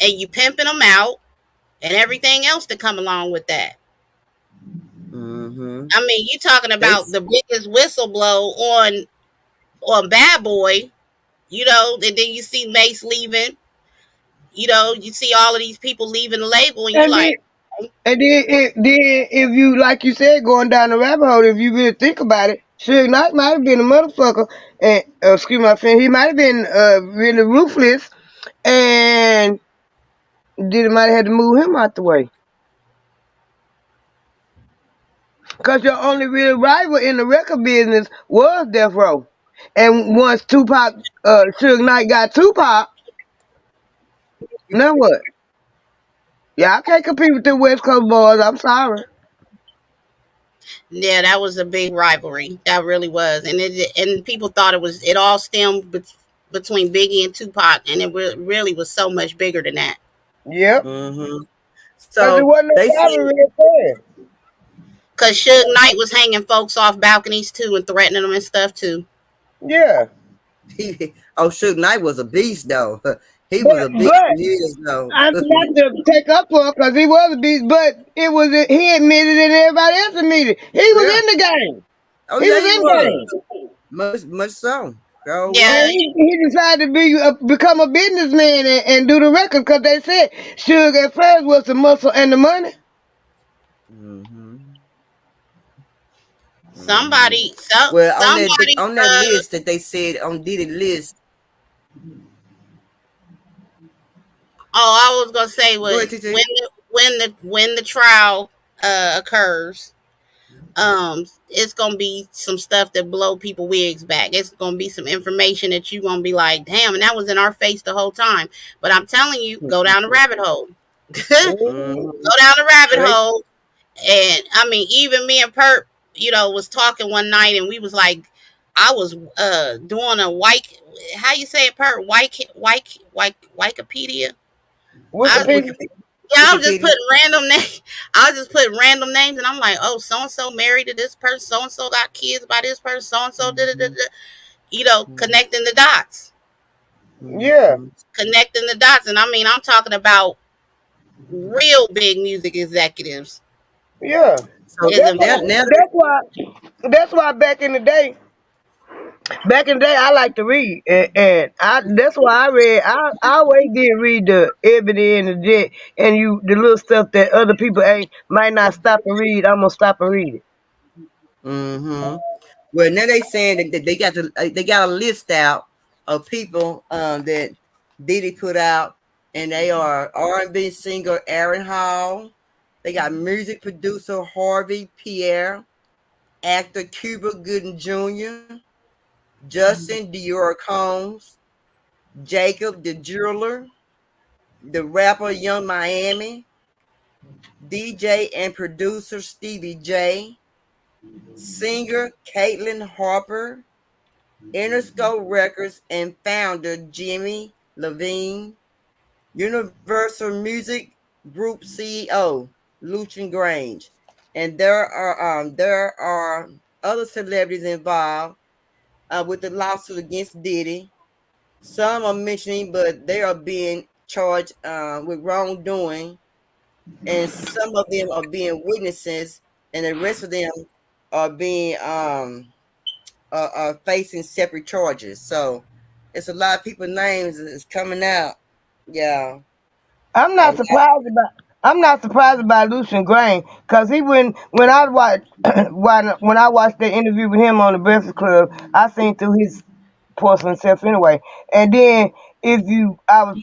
and you pimping them out, and everything else that come along with that. Mm-hmm. I mean, you talking They. about the biggest whistleblow on Bad Boy, and then you see Mace leaving. You see all of these people leaving the label, and you And then, like, if you, like you said, going down the rabbit hole, if you really think about it, Suge Knight might have been a motherfucker, and excuse my friend, he might have been really ruthless, and Diddy might have had to move him out the way. Cause your only real rival in the record business was Death Row. And once Suge Knight got Tupac, now what? Yeah, I can't compete with the West Coast boys. I'm sorry. yeah, that was a big rivalry. That really was, and people thought it all stemmed between Biggie and Tupac, and it really was so much bigger than that. Yep. Mm-hmm. Cause it So wasn't they no see. rivalry at first. Cause Suge Knight was hanging folks off balconies too, and threatening them and stuff too. Yeah. Suge Knight was a beast though. He was But a beast for years though. I'm not to take up for it because he was a beast, but he admitted it and everybody else admitted it. He was Yeah. in the game. Oh He yeah, was he in the game. was. Much so. Girl, Yeah, And he decided to become a businessman and do the record because they said Suge at first was the muscle and the money. Mm-hmm. somebody, Well, somebody. on that list that they said on Diddy list. Oh, I was gonna say Go was ahead, TT. when the trial occurs, it's gonna be some stuff that blow people wigs back. It's gonna be some information that you gonna be like, damn, and that was in our face the whole time. But I'm telling you, go down the rabbit hole. Go down the rabbit hole. And I mean, even me and Perp, was talking one night, and we was like, I was doing a how you say it, Perp? Wikipedia. Wikipedia. Yeah, I was just putting random names. I was just putting random names, and I'm like, oh, so and so married to this person, so and so got kids by this person, so and so did. Connecting the dots. Yeah. Connecting the dots, and I mean, I'm talking about real big music executives. Yeah. So That's why back in the day, I like to read, and that's why I always did read the Ebony and the Jet, and the little stuff that other people ain't might not stop and read. I'm gonna stop and read it. Mm-hmm. Well, now they saying that they got a list out of people that Diddy put out, and they are R&B singer Aaron Hall. They got music producer Harvey Pierre, actor Cuba Gooding Jr., Justin Dior Combs, Jacob the Jeweler, the rapper Young Miami, DJ and producer Stevie J, singer Caitlin Harper, Interscope Records and founder Jimmy Levine, Universal Music Group CEO Lucian Grange, and there are other celebrities involved with the lawsuit against Diddy. Some are mentioning, but they are being charged with wrongdoing, and some of them are being witnesses, and the rest of them are being are facing separate charges. So it's a lot of people's names is coming out. Yeah. I'm not surprised about Lucian Grain because he when I watched when I watched the interview with him on the Breakfast Club, I seen through his porcelain self anyway. And then I was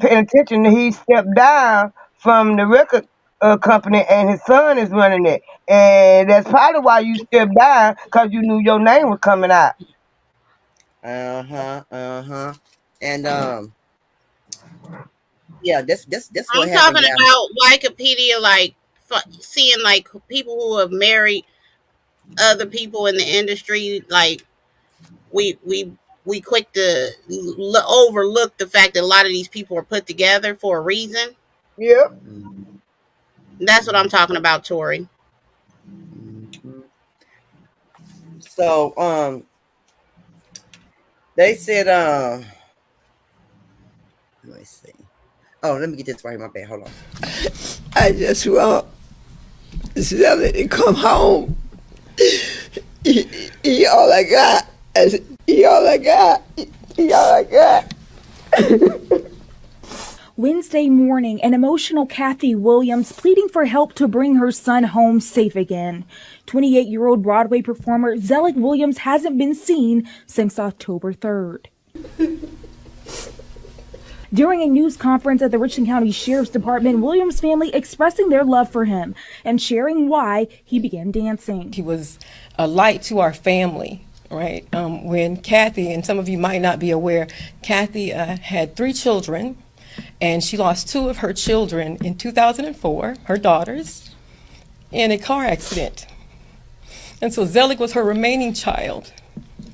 paying attention that he stepped down from the record company and his son is running it, and that's probably why you stepped down because you knew your name was coming out. And yeah, that's what I'm happened, talking yeah. about Wikipedia, like seeing like people who have married other people in the industry. Like we quick to overlook the fact that a lot of these people are put together for a reason. Yep. That's what I'm talking about, Tori. So They said, let me see. Oh, let me get this right here. My bad. Hold on. I just want Zelly to come home. He all I got. He all I got. He all I got. Wednesday morning, an emotional Kathy Williams pleading for help to bring her son home safe again. 28-year-old Broadway performer Zelig Williams hasn't been seen since October 3rd. During a news conference at the Richland County Sheriff's Department, Williams' family expressing their love for him and sharing why he began dancing. He was a light to our family, right? When Kathy, and some of you might not be aware, Kathy had 3 children, and she lost 2 of her children in 2004, her daughters, in a car accident. And so Zelig was her remaining child.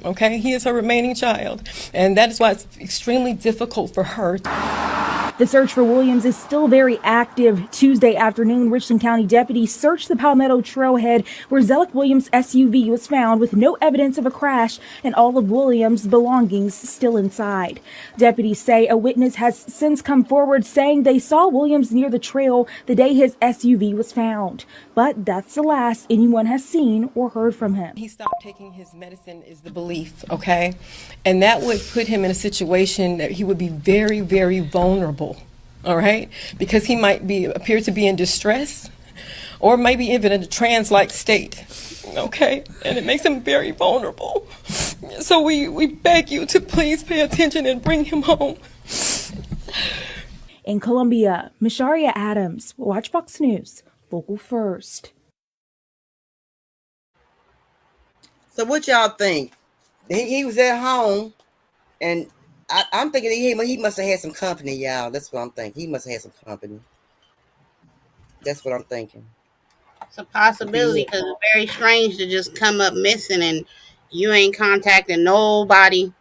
Okay, he is her remaining child, and that is why it's extremely difficult for her. The search for Williams is still very active. Tuesday afternoon, Richland County deputies searched the Palmetto trailhead where Zelig Williams' SUV was found with no evidence of a crash and all of Williams' belongings still inside. Deputies say a witness has since come forward saying they saw Williams near the trail the day his SUV was found. But that's the last anyone has seen or heard from him. He stopped taking his medicine is the belief, okay? And that would put him in a situation that he would be very, very vulnerable, all right? Because he might appear to be in distress or maybe even in a trance-like state, okay? And it makes him very vulnerable. So we beg you to please pay attention and bring him home. In Columbia, Misharia Adams, Watch Fox News, Local First. So what y'all think? He was at home, and I'm thinking he must have had some company, y'all. That's what I'm thinking. He must have had some company. That's what I'm thinking. It's a possibility because it's very strange to just come up missing and you ain't contacting nobody,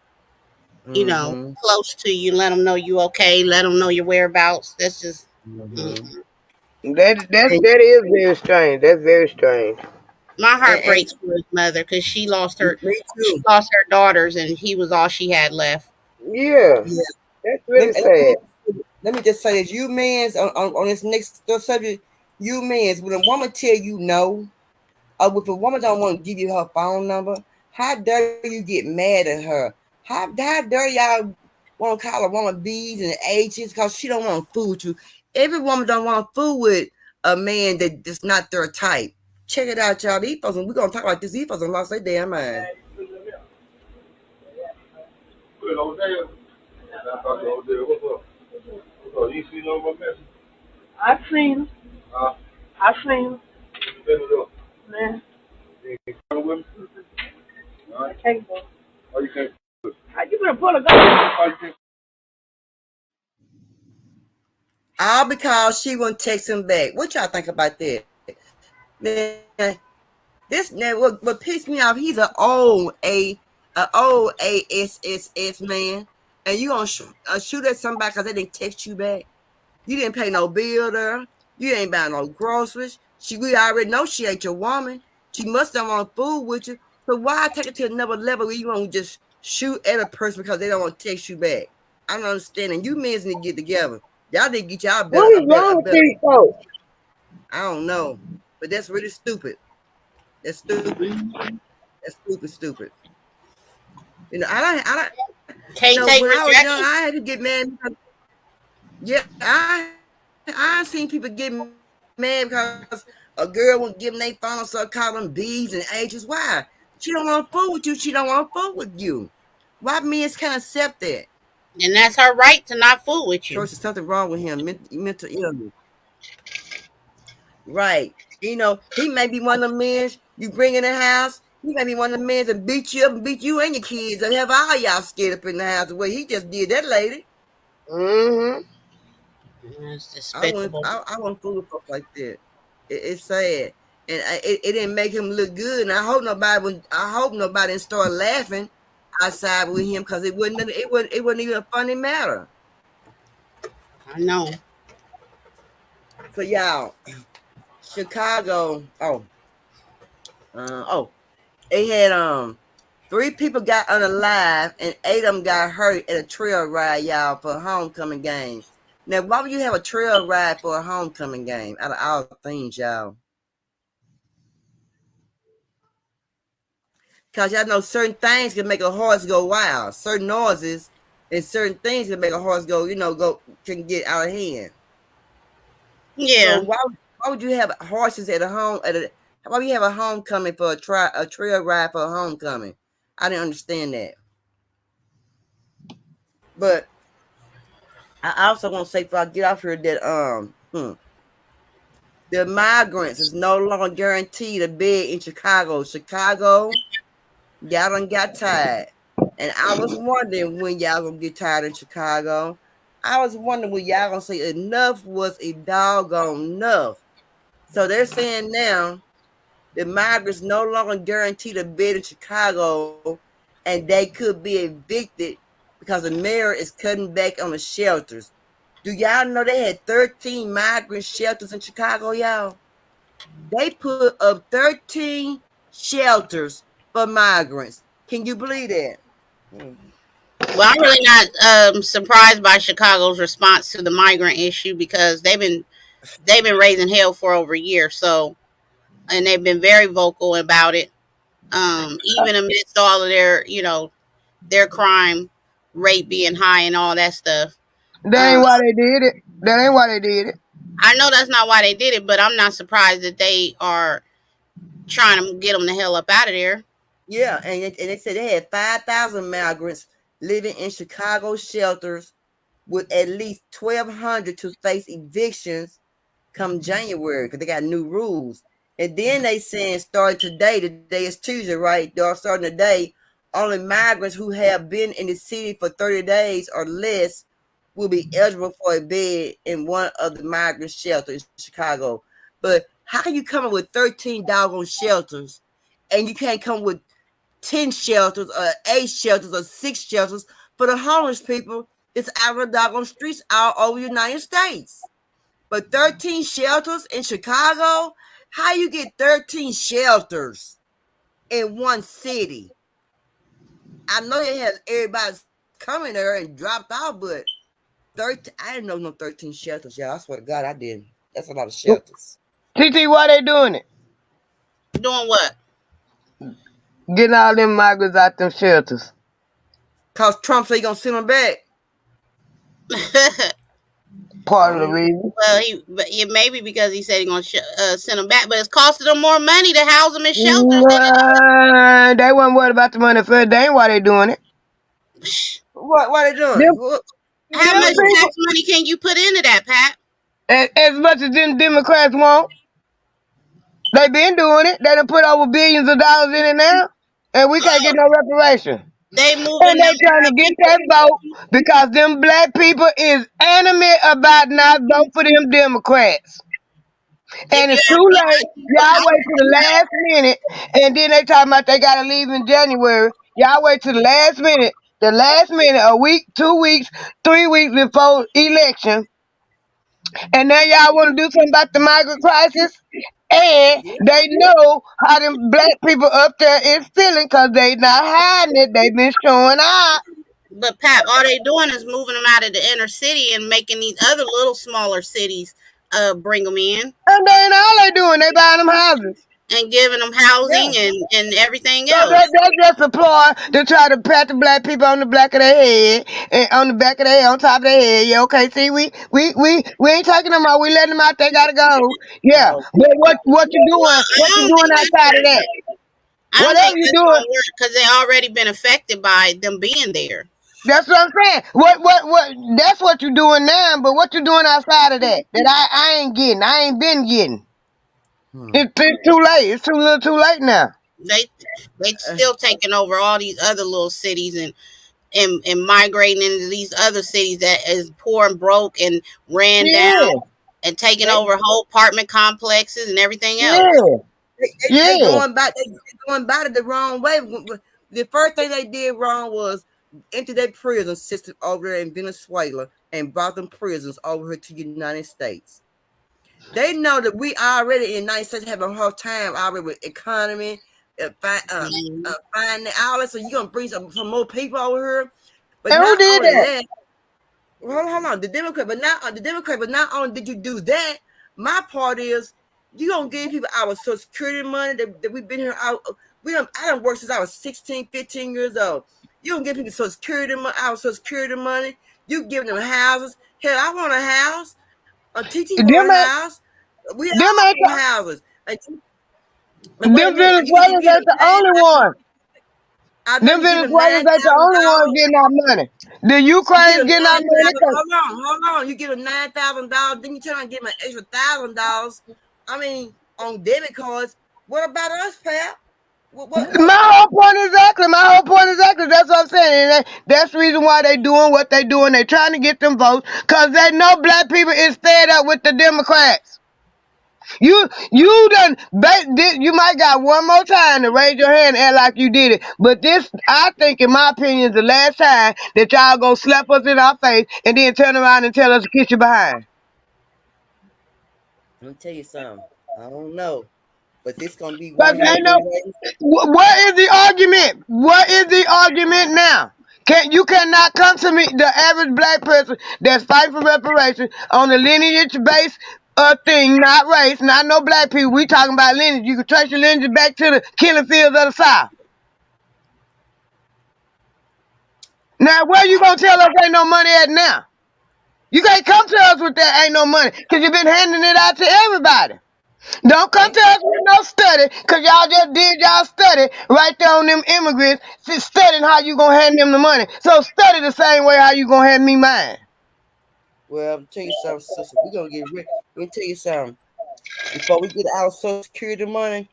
you know, close to you. Let them know you okay. Let them know your whereabouts. That's just. That is very strange. That's very strange. My heart breaks for his mother because she lost her daughters and he was all she had left. Yeah. That's really sad. Let me just say this: you men's on this next subject, you men's when a woman tell you no, or if a woman don't want to give you her phone number, how dare you get mad at her? How dare y'all want to call a woman B's and H's because she don't want to fool with you? Every woman don't want to fool with a man that's not their type. Check it out, y'all. These folks, we're gonna talk about this. These folks lost their damn mind. I seen him. I seen him. Man. I can't go. How you gonna pull a gun? All because she wouldn't text him back. What y'all think about that? Man, what pissed me off, he's an old ASSS man, and you gonna shoot at somebody because they didn't text you back. You didn't pay no bill there. You ain't buy no groceries. We already know she ain't your woman. She must have want food with you. So why take it to another level where you want to just shoot at a person because they don't want to text you back? I don't understand. And you men need to get together. Y'all need to get y'all better. What is wrong with these folks? I don't know, but that's really stupid. That's stupid. That's stupid. You know, I can't take when I was rejection. young, I had to get mad because, yeah, I seen people get mad because a girl wouldn't give them their phone, so call them B's and H's. Why? She don't want to fool with you. She don't want to fool with you. Why men can't accept that? And that's her right to not fool with you. There's something wrong with him, mental illness. Right. You know, he may be one of the men you bring in the house. He may be one of the men that beat you up and beat you and your kids and have all y'all scared up in the house the way he just did that lady. It's despicable. I won't fool with folks like that. It's sad. And it didn't make him look good. And I hope nobody didn't start laughing outside with him because it wasn't even a funny matter. I know. So y'all, Chicago. They had 3 people got unalive and 8 of them got hurt at a trail ride, y'all, for a homecoming game. Now, why would you have a trail ride for a homecoming game out of all things, y'all? Because y'all know certain things can make a horse go wild. Certain noises and certain things can make a horse go, can get out of hand. Yeah. So why would you have horses at a home why would you have a homecoming for a trail ride for a homecoming? I didn't understand that. But I also want to say before I get off here that the migrants is no longer guaranteed a bed in Chicago. Y'all done got tired. And I was wondering when y'all gonna get tired in Chicago. I was wondering when y'all gonna say enough was a doggone enough. So they're saying now the migrants no longer guaranteed a bed in Chicago, and they could be evicted because the mayor is cutting back on the shelters. Do y'all know they had 13 migrant shelters in Chicago, y'all? They put up 13 shelters for migrants. Can you believe that? Well, I'm really not surprised by Chicago's response to the migrant issue because they've been raising hell for over a year. So, and they've been very vocal about it. Even amidst all of their, their crime rate being high and all that stuff. That ain't why they did it. That ain't why they did it. I know that's not why they did it, but I'm not surprised that they are trying to get them the hell up out of there. Yeah, and they said they had 5,000 migrants living in Chicago shelters with at least 1,200 to face evictions come January because they got new rules. And then they saying starting today is Tuesday, right? They're starting today. Only migrants who have been in the city for 30 days or less will be eligible for a bed in one of the migrant shelters in Chicago. But how can you come up with 13 doggone shelters and you can't come with 10 shelters or 8 shelters or 6 shelters for the homeless people that's out of the doggone streets all over the United States? But 13 shelters in Chicago? How you get 13 shelters in one city? I know they have everybody coming there and dropped out, but 13, I didn't know no 13 shelters, y'all. I swear to God, I didn't. That's a lot of shelters. TT, why they doing it? Doing what? Getting all them migrants out them shelters. Cause Trump said he gonna send them back. Part of the reason. Well, it may be because he said he's gonna send them back, but it's costing them more money to house them in shelters. They wasn't worried about the money first. They ain't why they doing it. What they doing? How much tax money can you put into that, Pat? As much as them Democrats want. They been doing it. They done put over billions of dollars in it now, and we can't get no reparation. They moving. And they trying to get that vote because them black people is animate about not voting for them Democrats. And it's too late. Y'all wait to the last minute, and then they talking about they gotta leave in January. Y'all wait to the last minute, a week, 2 weeks, 3 weeks before election. And now y'all want to do something about the migrant crisis? And they know how them black people up there is feeling because they not hiding it. They been showing out. But Pat, all they doing is moving them out of the inner city and making these other little smaller cities bring them in. And then all they doing, they buying them houses. And giving them housing and everything so else. That's just a ploy to try to pat the black people on the back of their head, and on the back of their head, on top of their head. Yeah, okay. See, we ain't taking them out. We letting them out. They gotta go. Yeah, but what you doing? What you doing outside of that? Whatever you doing, because they already been affected by them being there. That's what I'm saying. What? That's what you doing now. But what you doing outside of that? That I ain't getting. I ain't been getting. It's too late. It's too little too late now. They still taking over all these other little cities and migrating into these other cities that is poor and broke and ran down and taking over whole apartment complexes and everything else. They going back it the wrong way. The first thing they did wrong was enter their prison system over there in Venezuela and brought them prisons over here to the United States. They know that we already in the United States have a hard time already with economy, find the outlets, so you gonna bring some more people over here. But And who not did only that? that, hold on, the Democrat, but not only did you do that, my part is you gonna give people our Social Security money that we've been here out. I done worked since I was 16, 15 years old. You don't give people Social Security money, our Social Security money. You give them houses. Hell, I want a house. TT want a house. We all want houses. But wait a Them minute. Venezuelans ain't the only one. I know Them you give them Venezuelans ain't the only ones $9,000. getting our money. The You Ukraine's give them getting our money. hold on. You give them $9,000. Then you turn around and give them an extra $1,000. I mean, on debit cards. What about us, pal? What? My whole point exactly. That's what I'm saying. And that's the reason why they doing what they doing. They trying to get them votes because they know black people is fed up with the Democrats. You done. You might got one more time to raise your hand and act like you did it. But this, I think, in my opinion, is the last time that y'all gonna slap us in our face and then turn around and tell us to kiss you behind. Let me tell you something. I don't know, but this gonna be But one hell of a race. what is the argument? What is the argument now? You cannot come to me, the average black person that's fighting for reparations on a lineage-based thing, not race, not no black people. We talking about lineage. You can trace your lineage back to the killing fields of the South. Now, where you gonna tell us ain't no money at now? You can't come to us with that ain't no money because you've been handing it out to everybody. Don't come to us with no study, because y'all just did y'all study right there on them immigrants, studying how you going to hand them the money. So study the same way how you going to hand me mine. Well, I'll tell you something, sister. We're going to get rich. Let me tell you something. Before we get our Social Security money,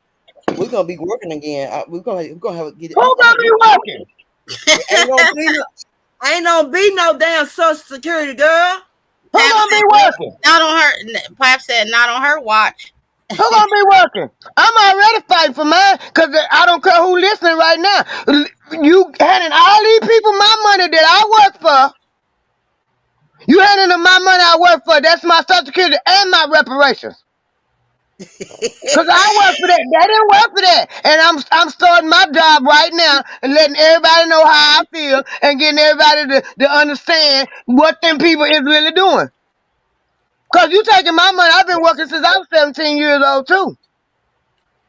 we're going to be working again. We're going to have to get it. Who going to be working? Ain't gonna be no damn Social Security, girl. Who gonna be working? Not on her. Pop said not on her watch. Who gonna be working? I'm already fighting for mine because I don't care who listening right now. You handing all these people my money that I work for. You handing them my money I work for. That's my Social Security and my reparations. Because I work for that. They didn't work for that. And I'm starting my job right now and letting everybody know how I feel and getting everybody to understand what them people is really doing. Because you taking my money. I've been working since I was 17 years old, too.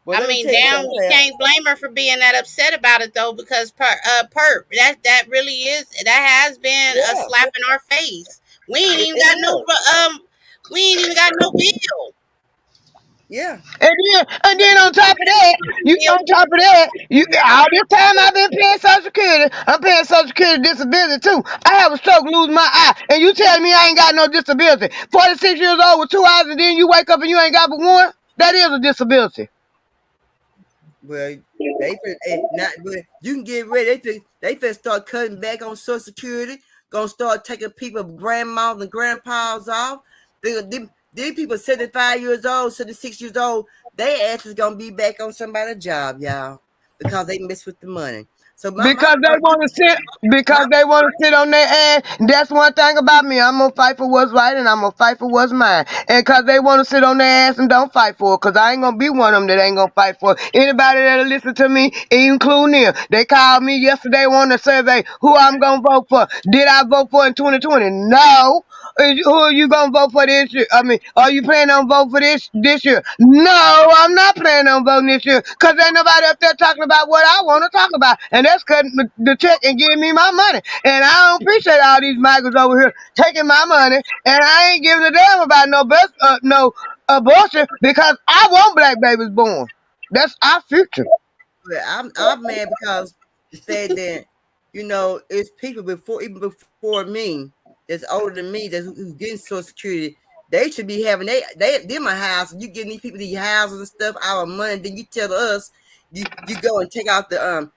Well, I mean, damn, we can't blame her for being that upset about it, though, because perp, that really is, that has been a slap in our face. We ain't even got no bill. Yeah. And then on top of that, all this time I've been paying Social Security, I'm paying Social Security disability too. I have a stroke, lose my eye, and you tell me I ain't got no disability. 46 years old with 2 eyes, and then you wake up and you ain't got but one? That is a disability. Well, you can get ready. They finna start cutting back on Social Security. Gonna start taking people, grandmas and grandpas off. These people 75 years old, 76 years old, their ass is gonna be back on somebody's job, y'all, because they mess with the money. So Because they want to sit on their ass. That's one thing about me. I'm gonna fight for what's right and I'm gonna fight for what's mine. And because they want to sit on their ass and don't fight for it, because I ain't gonna be one of them that ain't gonna fight for it. Anybody that'll listen to me, including them. They called me yesterday on the survey who I'm gonna vote for. Did I vote for in 2020? No. Who are you gonna vote for this year? I mean, are you planning on voting for this year? No, I'm not planning on voting this year because ain't nobody up there talking about what I want to talk about, and that's cutting the check and giving me my money. And I don't appreciate all these migrants over here taking my money, and I ain't giving a damn about no abortion because I want black babies born. That's our future. I'm mad because the fact that it's people even before me that's older than me who's getting Social Security. They should be having them a house. You giving these people these houses and stuff, our money. Then you tell us you go and take out the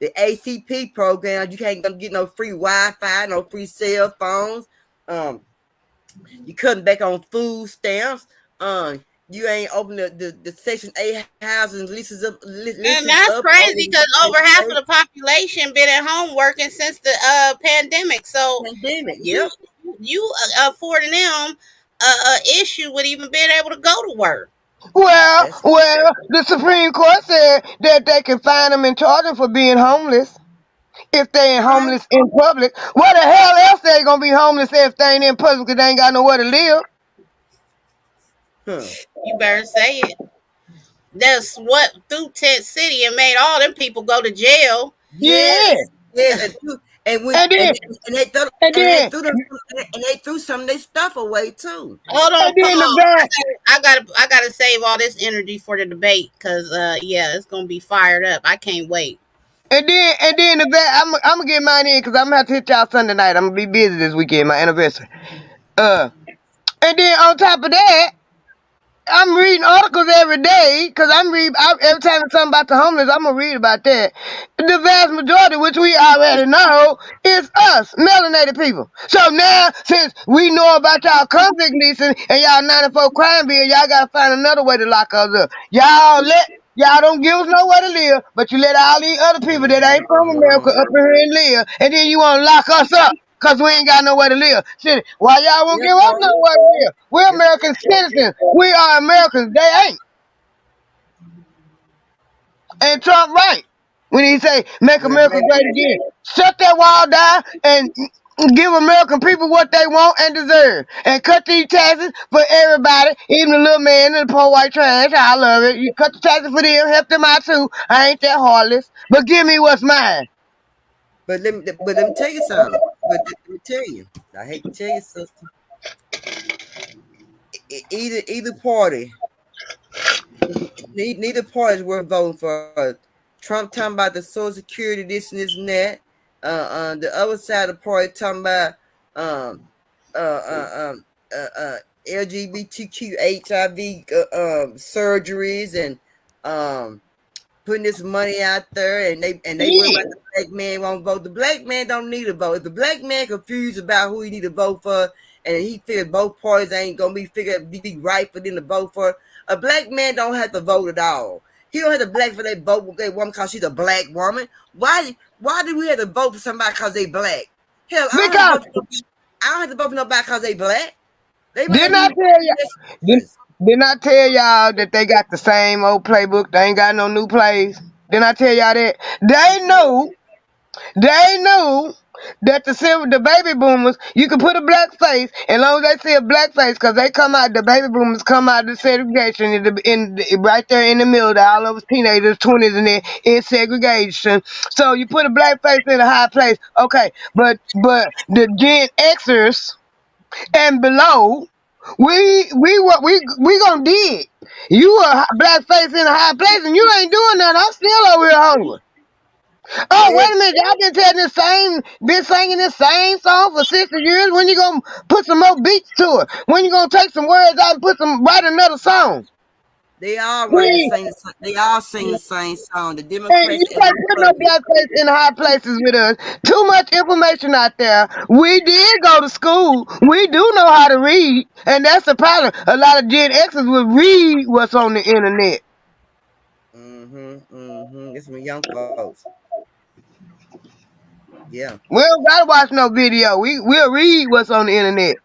ACP program. You can't get no free Wi-Fi, no free cell phones. You cutting back on food stamps. You ain't open the Section 8 housing leases up. And that's crazy because over half of the population been at home working since the pandemic. So you affording them issue with even being able to go to work. Well, the Supreme Court said that they can fine them and charge them for being homeless if they ain't homeless in public. Where the hell else they gonna be homeless if they ain't in public because they ain't got nowhere to live? You better say it. That swept through Tent City and made all them people go to jail. Yes, and when And then, and they threw and then, and they threw some of their stuff away too. Hold on, and then come the on. guy, I gotta save all this energy for the debate because yeah, it's gonna be fired up. I can't wait. and then the guy, I'm gonna get mine in because I'm gonna have to hit y'all Sunday night. I'm gonna be busy this weekend, my anniversary. And then on top of that, I'm reading articles every day because every time it's something about the homeless, I'm gonna read about that. The vast majority, which we already know, is us, melanated people. So now, since we know about y'all conflict leasing and y'all 94 crime bill, y'all gotta find another way to lock us up. Y'all don't give us nowhere to live, but you let all these other people that ain't from America up in here and live, and then you wanna lock us up. Cause we ain't got nowhere to live. Shit, why y'all won't give us nowhere to live? We're American citizens. We are Americans. They ain't. And Trump right when he say make America great again. Shut that wall down and give American people what they want and deserve. And cut these taxes for everybody, even the little man and the poor white trash. I love it. You cut the taxes for them, help them out too. I ain't that heartless. But give me what's mine. But let me tell you something. But let me tell you, I hate to tell you, sister. Either party, neither party is worth voting for. Trump talking about the Social Security, this and this and that. The other side of the party talking about LGBTQ, HIV surgeries and putting this money out there, and they worry about the black man won't vote. The black man don't need a vote. If the black man confused about who he need to vote for, and he figure both parties ain't gonna be right for them to vote for, a black man don't have to vote at all. He don't have to black for they vote with that woman because she's a black woman. Why do we have to vote for somebody because they black? Hell, I don't have to vote for nobody because they black. Didn't I tell y'all that they got the same old playbook? They ain't got no new plays. Didn't I tell y'all that? They knew that the baby boomers, you can put a black face, as long as they see a black face, because the baby boomers come out of segregation right there in the middle, all of us teenagers, 20s, and then in segregation. So you put a black face in a high place, okay, but the Gen Xers and below, we gonna dig. You a black face in a high place and you ain't doing nothing. I'm still over here hungry. Oh, wait a minute, y'all been singing this same song for 60 years. When you gonna put some more beats to it? When you gonna take some words out and write another song? They all They all sing the same song. The And Democrats you can't put no black face in high places with us. Too much information out there. We did go to school. We do know how to read. And that's the problem. A lot of Gen Xers will read what's on the internet. It's some young folks. Yeah. We don't gotta watch no video. We'll read what's on the internet.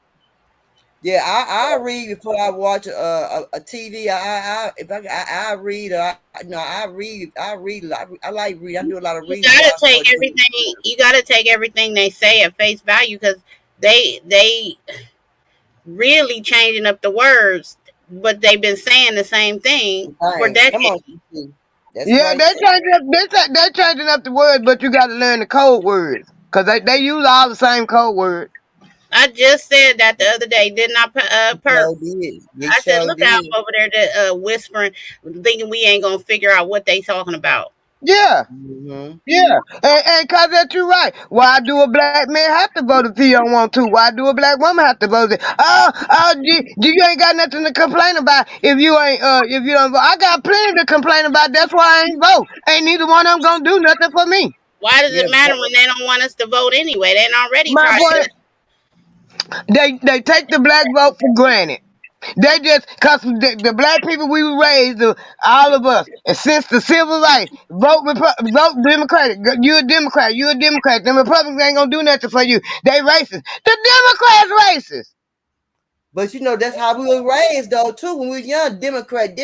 Yeah, I read before I watch a TV. I read. I read. I like read. I do a lot of reading. You gotta take everything they say at face value because they really changing up the words, but they've been saying the same thing for decades. Yeah, they're changing up the words, but you gotta learn the code words. Cause they use all the same code words. I just said that the other day, didn't I? I said, look out over there whispering, thinking we ain't gonna figure out what they talking about. Yeah. Yeah. And cause that you right. Why do a black man have to vote if he don't want to? Why do a black woman have to vote? You ain't got nothing to complain about if you don't vote. I got plenty to complain about. That's why I ain't vote. Ain't neither one of them gonna do nothing for me. Why does it matter when they don't want us to vote anyway? They already tried to. They take the black vote for granted. They just, cause the black people we were raised, all of us, and since the civil rights, vote Democratic. You a Democrat. You a Democrat. The Republicans ain't gonna do nothing for you. They racist. The Democrats racist. But you know, that's how we were raised though too. When we were young, Democrat.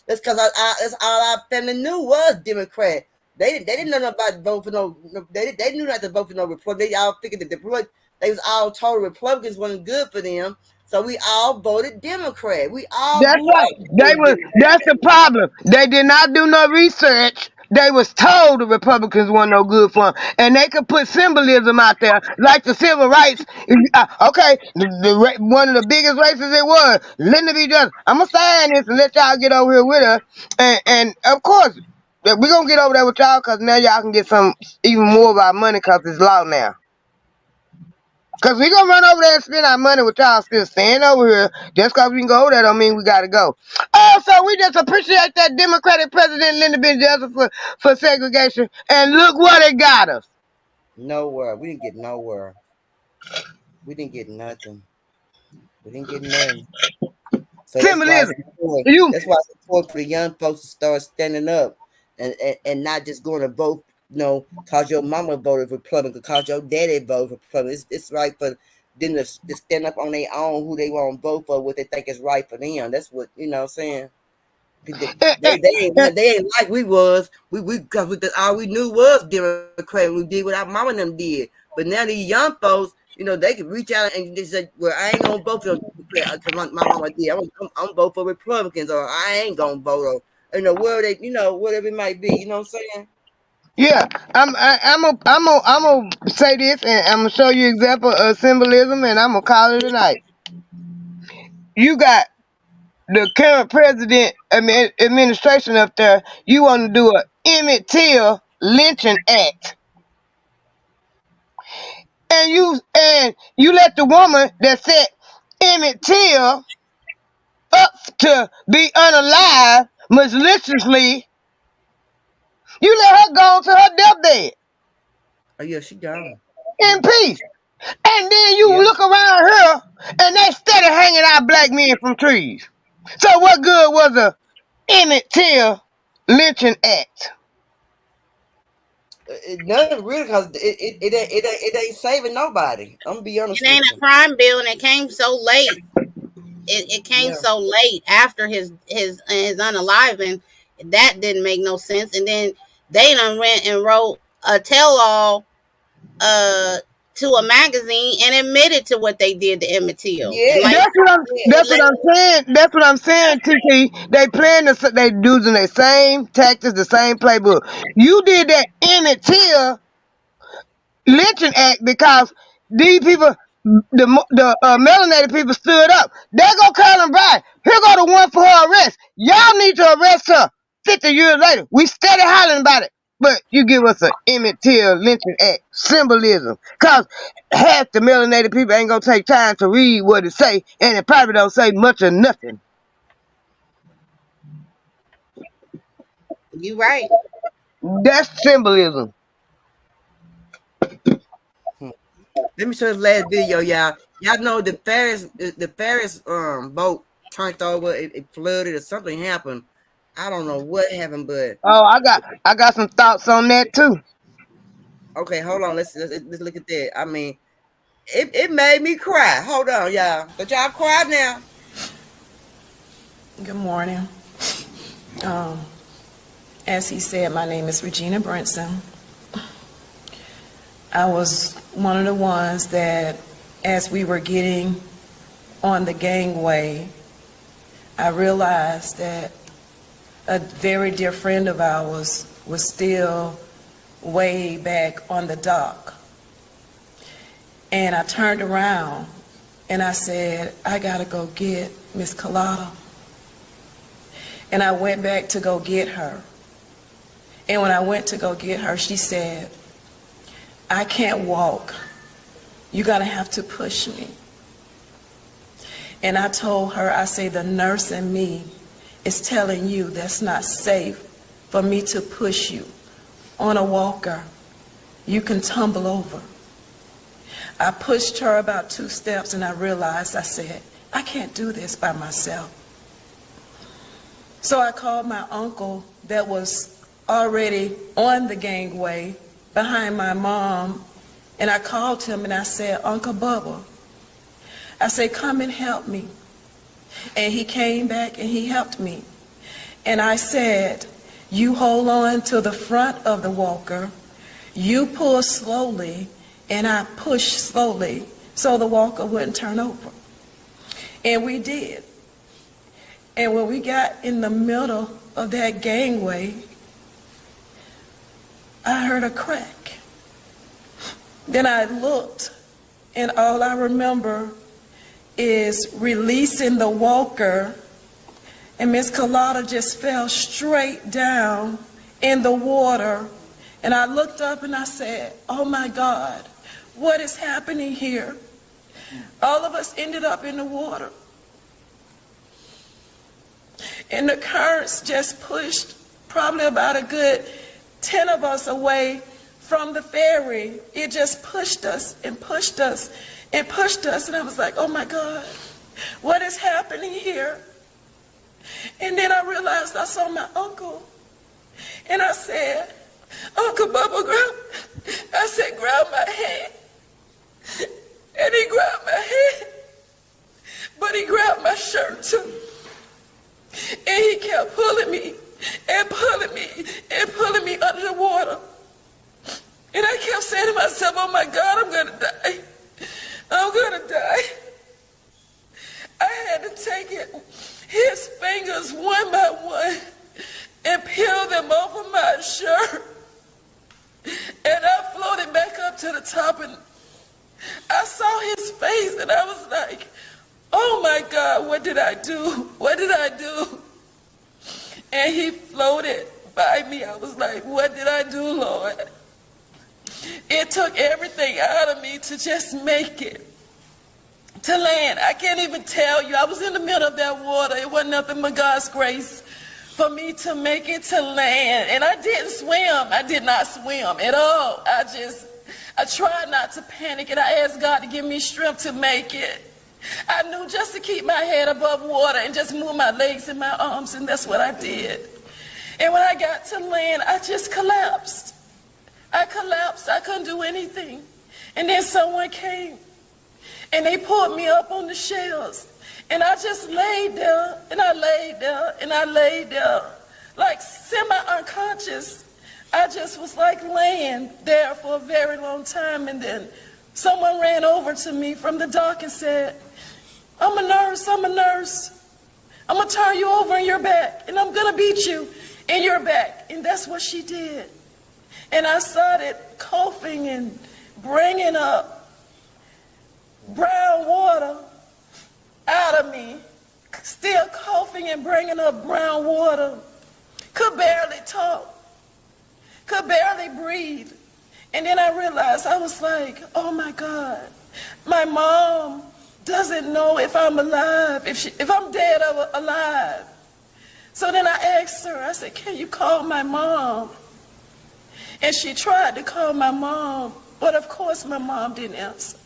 That's because that's all our family knew was Democrat. They didn't know nothing about vote for no. They knew not to vote for no Republican. They all figured that they was all told Republicans wasn't good for them. So we all voted Democrat. We all That's grew right. up voting Democrat. That's the problem. They did not do no research. They was told the Republicans weren't no good for them. And they could put symbolism out there, like the civil rights. Okay, one of the biggest races it was. Lyndon B. Johnson. I'm going to sign this and let y'all get over here with us. And of course, we're going to get over there with y'all because now y'all can get some even more of our money because it's law now. Because we're going to run over there and spend our money with y'all still staying over here. Just because we can go over there don't mean we got to go. Oh, so we just appreciate that Democratic President Lyndon B. Johnson for segregation. And look what it got us. Nowhere. We didn't get nowhere. We didn't get nothing. We didn't get nothing. So that's why it's important for the young folks to start standing up and not just going to vote, you know, cause your mama voted for Republican, cause your daddy voted for Republican. It's right for them to stand up on their own who they want to vote for, what they think is right for them. That's what, you know what I'm saying. They ain't like we was. Cause all we knew was Democrat. We did what our mama and them did. But now these young folks, you know, they can reach out and they say, well, I ain't gonna vote for Democrat because my mama did. I'm vote for Republicans, or I ain't gonna vote, or you know, whatever it might be. You know what I'm saying? Yeah, I'm gonna say this, and I'm gonna show you an example of symbolism, and I'm gonna call it a night. You got the current president administration up there. You want to do a Emmett Till lynching act, and you let the woman that set Emmett Till up to be unalive maliciously. You let her go to her deathbed. Oh yeah, she gone in peace. And then you look around here, and they steady hanging out black men from trees. So what good was a Emmett Till lynching act? Nothing really, because it ain't saving nobody. I'm gonna be honest. It ain't a crime bill, and it came so late. It came so late after his unaliving. That didn't make no sense. And then they done went and wrote a tell-all to a magazine and admitted to what they did to Emmett Till. Yeah, like, that's what I'm saying. That's what I'm saying, TT. They they using the same tactics, the same playbook. You did that Emmett Till lynching act because these people, the melanated people, stood up. There go Carolyn Bride. Here go the one for her arrest. Y'all need to arrest her. 50 years later, we steady hollering about it. But you give us an Emmett Till lynching act, symbolism. Because half the melanated people ain't going to take time to read what it say, and it probably don't say much or nothing. You right. That's symbolism. Let me show this last video, y'all. Y'all know the Ferris boat turned over, it flooded or something happened. I don't know what happened, but I got some thoughts on that too. Okay, hold on. Let's look at that. I mean, it made me cry. Hold on, y'all. But y'all cry now. Good morning. As he said, my name is Regina Brinson. I was one of the ones that, as we were getting on the gangway, I realized that a very dear friend of ours was still way back on the dock. And I turned around and I said, I gotta go get Miss Collada. And I went back to go get her. And when I went to go get her, she said, I can't walk. You're gonna have to push me. And I told her, I say, the nurse in me is telling you that's not safe for me to push you on a walker. You can tumble over. I pushed her about 2 steps and I realized, I said, I can't do this by myself. So I called my uncle that was already on the gangway behind my mom, and I called him and I said, Uncle Bubba, I said, come and help me. And he came back and he helped me. And I said, you hold on to the front of the walker, you pull slowly, and I push slowly so the walker wouldn't turn over. And we did. And when we got in the middle of that gangway, I heard a crack. Then I looked, and all I remember is releasing the walker, and Miss Carlotta just fell straight down in the water. And I looked up and I said, oh my God, what is happening here? All of us ended up in the water. And the currents just pushed probably about a good 10 of us away from the ferry. It just pushed us and pushed us and pushed us. And I was like, oh my God, what is happening here? And then I realized I saw my uncle. And I said, Uncle Bubba, grab my hand. And he grabbed my hand, but he grabbed my shirt too. And he kept pulling me and pulling me and pulling me under the water. And I kept saying to myself, oh my God, I'm gonna die. I'm gonna die. I had to take his fingers one by one and peel them off of my shirt. And I floated back up to the top, and I saw his face, and I was like, oh my God, what did I do? What did I do? And he floated by me. I was like, what did I do, Lord? It took everything out of me to just make it to land. I can't even tell you. I was in the middle of that water. It wasn't nothing but God's grace for me to make it to land. And I didn't swim. I did not swim at all. I tried not to panic, and I asked God to give me strength to make it. I knew just to keep my head above water and just move my legs and my arms, and that's what I did. And when I got to land, I just collapsed. I collapsed. I couldn't do anything. And then someone came, and they pulled me up on the shelves. And I just laid there, and I laid there, and I laid there, like semi-unconscious. I just was like laying there for a very long time. And then someone ran over to me from the dock and said, I'm a nurse. I'm going to turn you over on your back, and I'm going to beat you in your back. And that's what she did. And I started coughing and bringing up brown water out of me, still coughing and bringing up brown water. Could barely talk, could barely breathe. And then I realized, I was like, oh my God, my mom doesn't know if I'm alive, if I'm dead or alive. So then I asked her, I said, can you call my mom? And she tried to call my mom, but of course my mom didn't answer.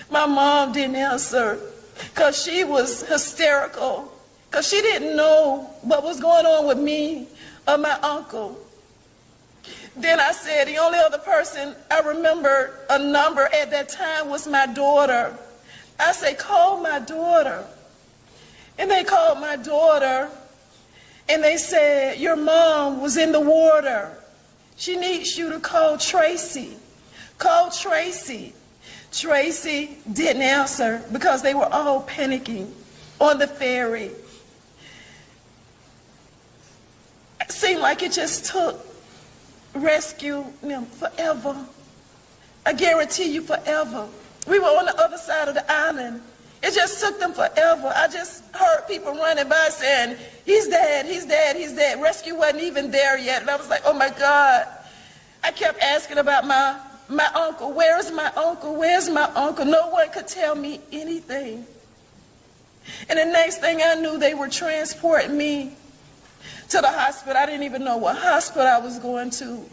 My mom didn't answer because she was hysterical, because she didn't know what was going on with me or my uncle. Then I said, the only other person I remember a number at that time was my daughter. I said, call my daughter. And they called my daughter, and they said, your mom was in the water. She needs you to call Tracy. Call Tracy. Tracy didn't answer because they were all panicking on the ferry. It seemed like it just took rescue them forever. I guarantee you forever. We were on the other side of the island. It just took them forever. I just heard people running by saying, he's dead, he's dead, he's dead. Rescue wasn't even there yet. And I was like, oh my God. I kept asking about my uncle. Where's my uncle? Where's my uncle? No one could tell me anything. And the next thing I knew, they were transporting me to the hospital. I didn't even know what hospital I was going to.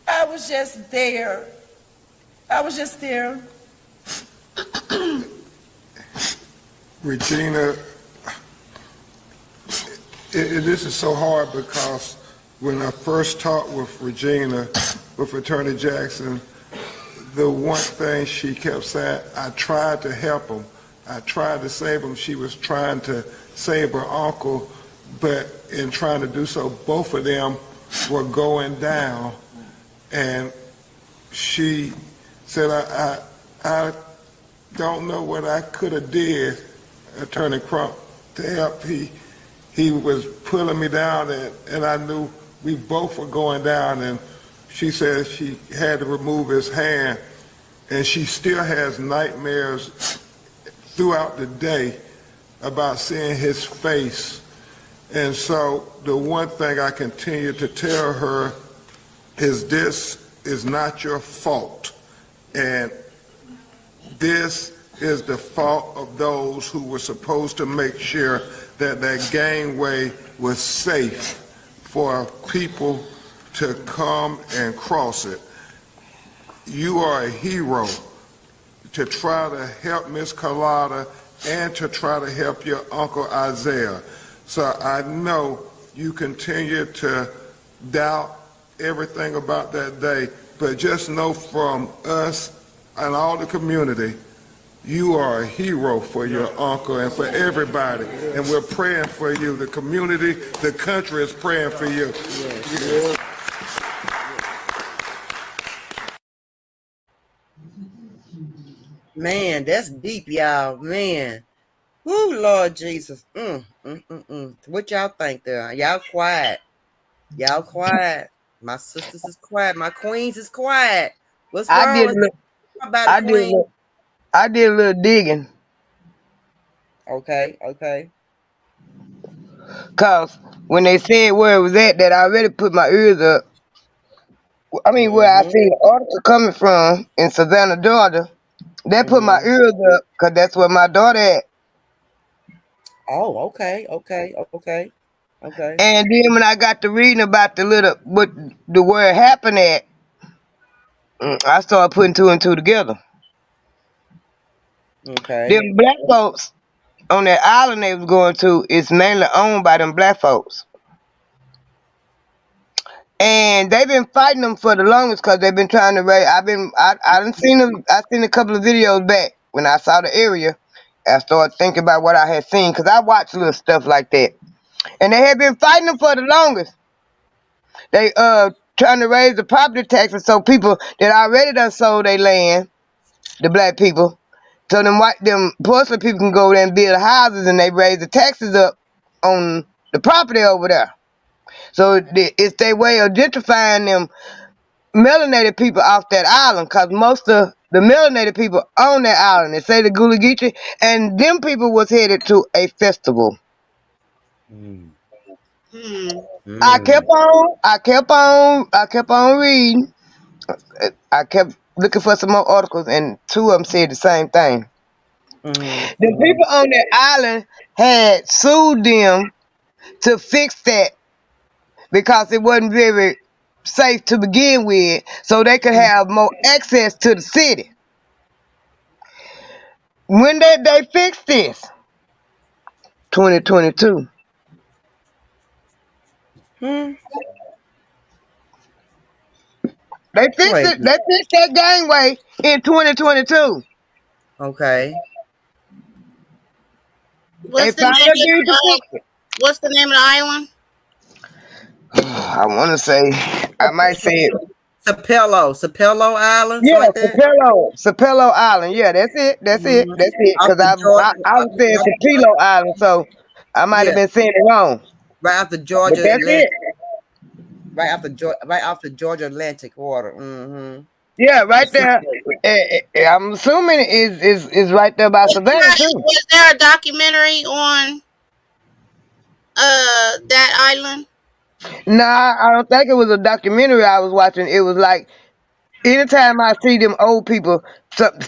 I was just there. I was just there. Regina, this is so hard because when I first talked with Regina, with Attorney Jackson, the one thing she kept saying, I tried to help him, I tried to save him. She was trying to save her uncle, but in trying to do so, both of them were going down. And she said, I don't know what I could have did, Attorney Crump, to help. He was pulling me down, and I knew we both were going down, and she said she had to remove his hand, and she still has nightmares throughout the day about seeing his face. And so the one thing I continue to tell her is this is not your fault, and this is the fault of those who were supposed to make sure that that gangway was safe for people to come and cross it. You are a hero to try to help Miss Carlotta and to try to help your Uncle Isaiah. So I know you continue to doubt everything about that day, but just know from us and all the community, you are a hero for your uncle and for everybody, and we're praying for you. The community, the country is praying for you. Man, that's deep, y'all. Man. Woo, Lord Jesus. What y'all think there? Y'all quiet. Y'all quiet. My sisters is quiet. My queens is quiet. What's wrong with you? About queen? I did a little digging. Okay. Cause when they said where it was at, that I already put my ears up. I mean, where I see the article coming from in Savannah, Georgia, they put my ears up because that's where my daughter at. Oh, okay. And then when I got to reading about where it happened at, I started putting two and two together. Okay. Them black folks on that island they was going to is mainly owned by them black folks. And they've been fighting them for the longest because they've been trying to raise. I done seen them. I seen a couple of videos back when I saw the area. I started thinking about what I had seen because I watched little stuff like that. And they had been fighting them for the longest. They trying to raise the property taxes so people that already done sold their land, the black people, so them Portsmouth people can go there and build houses, and they raise the taxes up on the property over there. So it's their way of gentrifying them melanated people off that island, because most of the melanated people on that island, they say the Gullah Geechee, and them people was headed to a festival. I kept on reading. I kept looking for some more articles, and two of them said the same thing. The people on that island had sued them to fix that because it wasn't very safe to begin with, so they could have more access to the city. When did they fix this? 2022. They fixed it. They fixed that gangway in 2022. Okay. What's the name of the island? I want to say, I might say it. Sapelo Island. Yeah, like that? Sapelo Island. Yeah, that's it. That's it. Because I was saying Sapelo Island, so I might have been saying it wrong. Right after Georgia. But that's it. Right after Georgia Atlantic water. Yeah, right there. I'm assuming is right there by Savannah too. Was there a documentary on that island? Nah, I don't think it was a documentary I was watching. It was like anytime I see them old people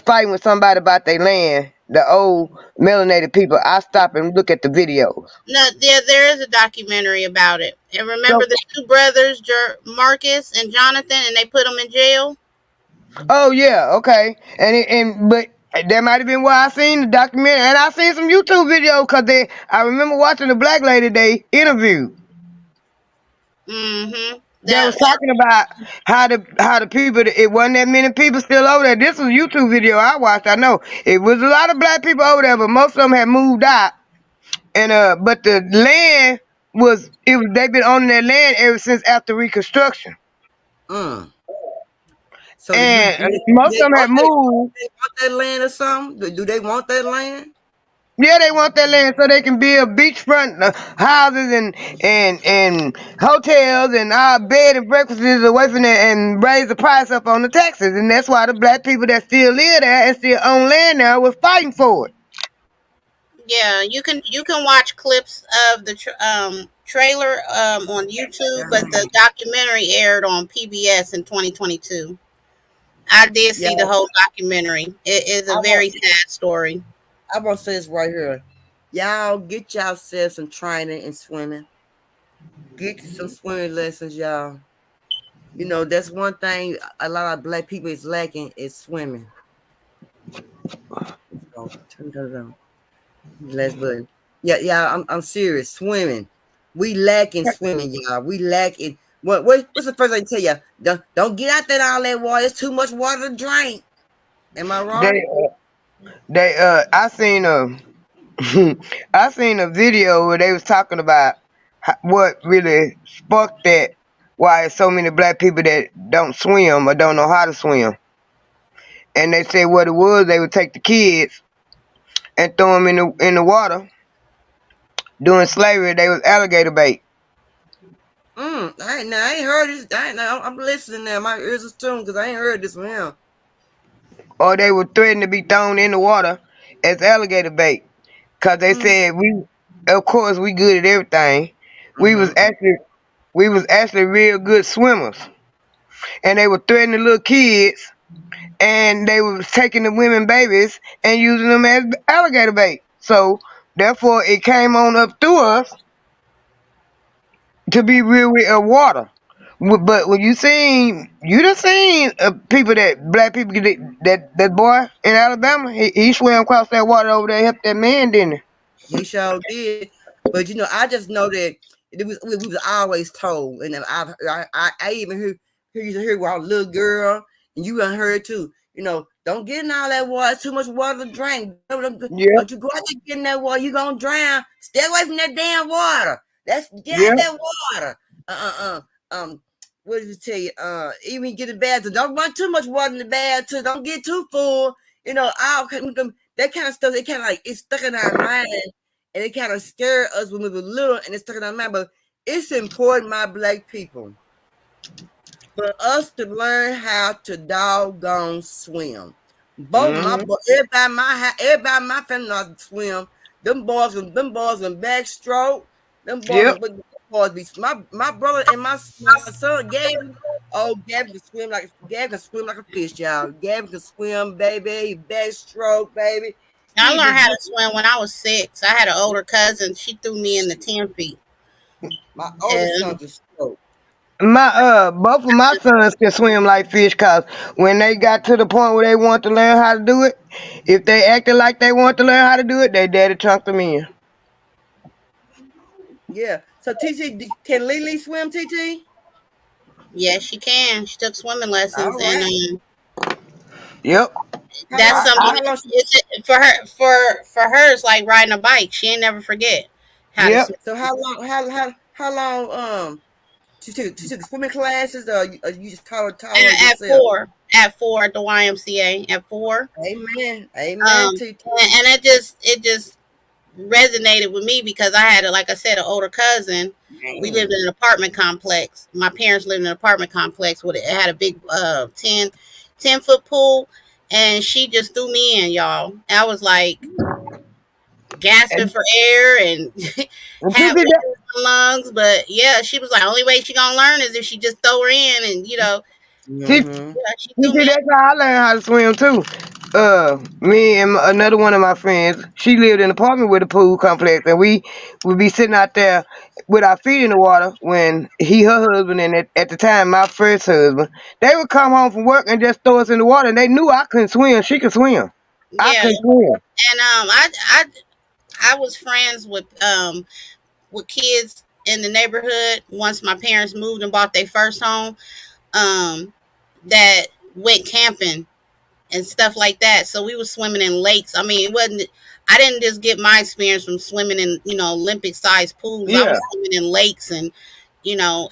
fighting with somebody about their land, the old melanated people, I stop and look at the videos. No, there is a documentary about it. And remember the two brothers, Marcus and Jonathan, and they put them in jail? Oh yeah, okay. But that might have been where I seen the documentary, and I seen some YouTube videos because I remember watching the black lady they interviewed. They was talking about how the people, it wasn't that many people still over there. This was a YouTube video I watched. I know it was a lot of black people over there, but most of them had moved out. And but the land they've been owning that land ever since after Reconstruction. So And do most of them had moved. they want that land or something? Do they want that land? Yeah, they want that land so they can build beachfront houses and hotels and bed and breakfasts away from there and raise the price up on the taxes. And that's why the black people that still live there and still own land there was fighting for it. Yeah, you can watch clips of the trailer on YouTube, but the documentary aired on PBS in 2022. I did see the whole documentary. It is a very sad story. I want to say this right here. Y'all get yourselves some training in swimming. Get some swimming lessons, y'all. You know, that's one thing a lot of black people is lacking is swimming. So, turn it on. Last button. Yeah, I'm serious. Swimming. We lack in swimming, y'all. We lack in what's the first thing I tell you? Don't get out there all that water. It's too much water to drink. Am I wrong? I seen I seen a video where they was talking about what really sparked that, why so many black people that don't swim or don't know how to swim. And they said what it was, they would take the kids and throw them in the water. During slavery, they was alligator bait. I ain't heard this. I'm listening now. My ears are tuned because I ain't heard this from him. Or they would threaten to be thrown in the water as alligator bait. Cause they said of course we good at everything. We was actually real good swimmers. And they were threatening the little kids and they was taking the women babies and using them as alligator bait. So therefore it came on up through us to be real with water. But when you done seen people black people that boy in Alabama, he swam across that water over there, helped that man, didn't he? He sure did. But you know, I just know that we was always told, and I even hear while a little girl, and you done heard too. You know, don't get in all that water. Too much water to drink. Don't you go out there get in that water, you gonna drown. Stay away from that damn water. Get out that water. What did you tell you? Even get a bath, don't run too much water in the bath too. Don't get too full. You know, that kind of stuff. It kind of like it's stuck in our mind, and it kind of scared us when we were little, and it's stuck in our mind. But it's important, my black people, for us to learn how to doggone swim. Everybody in my family knows how to swim. Them boys in backstroke. Them boys be my brother and my son Gavin. Oh, Gavin can swim like a fish, y'all. Gavin can swim, baby. Backstroke, baby. I learned how to swim when I was 6. I had an older cousin. She threw me in the 10 feet. My older son can stroke. Both of my sons can swim like fish, cause when they got to the point where they want to learn how to do it, if they acted like they want to learn how to do it, they daddy chunked them in. Yeah. So TT, can Lily swim, TT? Yes, she can. She took swimming lessons, right. and yep. That's something for her. For her, it's like riding a bike. She ain't never forget. So how long? She took swimming classes, or you just taught her yourself? At 4 at the YMCA at 4. Amen. And it just resonated with me because I had, like I said, an older cousin. We lived in an apartment complex. My parents lived in an apartment complex it had a big 10-foot pool, and she just threw me in, y'all. I was like gasping for air and had lungs, but yeah, she was like, only way she gonna learn is if she just throw her in, and you know. She that's how I learned how to swim too. Me and another one of my friends, she lived in an apartment with a pool complex, and we would be sitting out there with our feet in the water when her husband, and at the time my first husband, they would come home from work and just throw us in the water, and they knew I couldn't swim. She could swim. Yeah. I couldn't swim. And I was friends with kids in the neighborhood once my parents moved and bought their first home, um, that went camping and stuff like that. So we were swimming in lakes. I mean, it wasn't. I didn't just get my experience from swimming in, Olympic sized pools. I Yeah. was swimming in lakes and,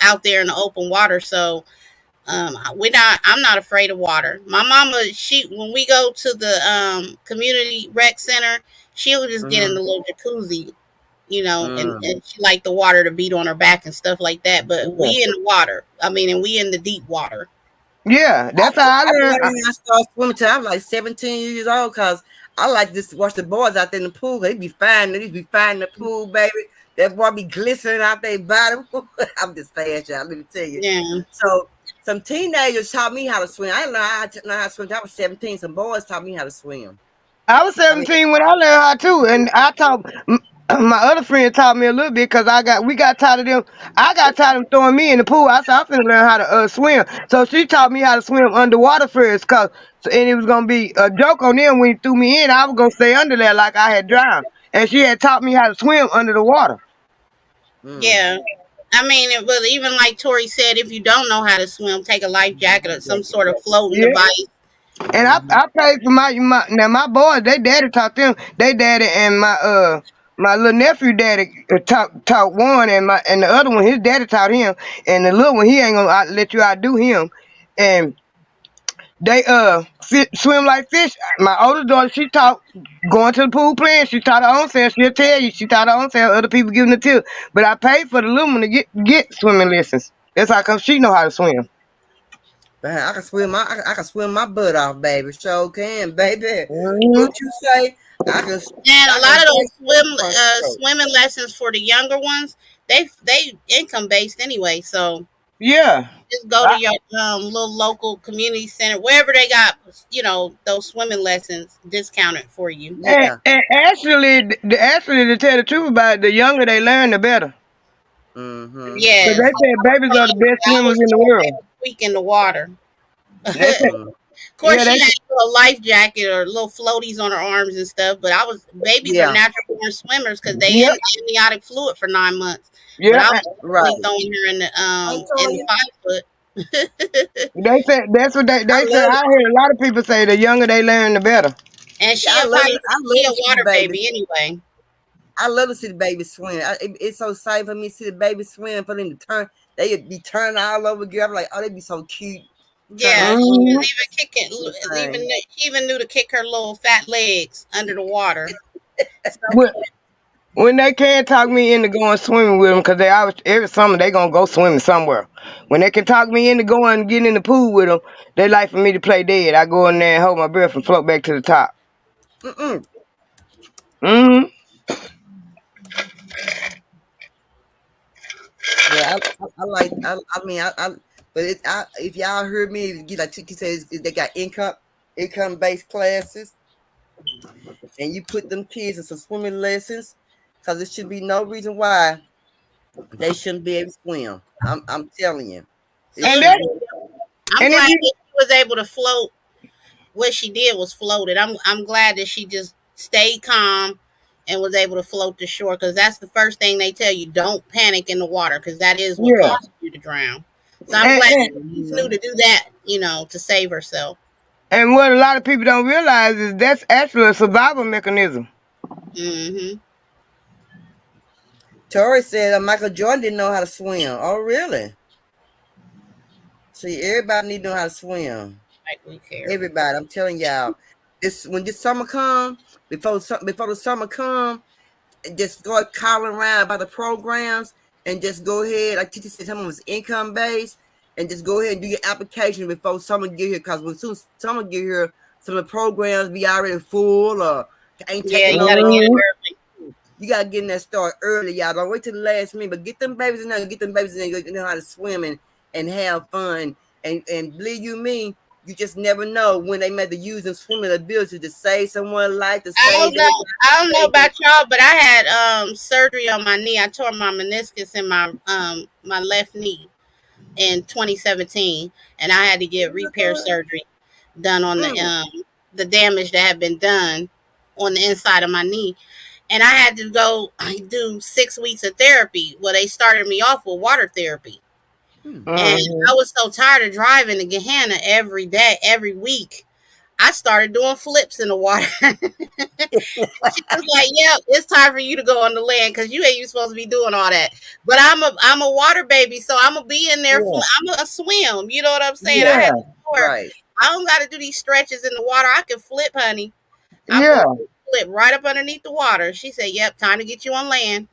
out there in the open water. So I'm not afraid of water. My mama, when we go to the community rec center, she'll just get in the little jacuzzi, and she like the water to beat on her back and stuff like that. But Yeah. we in the water. I mean, and we in the deep water. Yeah, that's how I I learned. learned I started swimming till I was like 17 years old because I like just to watch the boys out there in the pool. They be fine. They be fine in the pool, baby. That boy be glistening out their bottom. I'm just fast, y'all. Let me tell you. Yeah. So some teenagers taught me how to swim. I didn't know how to swim. I was 17. Some boys taught me how to swim. I was 17 when I learned how to, and I taught my other friend taught me a little bit because we got tired of them. I got tired of them throwing me in the pool. I said I'm finna learn how to swim. So she taught me how to swim underwater first, and it was gonna be a joke on them when he threw me in. I was gonna stay under there like I had drowned, and she had taught me how to swim under the water. Yeah. I mean, but even like Tori said, if you don't know how to swim, take a life jacket or some sort of floating device. And I paid for my boys. They daddy taught them. They daddy and my little nephew daddy taught one, and the other one his daddy taught him, and the little one he ain't gonna let you outdo him, and they swim like fish. My older daughter she taught going to the pool playing. She taught her own self. She'll tell you she taught her own self. Other people giving the tip, but I paid for the little one to get swimming lessons. That's how come she know how to swim. Man, I can swim my butt off, baby. Sure can, baby. What you say? I can. And a lot of those swimming lessons for the younger ones, they income based anyway. So yeah, just go to your little local community center, wherever they got those swimming lessons discounted for you. And actually, to tell the truth about it, the younger they learn, the better. Yeah, because they said babies are the best swimmers in the world. Weak in the water. Of course, Yeah, she had a life jacket or little floaties on her arms and stuff. But babies are natural born swimmers because they in amniotic fluid for 9 months. Yeah, but I was throwing her in the 5 foot. They said that's what they said. I heard a lot of people say the younger they learn, the better. And she I a water baby anyway. I love to see the baby swim. It's so safe for me to see the baby swim, for them to turn. They be turning all over again. I'm like, oh, they be so cute. Yeah, she was even kicking. She even knew to kick her little fat legs under the water. When they can't talk me into going swimming with them, because they always every summer they gonna go swimming somewhere. When they can talk me into going and getting in the pool with them, they like for me to play dead. I go in there and hold my breath and float back to the top. Yeah, I like. I mean, but if y'all heard me, like Tiki says, they got income based classes, and you put them kids in some swimming lessons, because there should be no reason why they shouldn't be able to swim. I'm telling you. I'm glad that she was able to float. What she did was floated. I'm glad that she just stayed calm and was able to float to shore, because that's the first thing they tell you: don't panic in the water, because that is what causes you to drown. So I'm glad she knew to do that, to save herself. And what a lot of people don't realize is that's actually a survival mechanism. Tori said Michael Jordan didn't know how to swim. Oh, really? See, everybody need to know how to swim. Everybody, I'm telling y'all. When this summer come, before the summer come, just go calling around about the programs and just go ahead. Like Titi said, some of it's income based, and just go ahead and do your application before summer get here. Because when soon summer get here, some of the programs be already full or ain't taking you gotta get it early. You gotta get in that start early, y'all. Don't wait till the last minute, but get them babies in there. Get them babies in there. You know how to swim and have fun. And believe you me, you just never know when they might be using swimming ability to save someone's life. I don't know about y'all, but I had surgery on my knee. I tore my meniscus in my left knee in 2017, and I had to get repair surgery done on the damage that had been done on the inside of my knee. and I had to go do 6 weeks of therapy. Well, they started me off with water therapy. And I was so tired of driving to Gehenna every day, every week. I started doing flips in the water. She was like, "Yep, it's time for you to go on the land because you ain't you supposed to be doing all that." But I'm a water baby, so I'm gonna be in there. Yeah. I'm gonna swim. You know what I'm saying? I Yeah. had to show her. Right. I don't got to do these stretches in the water. I can flip, honey. I Yeah. can flip right up underneath the water. She said, "Yep, time to get you on land."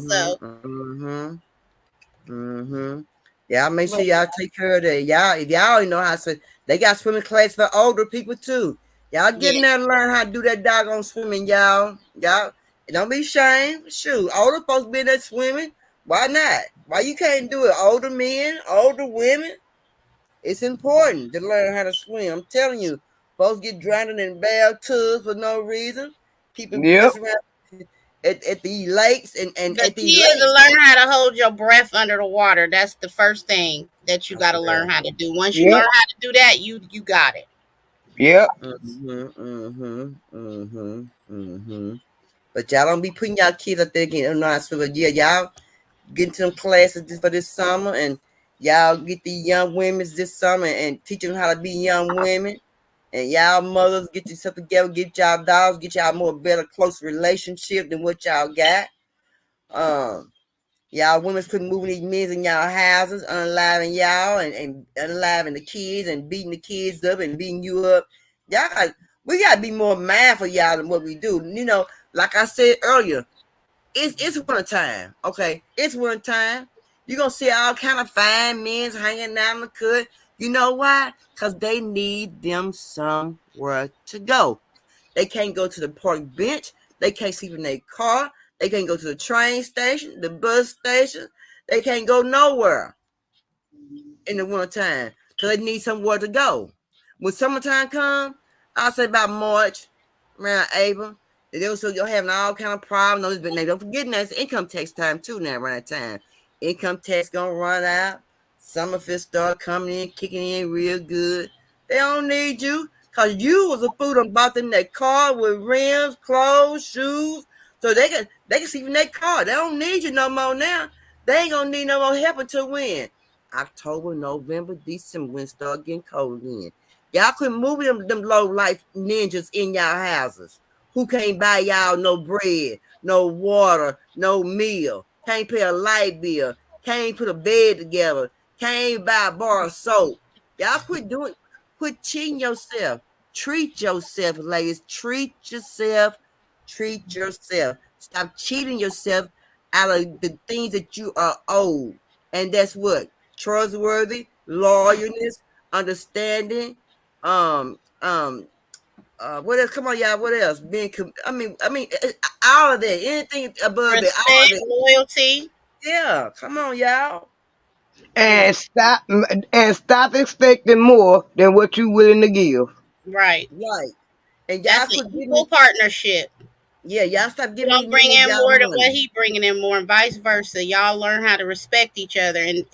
So, Y'all make sure y'all take care of that. Y'all, if y'all already know how to, they got swimming class for older people too. Y'all get in there and learn how to do that doggone swimming, y'all. Y'all, don't be ashamed. Shoot, older folks be in there swimming. Why not? Why you can't do it? Older men, older women. It's important to learn how to swim. I'm telling you, folks get drowned in bathtubs for no reason. People Yep. mess around at the lakes and the at key the is to lakes. learn how to hold your breath under the water. That's the first thing that you got to learn how to do. Once you Yep. learn how to do that, you got it. Yep. But y'all don't be putting y'all kids up there getting not so yeah, y'all get into them classes for this summer and y'all get the young women this summer and teach them how to be young women. And y'all mothers get yourself together, get y'all dogs, get y'all more better, close relationship than what y'all got. Y'all women quit moving these men in y'all houses, unaliving y'all and unaliving the kids and beating the kids up and beating you up. We gotta be more mindful, y'all, than what we do. You know, like I said earlier, it's winter time. Okay, it's winter time. You're gonna see all kind of fine men hanging out in the cut. You know why? Because they need them somewhere to go. They can't go to the park bench. They can't sleep in their car. They can't go to the train station, the bus station. They can't go nowhere in the wintertime because they need somewhere to go. When summertime comes, I'll say about March, around April, they also you're having all kind of problems. But now don't forget now it's income tax time too now around that time. Income tax gonna run out. Some of it start coming in, kicking in real good. They don't need you because you was a fool and bought them that car with rims, clothes, shoes. So they can sleep in that car. They don't need you no more now. They ain't gonna need no more help until when? October, November, December when it start getting cold again. Y'all quit moving them low life ninjas in y'all houses who can't buy y'all no bread, no water, no meal, can't pay a light bill, can't put a bed together, can't buy a bar of soap. Y'all quit cheating yourself. Treat yourself, ladies. Treat yourself. Treat yourself. Stop cheating yourself out of the things that you are owed. And that's what? Trustworthy, loyalness, understanding, what else? Come on, y'all. What else? All of that. Anything above it, all of Respect, it. loyalty. Yeah, come on, y'all. And stop expecting more than what you willing to give. Right. Right. And y'all That's an quit giving equal me. partnership. Yeah, y'all stop You giving don't these bring men in y'all more than what money. he bringing in more, and vice versa. Y'all learn how to respect each other and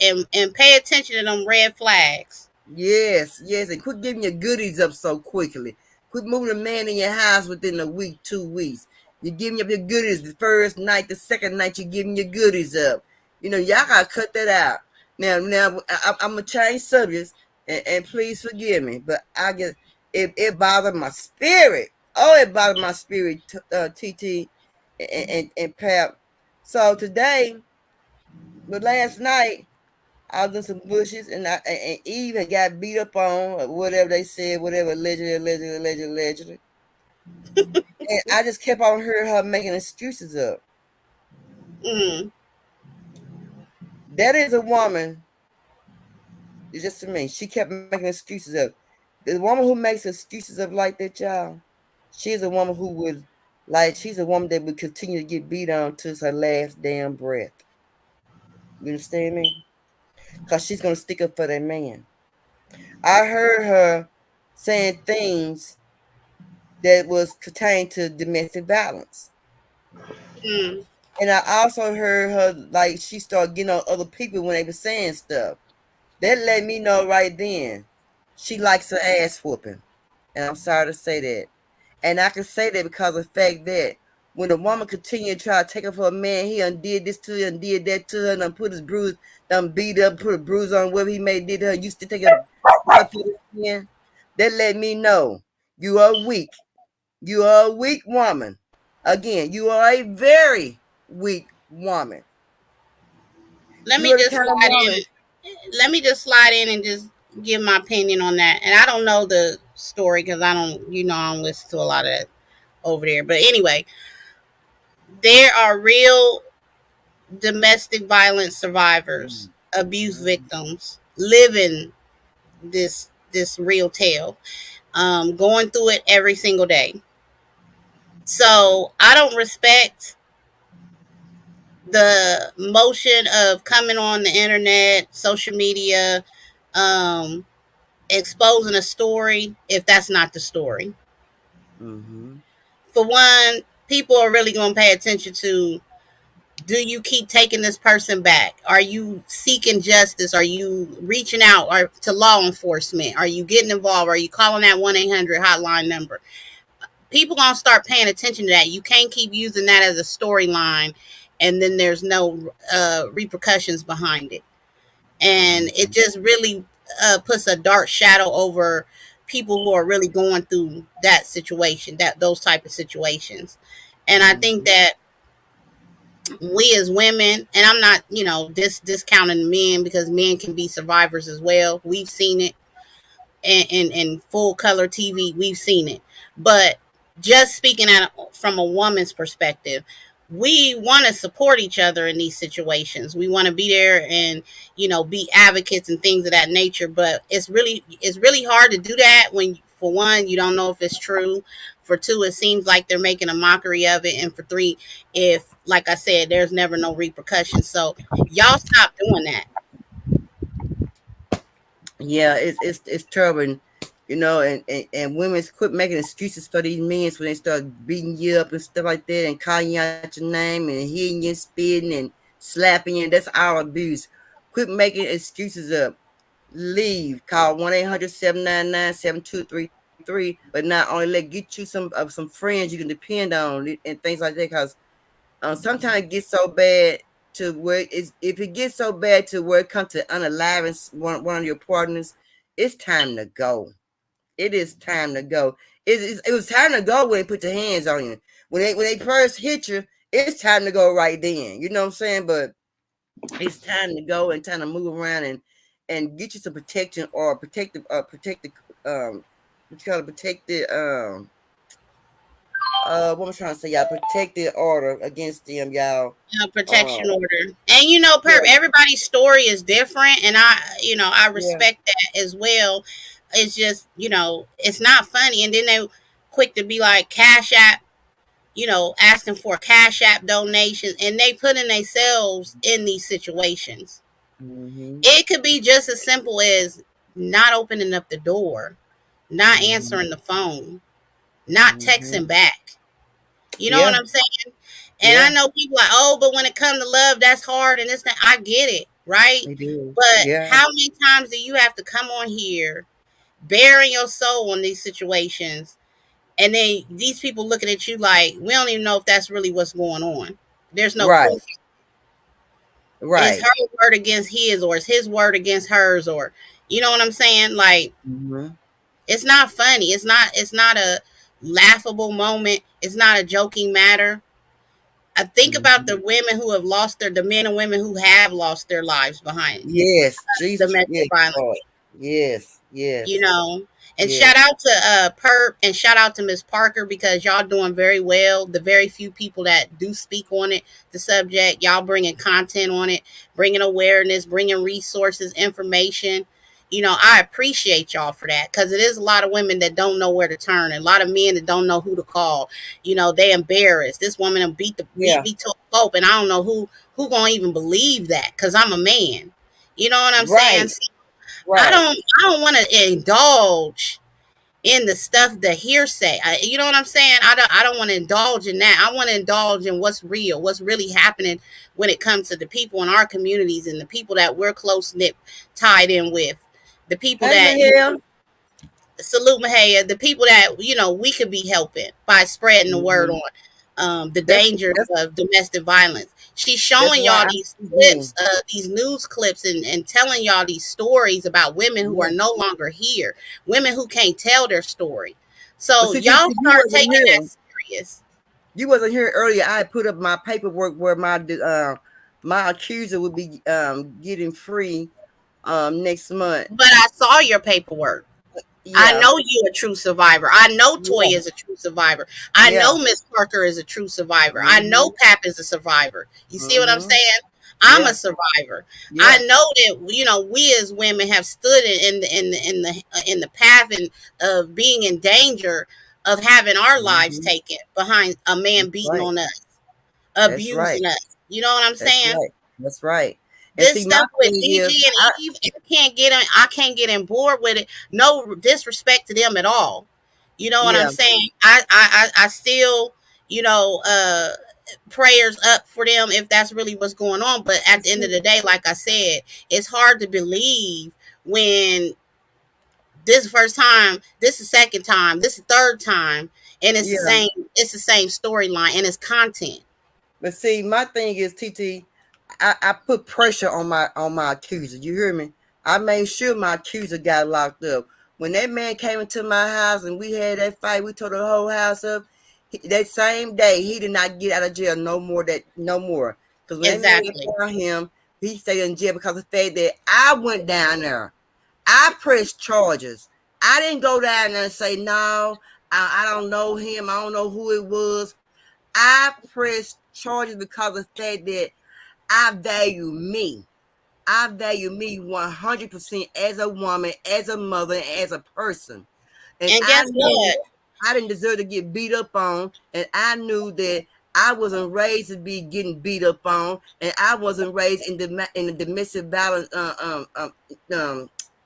pay attention to them red flags. Yes, yes, and quit giving your goodies up so quickly. Quit moving a man in your house within a week, 2 weeks. You're giving up your goodies the first night, the second night you're giving your goodies up. You know, y'all gotta cut that out. Now, I'm gonna change subjects, and please forgive me, but it bothered my spirit. Oh, it bothered my spirit, TT and Pap. So today, but last night. I was in some bushes, and Eve had got beat up on, or whatever they said, whatever, allegedly. And I just kept on hearing her making excuses up. Mm. That is a woman. It's just to me. She kept making excuses up. The woman who makes excuses up like that, y'all, she's a woman who would, she's a woman that would continue to get beat on to her last damn breath. You understand me? Because she's going to stick up for that man. I heard her saying things that was pertained to domestic violence. Mm. And I also heard her she started getting on other people when they were saying stuff. That let me know right then she likes her ass whooping. And I'm sorry to say that. And I can say that because of the fact that when a woman continue to try to take her for a man, he undid this to her and did that to her, and done put his bruise, done beat up, put a bruise on whatever he may did to her. You still take a blood for this man. That let me know you are weak. You are a weak woman. Again, you are a very weak woman. Let You me are the just kind of slide woman. in. Let me just slide in and just give my opinion on that. And I don't know the story because I don't listen to a lot of that over there. But anyway, there are real domestic violence survivors, abuse victims, living this real tale, going through it every single day. So I don't respect the motion of coming on the internet, social media, um, exposing a story if that's not the story. Mm-hmm. For one, people are really going to pay attention to, do you keep taking this person back? Are you seeking justice? Are you reaching out to law enforcement? Are you getting involved? Are you calling that 1-800 hotline number? People going to start paying attention to that. You can't keep using that as a storyline and then there's no repercussions behind it. And it just really puts a dark shadow over people who are really going through that situation, that those type of situations. And I think that we as women, and I'm not, discounting men because men can be survivors as well. We've seen it in full color TV. We've seen it, but just speaking from a woman's perspective, we want to support each other in these situations. We want to be there and be advocates and things of that nature. But it's really hard to do that when, for one, you don't know if it's true. For two, it seems like they're making a mockery of it. And for three, if, like I said, there's never no repercussions. So y'all stop doing that. Yeah, it's terrible, and women quit making excuses for these men when they start beating you up and stuff like that, and calling you out your name and hitting you, spitting and slapping you. That's our abuse. Quit making excuses up. Leave. Call 1-800-799-7233. But not only get you some friends you can depend on and things like that, because sometimes it gets so bad to where if it gets so bad to where it comes to unaliving one of your partners, it's time to go. It is time to go. It was time to go when they put their hands on you. When they first hit you, it's time to go right then. You know what I'm saying? But it's time to go and time to move around and get you some protection or protective what you call it, protected what am I trying to say, y'all? Protected order against them, y'all. Protection Um, order. And yeah, Perp, everybody's story is different, and I yeah. respect that as well. It's just, it's not funny. And then they quick to be like Cash App, asking for Cash App donations, and they putting themselves in these situations. Mm-hmm. It could be just as simple as not opening up the door, not Mm-hmm. answering the phone, not Mm-hmm. texting back. You know what Yeah, I'm saying? And I yeah, know people like, oh, but when it comes to love, that's hard and it's not. I get it, right? they do. But Yeah, how many times do you have to come on here, bearing your soul on these situations, and then these people looking at you like, we don't even know if that's really what's going on. There's no right, proof. It's right. her word against his, or it's his word against hers, or you know what I'm saying? Like, Mm-hmm. it's not funny. It's not a laughable moment. It's not a joking matter. I think about Mm-hmm. the women who have lost the men and women who have lost their lives behind Yes, Jesus. domestic Yes, violence. Lord. Yes, you yes, know. And yes. shout out to Perp and shout out to Miss Parker because y'all doing very well. The very few people that do speak on it, the subject, y'all bringing content on it, bringing awareness, bringing resources, information. I appreciate y'all for that because it is a lot of women that don't know where to turn and a lot of men that don't know who to call. They embarrassed. This woman done beat Yeah, me to a pulp and I don't know who gonna even believe that because I'm a man. You know what I'm saying? right, I right. don't want to indulge in the stuff, the hearsay. You know what I'm saying? I don't want to indulge in that. I want to indulge in what's real, what's really happening when it comes to the people in our communities and the people that we're close knit tied in with. The people Hey, that Mahia. salute Mahaya, the people that we could be helping by spreading the word Mm-hmm. on. the That's dangers that's of domestic violence. She's that's showing why y'all I these yeah, clips, these news clips, and telling y'all these stories about women who are yeah. no longer here, women who can't tell their story. But So see, y'all you start wasn't taking that here. serious. You wasn't here earlier. I had put up my paperwork where my accuser would be getting free next month. But I saw your paperwork. I Yeah, know you a true survivor. I know yeah, Toya is a true survivor. I yeah. know Miss Parker is a true survivor. I know Mm-hmm. Pap is a survivor. You see what I'm Mm-hmm. saying? I'm Yeah, a survivor. I yeah. know that we as women have stood in the path of being in danger of having our lives Mm-hmm. taken behind a man That's beating right. on us, That's right. abusing us. You know what I'm That's saying? right. That's right. And This see, my stuff with thing is, Gigi and Eve, I can't get on board with it. No disrespect to them at all. You know what I'm yeah, saying? I still, you know, prayers up for them if that's really what's going on. But at the end of the day, like I said, it's hard to believe when this is first time, this is second time, this is third time, and yeah. it's the same storyline and it's content. But see, my thing is, TT, I put pressure on my accuser. You hear me? I made sure my accuser got locked up. When that man came into my house and we had that fight, we tore the whole house up. That same day, he did not get out of jail no more. No more. Because when that man Exactly. found him, he stayed in jail because of the fact that I went down there. I pressed charges. I didn't go down there and say no. I don't know him. I don't know who it was. I pressed charges because of the fact that I value me. I value me 100% as a woman, as a mother, and as a person. And And I guess knew what? I didn't deserve to get beat up on. And I knew that I wasn't raised to be getting beat up on. And I wasn't raised in the domestic violence,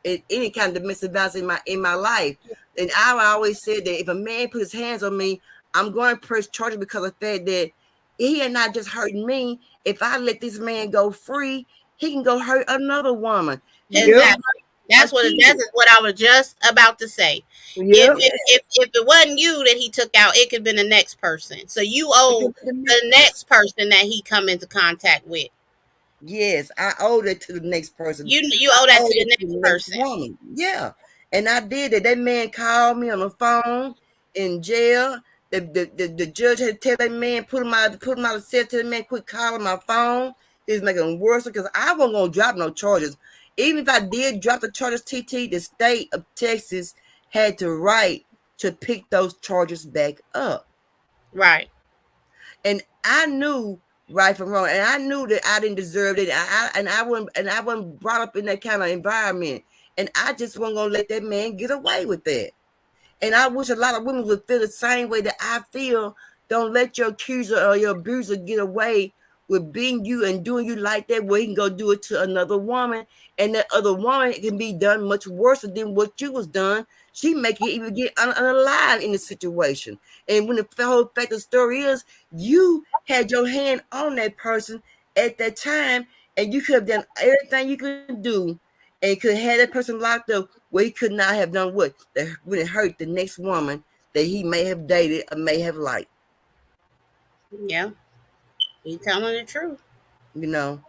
in any kind of domestic violence in my life. And I always said that if a man puts his hands on me, I'm going to press charges because of the fact that he had not just hurting me. If I let this man go free, he can go hurt another woman. He can go Exactly. hurt a That's kid. what I was just about to say. Yep. If it wasn't you that he took out, it could have been the next person. So you owe the next person that he come into contact with. Yes, I owe that to the next person. You I owe that owe to the that to next the next person. woman. Yeah. And I did it. That man called me on the phone in jail. The judge had to tell that man, put him out of cell, tell the man, quit calling my phone. He was making it worse because I wasn't gonna drop no charges. Even if I did drop the charges, TT, the state of Texas had the right to pick those charges back up. Right. And I knew right from wrong, and I knew that I didn't deserve it. I wasn't brought up in that kind of environment, and I just wasn't gonna let that man get away with that. And I wish a lot of women would feel the same way that I feel. Don't let your accuser or your abuser get away with being you and doing you like that, where he can go do it to another woman, and that other woman can be done much worse than what you was done. She make it even get unalive in the situation. And when the whole fact of the story is, you had your hand on that person at that time, and you could have done everything you could do, and could have had that person locked up where he could not have done what that would have hurt the next woman that he may have dated or may have liked. Yeah. He telling the truth. You know,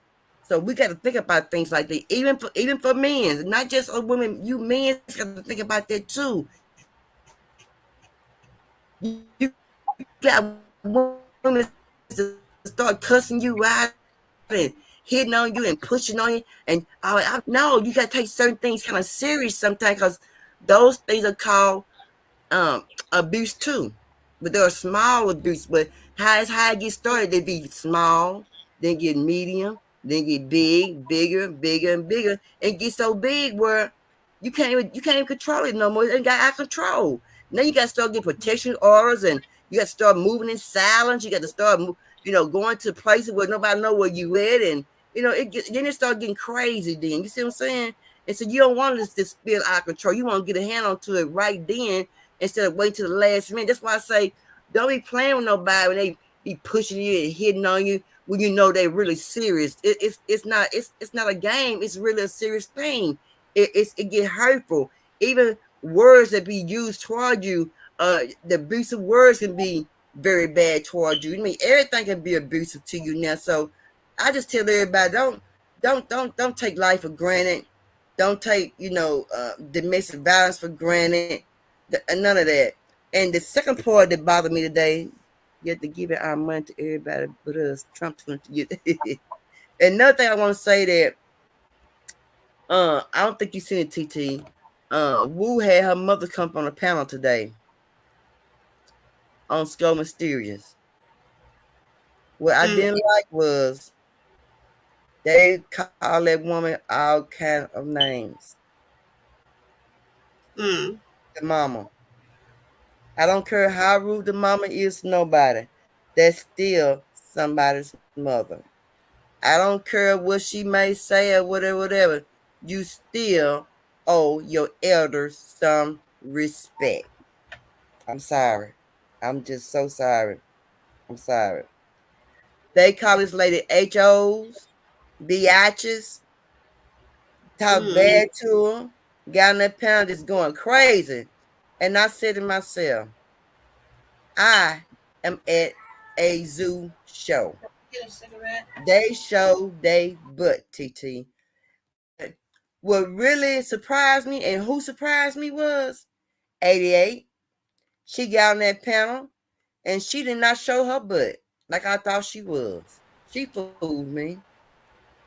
so we got to think about things like that, even for men, not just women. You men got to think about that too. You got women to start cussing you out and hitting on you and pushing on you, and no, you got to take certain things kind of serious sometimes because those things are called abuse too. But there are small abuse. But how it gets started, they be small, then get medium, then get big, bigger, bigger, and bigger, and get so big where you can't even control it no more. It ain't got out of control. Now you got to start getting protection orders, and you got to start moving in silence. You got to start, going to places where nobody know where you at, and then it start getting crazy. Then you see what I'm saying? And so you don't want this to spill out of control. You want to get a hand onto it right then instead of waiting to the last minute. That's why I say don't be playing with nobody when they be pushing you and hitting on you when you know they're really serious. It's not a game. It's really a serious thing. It get hurtful. Even words that be used toward you, the abusive words can be very bad towards you. I mean, everything can be abusive to you now. So I just tell everybody, don't take life for granted. Don't take, domestic violence for granted. None of that. And the second part that bothered me today, you have to give it our money to everybody but us. Trump's going to get. Another thing I want to say that I don't think you seen it, TT. Wu had her mother come on a panel today on Skull Mysterious. What I didn't like was they call that woman all kind of names. The mama. I don't care how rude the mama is to nobody. That's still somebody's mother. I don't care what she may say or whatever. You still owe your elders some respect. I'm sorry. I'm just so sorry. I'm sorry. They call this lady HOs, biatches, talk bad to her. Got on that panel just going crazy. And I said to myself, I am at a zoo show. Get a cigarette. They show they butt, TT. What really surprised me and who surprised me was 88. She got on that panel and she did not show her butt like I thought she was. She fooled me.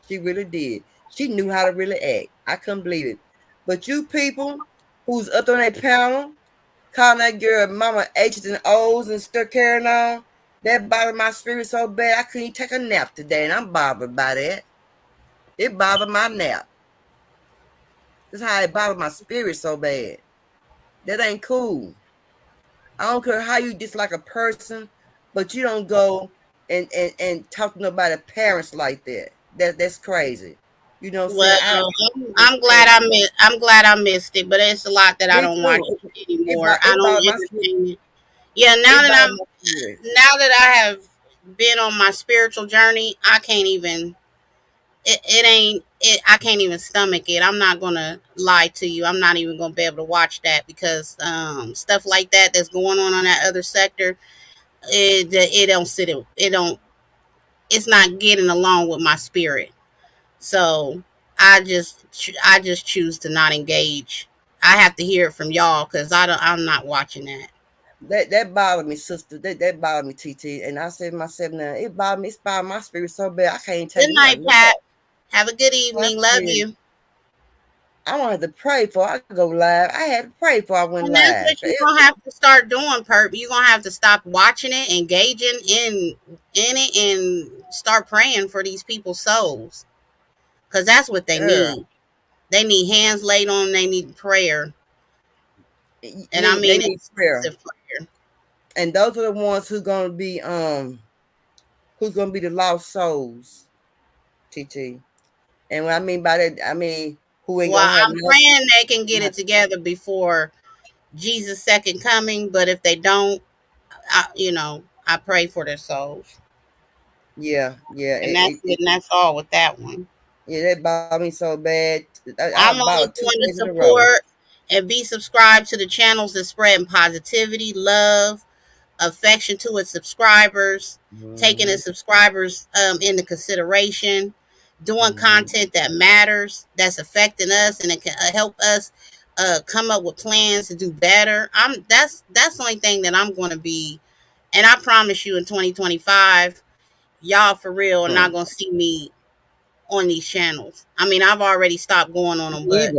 She really did. She knew how to really act. I couldn't believe it. But you people who's up on that panel, calling that girl mama H's and O's and still carrying on, that bothered my spirit so bad I couldn't even take a nap today, and I'm bothered by that. It bothered my nap. That's how it bothered my spirit so bad. That ain't cool. I don't care how you dislike a person, but you don't go and talk to nobody parents like that. That's crazy. You know what I'm saying? I'm glad I missed it, but it's a lot that I don't watch anymore. I don't entertain it. Yeah, now that I have been on my spiritual journey, I can't even. I can't even stomach it. I'm not gonna lie to you. I'm not even gonna be able to watch that because stuff like that that's going on that other sector, it don't sit. It don't. It's not getting along with my spirit. So I just choose to not engage. I have to hear it from y'all because I'm not watching that. That bothered me, sister. That bothered me, TT. And I said to myself, now it bothered me. It's bothered my spirit so bad I can't take it. Good night, Pat. Have a good evening. Love you. I wanted to pray before I go live. I had to pray before I went live. That's what you're gonna have to start doing, Perp. You're gonna have to stop watching it, engaging in it, and start praying for these people's souls. Because that's what they need. They need hands laid on them, they need prayer. And I mean it's prayer. And those are the ones who's gonna be the lost souls, TT. And what I mean by that, I mean who ain't gonna have. I'm praying they can get it together before Jesus' second coming, but if they don't, I pray for their souls. Yeah. And that's all with that one. Yeah, that bothered me so bad. I'm always going to support and be subscribed to the channels that spread positivity, love, affection to its subscribers, taking its subscribers into consideration, doing content that matters, that's affecting us, and it can help us come up with plans to do better. That's the only thing that I'm going to be, and I promise you in 2025, y'all for real are not going to see me on these channels. I mean, I've already stopped going on them, but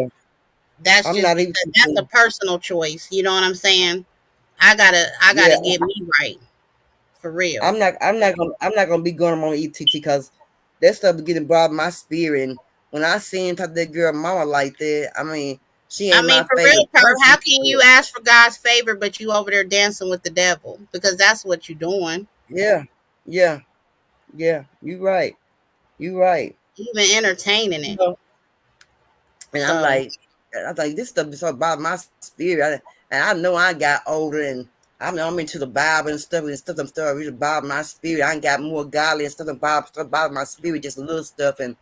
that's a personal choice. You know what I'm saying? I gotta get me right, for real. I'm not gonna be going on ETT because that stuff is getting brought my spirit. And when I seen that girl mama like that, I mean, she ain't my for real, how can you ask for God's favor but you over there dancing with the devil? Because that's what you're doing. Yeah. You right. Even entertaining it. And I'm like, this stuff is about my spirit. And I know I got older and I'm into the Bible and stuff really bother my spirit. I got more godly and stuff bother my spirit, just little stuff. And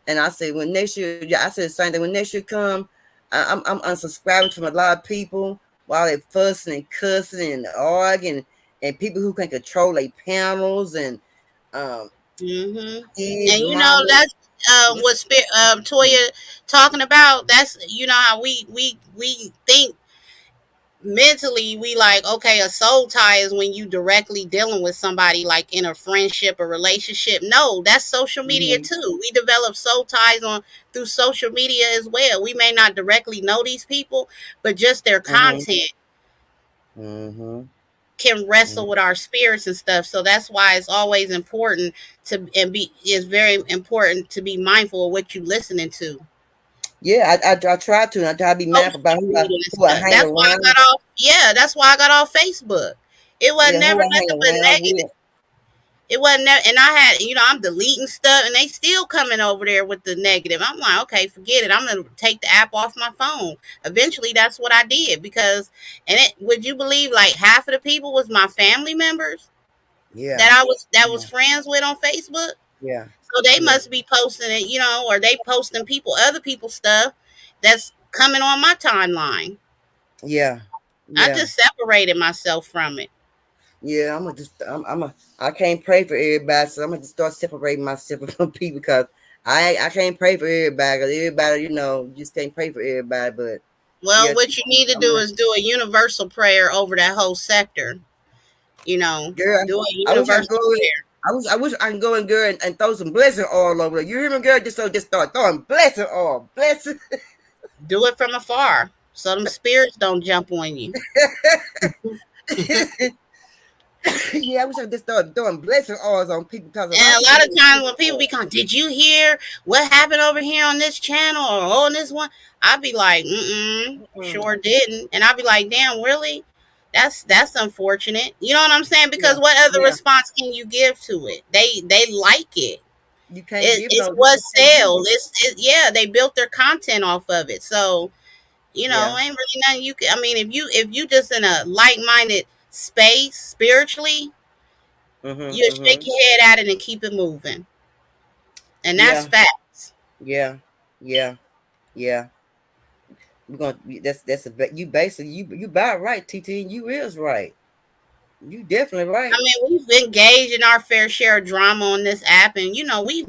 I said, when next year, I said the same thing. When next year come, I'm unsubscribing from a lot of people while they fussing and cussing and arguing and people who can control their panels and kids, And you know mamas. that's what Toya talking about. That's how we think mentally. We like, okay, a soul tie is when you directly dealing with somebody like in a friendship or relationship. No, that's social media too. We develop soul ties on through social media as well. We may not directly know these people, but just their content can wrestle with our spirits and stuff. So that's why it's always important it's very important to be mindful of what you listening to. Yeah, I try to. I try to be mindful about who I hang That's why I around. got off. Yeah, that's why I got off Facebook. It was Yeah, who never I hang nothing but around negative. with. It wasn't, and I had, I'm deleting stuff, and they still coming over there with the negative. I'm like, okay, forget it. I'm gonna take the app off my phone. Eventually, that's what I did because, would you believe, like half of the people was my family members Yeah. that was friends with on Facebook. Yeah. So they Yeah. must be posting it, or they posting other people's stuff that's coming on my timeline. Yeah. I Yeah. just separated myself from it. Yeah, I can't pray for everybody, so I'm gonna just start separating myself from people because I can't pray for everybody because everybody, just can't pray for everybody. But Well, yeah, what you need to do is do a universal prayer over that whole sector. girl, Do a I wish I could universal go in. prayer. I wish I can go in, girl, and throw some blessing oil over there. You hear me, girl? Just start throwing blessing oil, blessing. Do it from afar so them spirits don't jump on you. Yeah, I wish I could just start throwing blessing oils on people because a lot And of a people lot of need times blessing when people oil. become, did you hear what happened over here on this channel or on this one? I'd be like, sure didn't. And I'd be like, damn, really? That's unfortunate. You know what I'm saying? Because Yeah, what other yeah. response can you give to it? They like it. You can't give It's no. You what can't give sells. Yeah, they built their content off of it. So Yeah. ain't really nothing you can. I mean, if you just in a like minded space spiritually, you shake your head at it and keep it moving, and that's Yeah. facts. Yeah. Yeah. Yeah. We're gonna. You basically you about right, TT. You is right. You definitely I right. mean, we've engaged in our fair share of drama on this app, and we've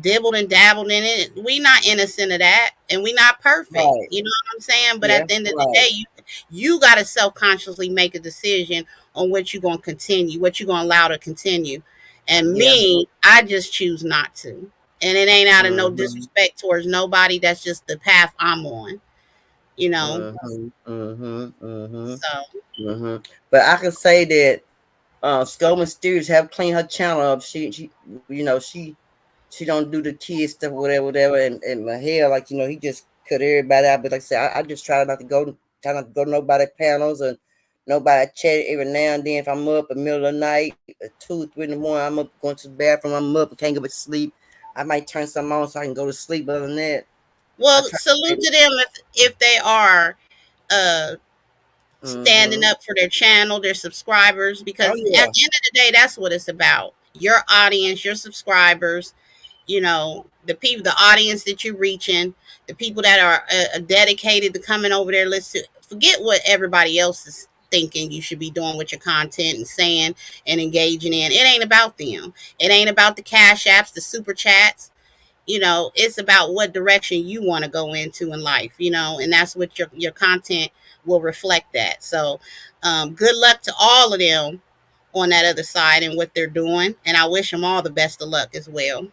dibbled and dabbled in it. We not innocent of that, and we not perfect. Right. You know what I'm saying? But Yeah. at the end of the Right. day, you got to self consciously make a decision on what you're gonna continue, what you're gonna allow to continue. And Yeah. me, I just choose not to. And it ain't out of no Mm-hmm. disrespect towards nobody. That's just the path I'm on. You know. Mm-hmm. Mm-hmm. Mm-hmm. So Mm-hmm. But I can say that Scoman Steers have cleaned her channel up. She don't do the kids stuff, whatever. And my hair, like he just cut everybody out. But like I said, I just try not to go to nobody panels and nobody chat every now and then. If I'm up in the middle of the night, at 2, 3 in the morning, I'm up going to the bathroom. I'm up, can't go to sleep. I might turn something on so I can go to sleep. Other than that, I well, try. salute to them if they are uh standing Mm-hmm. up for their channel, their subscribers, because Oh at the yeah. end of the day, that's what it's about. Your audience, your subscribers, the people, the audience that you're reaching, the people that are dedicated to coming over there. Forget what everybody else is thinking you should be doing with your content and saying and engaging in. It ain't about them. It ain't about the cash apps, the super chats. It's about what direction you want to go into in life, and that's what your content will reflect that. So good luck to all of them on that other side and what they're doing, and I wish them all the best of luck as well.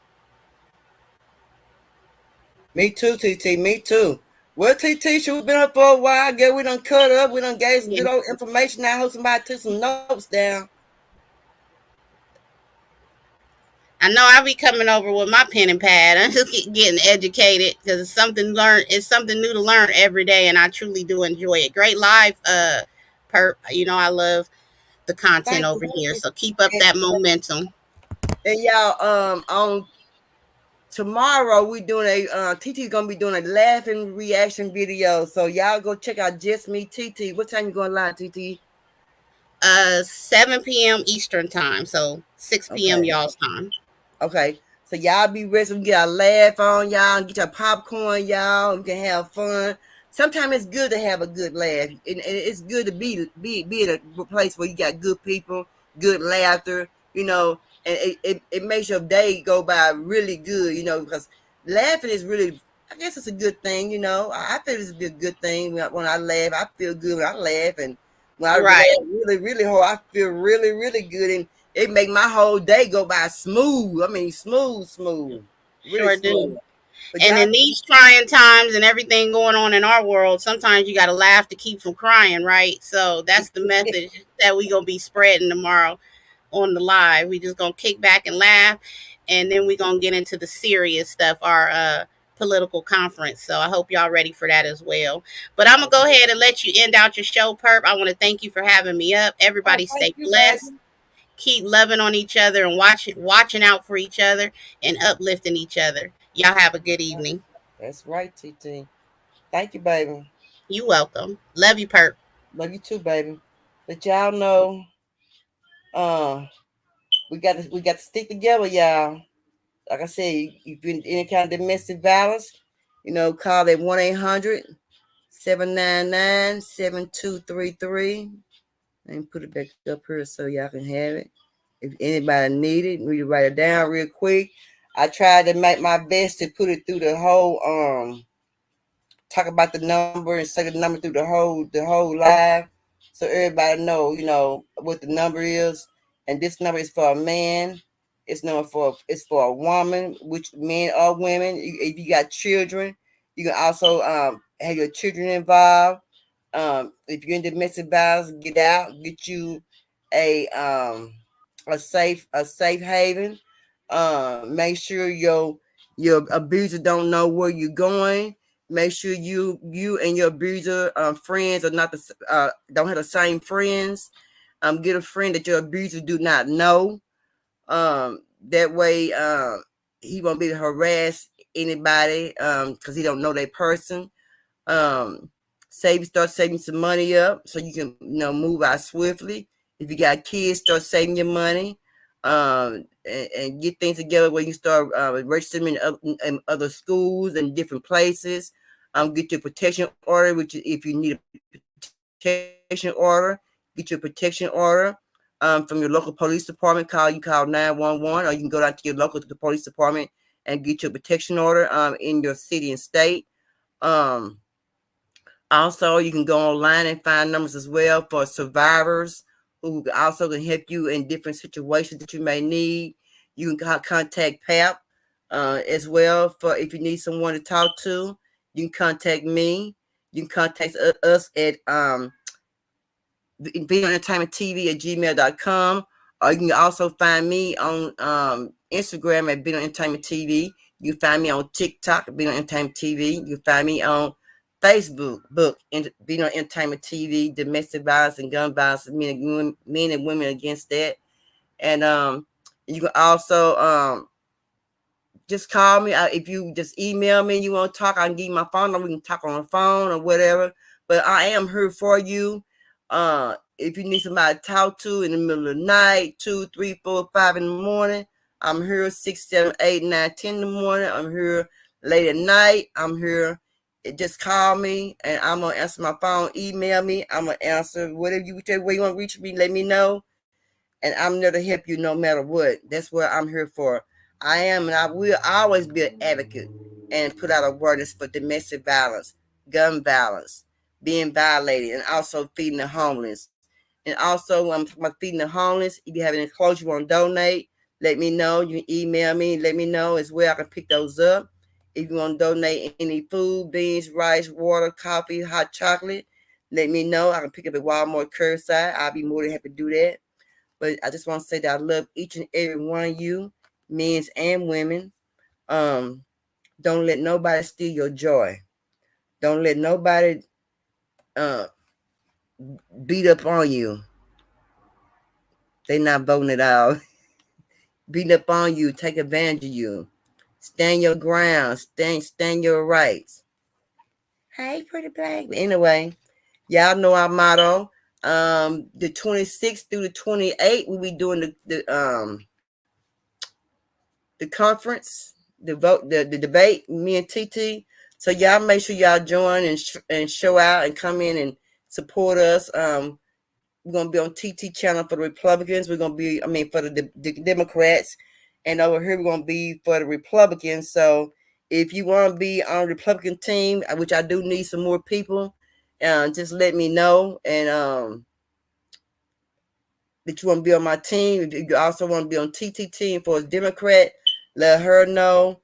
Me too, TT. Me too. Well, TT, we've been up for a while. Girl, we done cut up. We done gave some good old information. I hope somebody took some notes down. I know I'll be coming over with my pen and pad. I'm just getting educated because it's something new to learn every day, and I truly do enjoy it. Great live perp. I love the content Thank you. over here. So keep up that momentum. And y'all, on tomorrow we doing TT's gonna be doing a laughing reaction video. So y'all go check out Just Me TT. What time you going live, TT? 7 p.m. Eastern time, so 6 p.m. Okay. y'all's time. Okay. So y'all be ready. We get our laugh on y'all. Get your popcorn, y'all. We can have fun. sometimes it's good to have a good laugh, and it's good to be in a place where you got good people, good laughter, you know, and it makes your day go by really good, you know, because laughing is really, I guess it's a good thing, you know. I feel it's a good thing when I laugh. I feel good when I laugh, and when I Right. laugh really, really hard, I feel really, really good, and it make my whole day go by smooth. I mean, smooth, really Sure smooth. do. But And y'all, in these trying times and everything going on in our world, sometimes you got to laugh to keep from crying, right? So that's the message that we going to be spreading tomorrow on the live. We just going to kick back and laugh, and then we going to get into the serious stuff, our political conference. So I hope y'all ready for that as well. But I'm going to go ahead and let you end out your show, Perp. I want to thank you for having me up. Everybody stay blessed. Keep loving on each other and watching out for each other and uplifting each other. Y'all have a good evening. that's right, TT. Thank you, baby. You welcome. Love you, Perp. Love you too, baby. But y'all know, we got to stick together, y'all. Like I said, if you're in any kind of domestic violence, you know, call at 1-800-799-7233 and put it back up here so y'all can have it. If anybody need it, we write it down real quick. I tried to make my best to put it through the whole talk about the number and say the number through the whole live, so everybody know, you know, what the number is. And this number is for a man. It's for a woman, which men or women. If you got children, you can also have your children involved. If you're in domestic violence, get out, get you a safe haven. Make sure your abuser don't know where you're going. Make sure you and your abuser friends are not don't have the same friends. Get a friend that your abuser do not know. That way he won't be to harass anybody because he don't know that person. Start saving some money up so you can, you know, move out swiftly. If you got kids, start saving your money. And get things together where you start registering in other schools and different places. Get your protection order, which if you need a protection order, get your protection order from your local police department. Call 911, or you can go down to your local police department and get your protection order in your city and state. Also, you can go online and find numbers as well for survivors who also can help you in different situations that you may need. You can contact PAP as well for if you need someone to talk to. You can contact me. You can contact us at videoentertainmenttv@gmail.com. Or you can also find me on Instagram at Video Entertainment TV. You can find me on TikTok at Video Entertainment TV. You can find me on Facebook, Video Entertainment TV, domestic violence and gun violence, men and women against that. And you can also just call me. If you just email me and you want to talk, I can give you my phone number. We can talk on the phone or whatever. But I am here for you. If you need somebody to talk to in the middle of the night, 2, 3, 4, 5 in the morning, I'm here 6, 7, 8, 9, 10 in the morning. I'm here late at night. I'm here. Just call me and I'm gonna answer my phone. Email me. I'm gonna answer whichever way you want to reach me. Let me know, and I'm there to help you no matter what. That's what I'm here for. I am, and I will always be an advocate and put out awareness for domestic violence, gun violence, being violated, and also feeding the homeless. And also, I'm talking about feeding the homeless. If you have any clothes you want to donate, let me know. You can email me, let me know as well. I can pick those up. If you want to donate any food, beans, rice, water, coffee, hot chocolate, let me know. I can pick up at Walmart curbside. I'll be more than happy to do that. But I just want to say that I love each and every one of you, men and women. Don't let nobody steal your joy. Don't let nobody beat up on you. They not voting at all. Beat up on you, take advantage of you. Stand your ground. Stand your rights. Hey, pretty black. Anyway, y'all know our motto. The 26th through the 28th, we'll be doing the conference, the vote, the debate. Me and TT. So y'all make sure y'all join and show out and come in and support us. We're gonna be on TT channel for the Republicans. We're gonna be, for the Democrats, and over here we're gonna be for the Republicans. So if you want to be on the Republican team, which I do need some more people, just let me know. And that you want to be on my team. If you also want to be on TT team for a Democrat, let her know.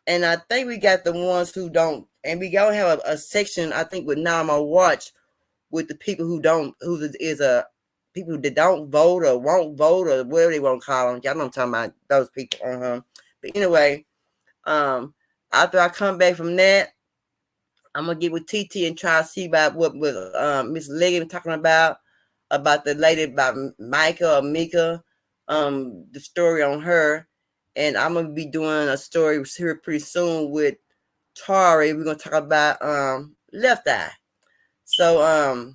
And I think we got the ones who don't, and we gotta have a section, I think, with Naomi Watch with the people who don't, people that don't vote or won't vote or whatever they want to call them. Y'all know what I'm talking about, those people. But anyway, after I come back from that, I'm gonna get with TT and try to see about what Miss Leggett talking about the lady, about Micah or Mika, the story on her. And I'm gonna be doing a story here pretty soon with Tari. We're gonna talk about left eye. So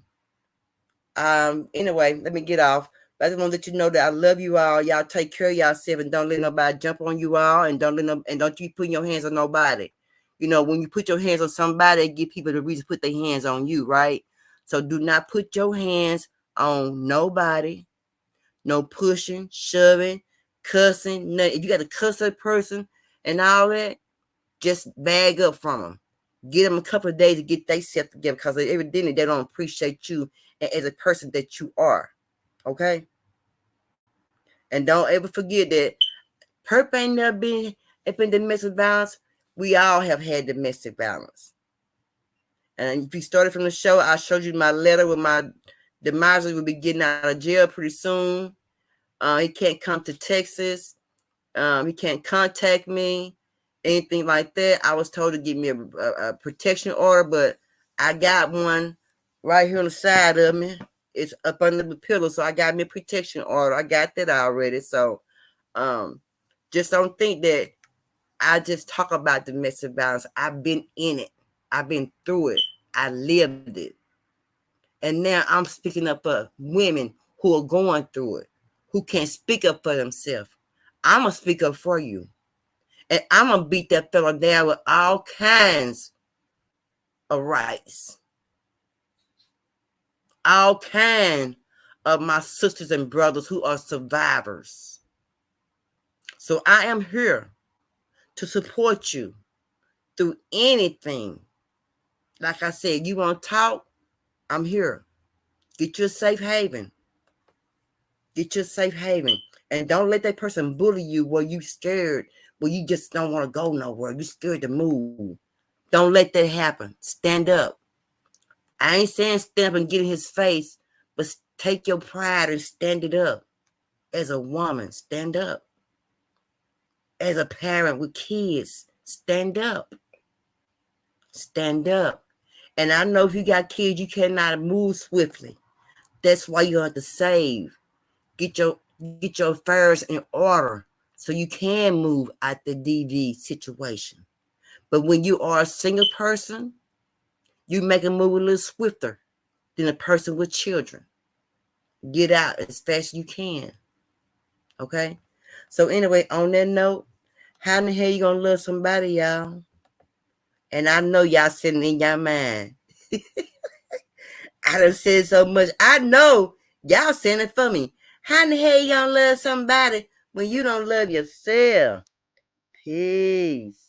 anyway, let me get off. But I just want to let you know that I love you all. Y'all take care of yourself and don't let nobody jump on you all, and don't you put your hands on nobody. You know, when you put your hands on somebody, it give people the reason to put their hands on you, right? So do not put your hands on nobody. No pushing, shoving, cussing. No, if you got to cuss a person and all that, just bag up from them. Give them a couple of days to get themselves together, because evidently they don't appreciate you as a person that you are. Okay? And don't ever forget that Perp ain't never been domestic violence. We all have had domestic violence. And if you started from the show, I showed you my letter with my demise. Will be getting out of jail pretty soon. He can't come to Texas. He can't contact me, anything like that. I was told to give me a protection order, but I got one right here on the side of me. It's up under the pillow, so I got me a protection order. I got that already. So just don't think that I just talk about domestic violence. I've been in it. I've been through it. I lived it. And now I'm speaking up for women who are going through it, who can't speak up for themselves. I'm going to speak up for you. And I'm going to beat that fella down with all kinds of rights. All kinds of my sisters and brothers who are survivors. So I am here to support you through anything. Like I said, you want to talk? I'm here. Get you a safe haven. Get you a safe haven. And don't let that person bully you where you scared, where you just don't want to go nowhere. You're scared to move. Don't let that happen. Stand up. I ain't saying stand up and get in his face, but take your pride and stand it up. As a woman, stand up. As a parent with kids, stand up. Stand up. And I know if you got kids, you cannot move swiftly. That's why you have to save. Get your affairs in order so you can move out the DV situation. But when you are a single person, you make a move a little swifter than a person with children. Get out as fast as you can. Okay? So anyway, on that note, how in the hell you gonna love somebody, y'all? And I know y'all sitting in your mind. I done said so much. I know y'all saying it for me. How in the hell you gonna love somebody when you don't love yourself? Peace.